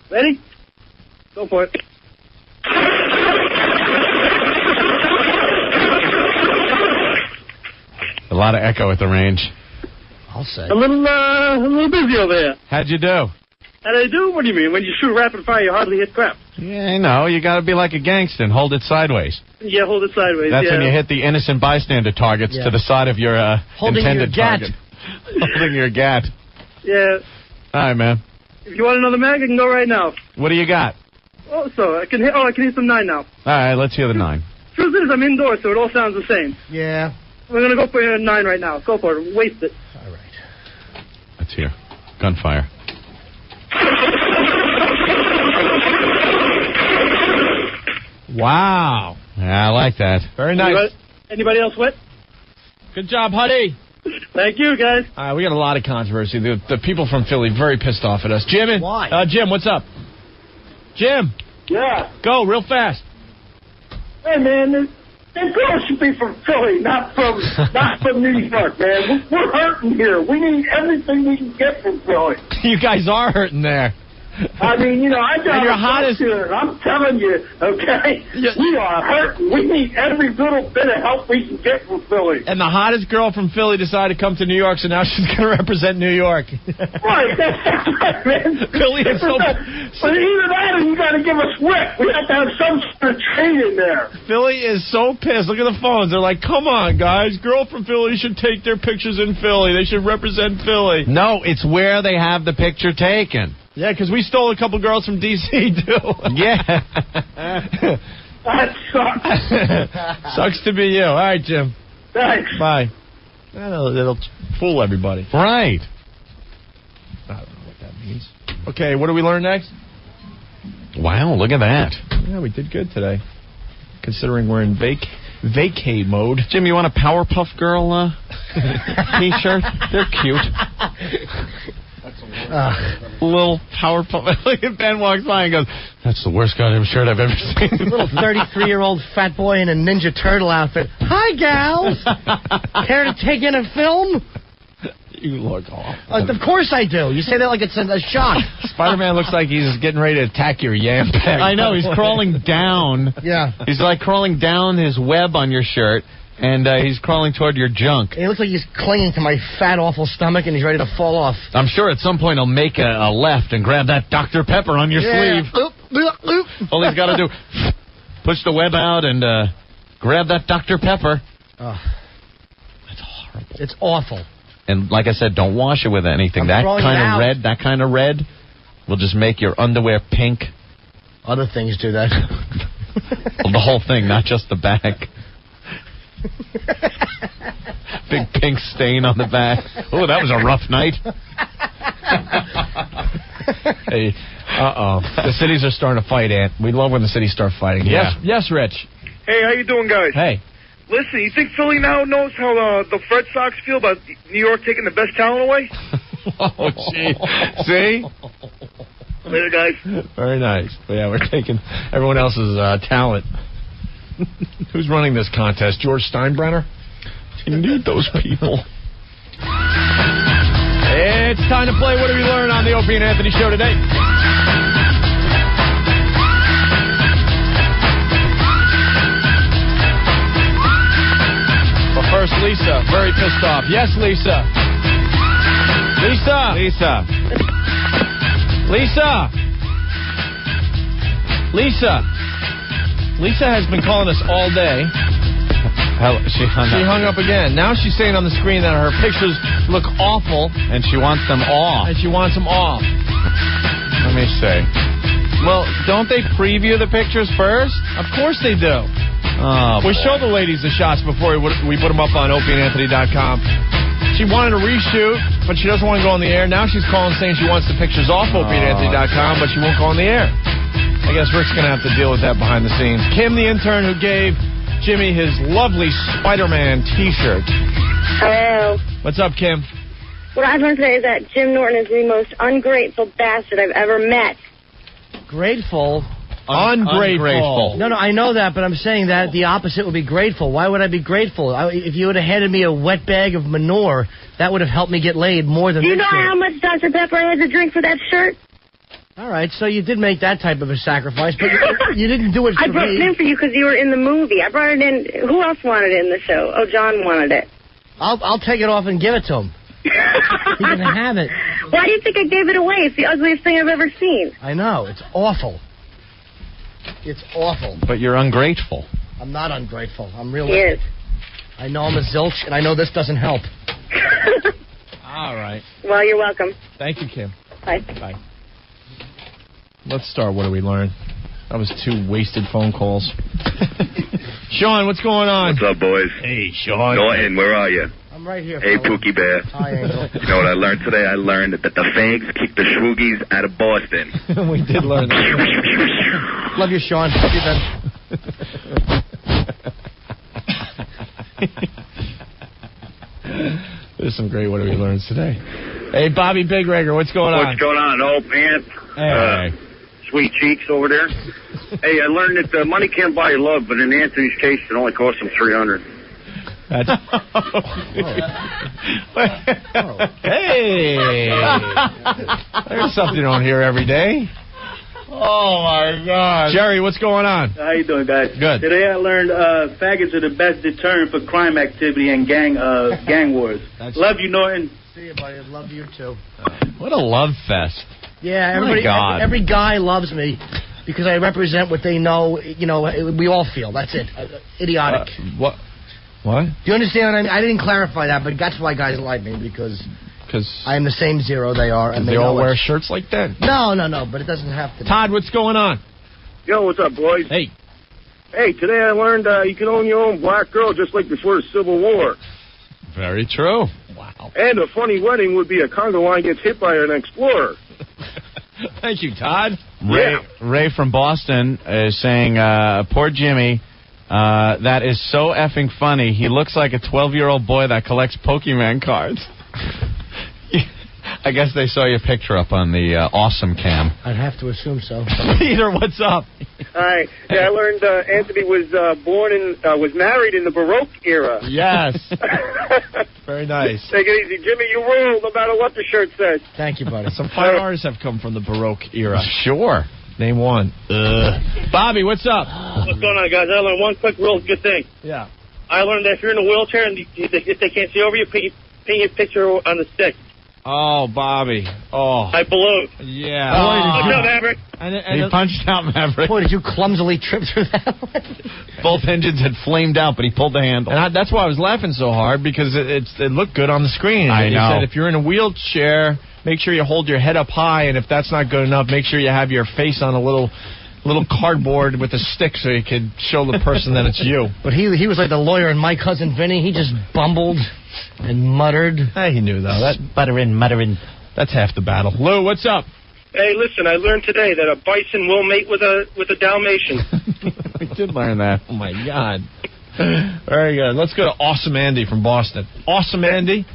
S12: Ready? Go for it.
S21: A lot of echo at the range.
S3: I'll say.
S12: A little busy over here.
S21: How'd you do?
S12: And I do? What do you mean? When you shoot rapid fire, you hardly hit crap.
S21: Yeah, I know. You got to be like a gangster and hold it sideways.
S12: Yeah, hold it sideways.
S21: That's
S12: yeah.
S21: when you hit the innocent bystander targets to the side of your intended target. Holding your gat.
S12: Yeah.
S21: All right, man.
S12: If you want another mag, I can go right now.
S21: What do you got?
S12: Oh, so I can hit some 9 now.
S21: All right, let's hear the 9.
S12: Truth is, I'm indoors, so it all sounds the same.
S3: Yeah.
S12: We're going to go for a 9 right now. Go for it. Waste it.
S3: All right.
S21: Let's hear. Gunfire.
S2: Wow.
S21: Yeah, I like that.
S2: Very nice.
S12: Anybody else wet?
S2: Good job, Huddy.
S12: Thank you, guys.
S2: All right, we got a lot of controversy. The people from Philly very pissed off at us. Jim,
S3: why?
S2: Jim, what's up? Jim.
S12: Yeah.
S2: Go real fast.
S12: Hey, man, this girl should be from Philly, not from New York, man. We're hurting here. We need everything we can get from Philly.
S2: You guys are hurting there.
S12: I mean, I got
S2: and your
S12: a
S2: hottest
S12: here, and I'm telling you, okay, we are hurting. We need every little bit of help we can get from Philly.
S2: And the hottest girl from Philly decided to come to New York, so now she's going to represent New York.
S12: Right, that's right, man.
S2: Philly is so...
S12: But either that or you got to give us whip. We have to have some sort of training there.
S2: Philly is so pissed. Look at the phones. They're like, come on, guys. Girl from Philly should take their pictures in Philly. They should represent Philly.
S21: No, it's where they have the picture taken.
S2: Yeah, because we stole a couple girls from D.C., too.
S21: Yeah.
S12: That sucks.
S2: Sucks to be you. All right, Jim.
S12: Thanks.
S2: Bye. It'll fool everybody.
S21: Right.
S2: I don't know what that means. Okay, what do we learn next?
S21: Wow, look at that.
S2: Yeah, we did good today, considering we're in vacay mode.
S21: Jim, you want a Powerpuff Girl T-shirt? They're cute. Little Powerpuff. Look at Ben walks by and goes, "That's the worst goddamn shirt I've ever seen."
S3: Little 33-year-old fat boy in a Ninja Turtle outfit. Hi, gals. Care to take in a film?
S2: You look awful.
S3: Of course I do. You say that like it's a shock.
S2: Spider-Man looks like he's getting ready to attack your yam bag.
S21: I know, he's crawling down.
S3: Yeah.
S21: He's like crawling down his web on your shirt, and he's crawling toward your junk.
S3: He looks like he's clinging to my fat, awful stomach, and he's ready to fall off.
S21: I'm sure at some point he'll make a left and grab that Dr. Pepper on your sleeve.
S3: Oop.
S21: All he's got to do, push the web out and grab that Dr. Pepper.
S3: That's horrible. It's awful.
S21: And like I said, don't wash it with anything. That kind of red will just make your underwear pink.
S3: Other things do that.
S21: Well, the whole thing, not just the back. Big pink stain on the back. Oh, that was a rough night.
S2: Hey, the cities are starting to fight, Ant. We love when the cities start fighting.
S21: Yeah.
S2: Yes, Rich.
S25: Hey, how you doing, guys?
S2: Hey.
S25: Listen, you think Philly now knows how the Red Sox feel about New York taking the best talent away?
S21: Oh, gee. See?
S25: Later, guys.
S2: Very nice. But yeah, we're taking everyone else's talent. Who's running this contest? George Steinbrenner? You need those people. It's time to play What Did We Learn on the Opie and Anthony Show today. But first, Lisa, very pissed off. Yes, Lisa. Lisa.
S21: Lisa.
S2: Lisa. Lisa. Lisa has been calling us all day.
S21: She hung
S2: up again. Now she's saying on the screen that her pictures look awful.
S21: And she wants them off.
S2: And she wants them off.
S21: Let me see. Well, don't they preview the pictures first?
S2: Of course they do.
S21: Oh,
S2: we show the ladies the shots before we put them up on opieandanthony.com. She wanted to reshoot, but she doesn't want to go on the air. Now she's calling saying she wants the pictures off opieandanthony.com, but she won't go on the air. I guess Rick's going to have to deal with that behind the scenes. Kim, the intern who gave Jimmy his lovely Spider-Man T-shirt.
S9: Hello.
S2: What's up, Kim?
S9: What I've learned today is that Jim Norton is the most ungrateful bastard I've ever met.
S3: Grateful?
S2: Ungrateful.
S3: No, I know that, but I'm saying that the opposite would be grateful. Why would I be grateful? If you would have handed me a wet bag of manure, that would have helped me get laid more than
S9: Do you
S3: this
S9: know
S3: shirt.
S9: how much Dr. Pepper I had to drink for that shirt?
S3: All right, so you did make that type of a sacrifice, but you didn't do it for
S9: I brought it in for you because you were in the movie. I brought it in. Who else wanted it in the show? Oh, John wanted it.
S3: I'll take it off and give it to him. He can have it.
S9: Why do you think I gave it away? It's the ugliest thing I've ever seen.
S3: I know. It's awful. It's awful.
S21: But you're ungrateful.
S3: I'm not ungrateful. I'm
S9: He
S3: really...
S9: is.
S3: I know I'm a zilch, and I know this doesn't help.
S2: All right.
S9: Well, you're welcome.
S2: Thank you, Kim.
S9: Bye.
S2: Bye. Let's start. What do we learn? That was 2 wasted phone calls. Sean, what's going on?
S10: What's up, boys?
S21: Hey, Sean.
S10: Norton, where are you?
S3: I'm right here.
S10: Hey,
S3: fella.
S10: Pookie Bear.
S3: Hi, Angel.
S10: You know what I learned today? I learned that the fags kicked the Shroogies out of Boston.
S2: We did learn that.
S3: Love you, Sean. Love you, Ben.
S2: There's some great What Do We Learn today. Hey, Bobby Big Rigger, what's going on?
S11: What's going on, old pants?
S2: Hey.
S11: Sweet cheeks over there. Hey, I learned that money can't buy you love, but in Anthony's case, it only cost him $300.
S2: That's... Hey! There's something you don't hear every day.
S21: Oh, my God.
S2: Jerry, what's going on?
S23: How you doing, guys?
S2: Good.
S23: Today I learned faggots are the best deterrent for crime activity and gang wars. Love you, Norton.
S3: See you, buddy. Love you, too.
S21: What a love fest.
S3: Yeah,
S21: Oh, my
S3: everybody,
S21: God.
S3: every guy loves me because I represent what they know, we all feel. That's it. Idiotic.
S2: What? What?
S3: Do you understand what I mean? I didn't clarify that, but that's why guys like me, because I am the same zero they are. And
S2: they all
S3: know
S2: wear
S3: it.
S2: shirts like that?
S3: No, but it doesn't have to be.
S2: Todd, what's going on?
S12: Yo, what's up, boys?
S2: Hey.
S12: Hey, today I learned you can own your own black girl just like before the Civil War.
S2: Very true.
S21: Wow.
S12: And a funny wedding would be a conga line gets hit by an explorer.
S2: Thank you, Todd.
S21: Ray from Boston is saying, poor Jimmy, that is so effing funny. He looks like a 12-year-old boy that collects Pokemon cards. I guess they saw your picture up on the Awesome Cam.
S3: I'd have to assume so.
S2: Peter, what's up?
S12: Hi. Yeah, I learned Anthony was was married in the Baroque era.
S2: Yes. Very nice.
S12: Take it easy, Jimmy. You rule no matter what the shirt says.
S3: Thank you, buddy.
S2: Some fine artists have come from the Baroque era.
S21: Sure.
S2: Name one. Bobby, what's up?
S11: What's going on, guys? I learned one quick real good thing.
S2: Yeah.
S11: I learned that if you're in a wheelchair and if they can't see over you, paint your picture on the stick.
S2: Oh, Bobby. Oh.
S11: I blew.
S2: Yeah.
S11: What's up, Maverick?
S21: He punched out Maverick.
S3: Boy, did you clumsily trip through that one?
S21: Both engines had flamed out, but he pulled the handle.
S2: And that's why I was laughing so hard, because it looked good on the screen.
S21: I know.
S2: He said if you're in a wheelchair, make sure you hold your head up high, and if that's not good enough, make sure you have your face on a little cardboard with a stick so you can show the person that it's you.
S3: But he was like the lawyer in My Cousin Vinny. He just bumbled and muttered.
S2: Hey, he knew, though.
S21: Muttering.
S2: That's half the battle. Lou, what's up?
S12: Hey, listen, I learned today that a bison will mate with a Dalmatian.
S2: I did learn that. Oh, my God. Very good. Let's go to Awesome Andy from Boston. Awesome Andy?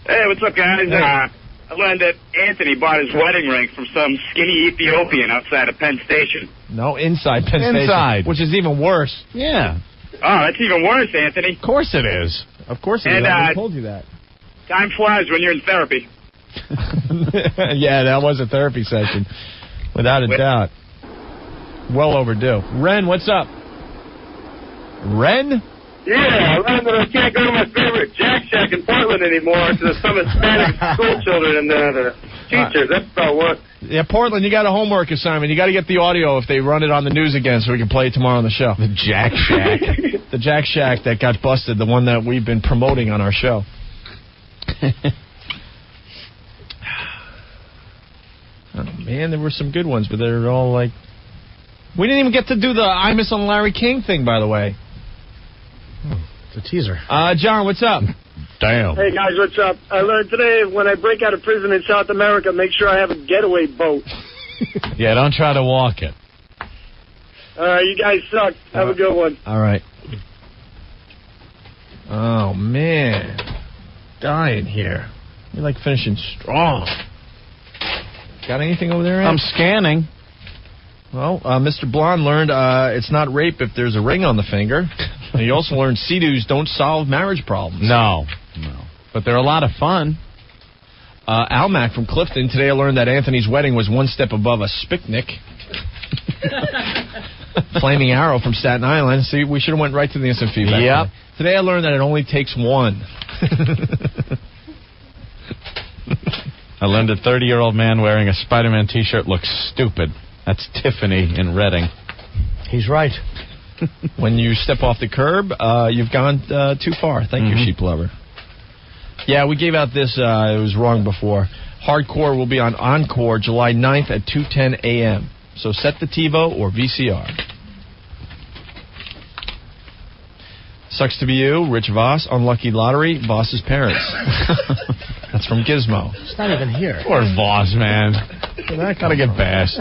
S11: Hey, what's up, guys? I learned that Anthony bought his wedding ring from some skinny Ethiopian outside of Penn Station.
S2: No, inside Penn Station.
S21: Inside.
S2: Which is even worse.
S21: Yeah.
S11: Oh, that's even worse, Anthony.
S21: Of course it is.
S2: Of course it is. I told you that.
S11: Time flies when you're in therapy.
S2: Yeah, that was a therapy session. Without a doubt. Well overdue. Ren, what's up? Ren?
S12: Yeah, I learned that I can't go to my favorite Jack Shack in Portland anymore because some Hispanic school children and the teachers. That's about what.
S2: Yeah, Portland, you got a homework assignment. You got to get the audio if they run it on the news again so we can play it tomorrow on the show.
S21: The Jack Shack.
S2: The Jack Shack that got busted, the one that we've been promoting on our show. Oh, man, there were some good ones, but they're all like... We didn't even get to do the Imus on Larry King thing, by the way.
S3: It's a teaser.
S2: John, what's up?
S21: Damn.
S12: Hey, guys, what's up? I learned today when I break out of prison in South America, make sure I have a getaway boat.
S21: Yeah, don't try to walk it.
S12: All right, you guys suck. Have a good one.
S2: All right. Oh, man. Dying here. You're like finishing strong. Got anything over there, Ed?
S21: I'm scanning.
S2: Well, Mr. Blonde learned it's not rape if there's a ring on the finger. And he also learned sea-doos don't solve marriage problems.
S21: No. But they're a lot of fun.
S2: Almac from Clifton. Today I learned that Anthony's wedding was one step above a spicnic. Flaming Arrow from Staten Island. See, we should have went right to the instant feedback.
S21: Yep.
S2: Today I learned that it only takes one.
S4: I learned a 30-year-old man wearing a Spider-Man T-shirt looks stupid. That's Tiffany in Reading.
S3: He's right.
S2: When you step off the curb, you've gone too far. Thank you, Sheep Lover. Yeah, we gave out this. It was wrong before. Hardcore will be on Encore July 9th at 2:10 a.m. So set the TiVo or VCR. Sucks to be you, Rich Voss. Unlucky lottery, Voss's parents. That's from Gizmo.
S3: It's not even here.
S4: Poor Voss, man. That gotta get bashed.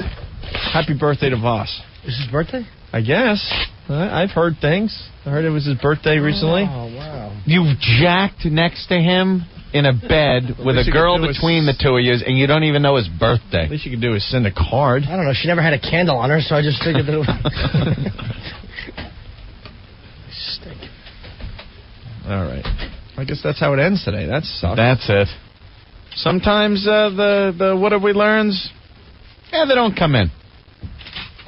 S2: Happy birthday to Voss.
S3: Is his birthday?
S2: I guess. I've heard things. I heard it was his birthday recently.
S3: Oh, wow.
S4: You've jacked next to him in a bed with a girl between the two of you, and you don't even know his birthday.
S2: At least you could do is send a card.
S3: I don't know. She never had a candle on her, so I just figured that it would... Stink.
S2: All right. I guess that's how it ends today. That sucks.
S4: That's it. Sometimes the what have we learned? Yeah, they don't come in.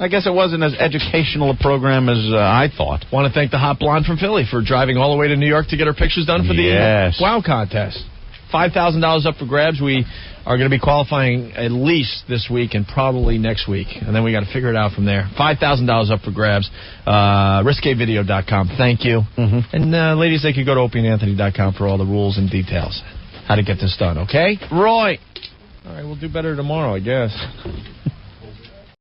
S4: I guess it wasn't as educational a program as I thought.
S2: Want to thank the hot blonde from Philly for driving all the way to New York to get her pictures done for the Wow contest. $5,000 up for grabs. We are going to be qualifying at least this week and probably next week. And then we got to figure it out from there. $5,000 up for grabs. RisqueVideo.com. Thank you. And ladies, they could go to OpieandAnthony.com for all the rules and details. How to get this done, okay?
S4: Roy.
S2: All right, we'll do better tomorrow, I guess.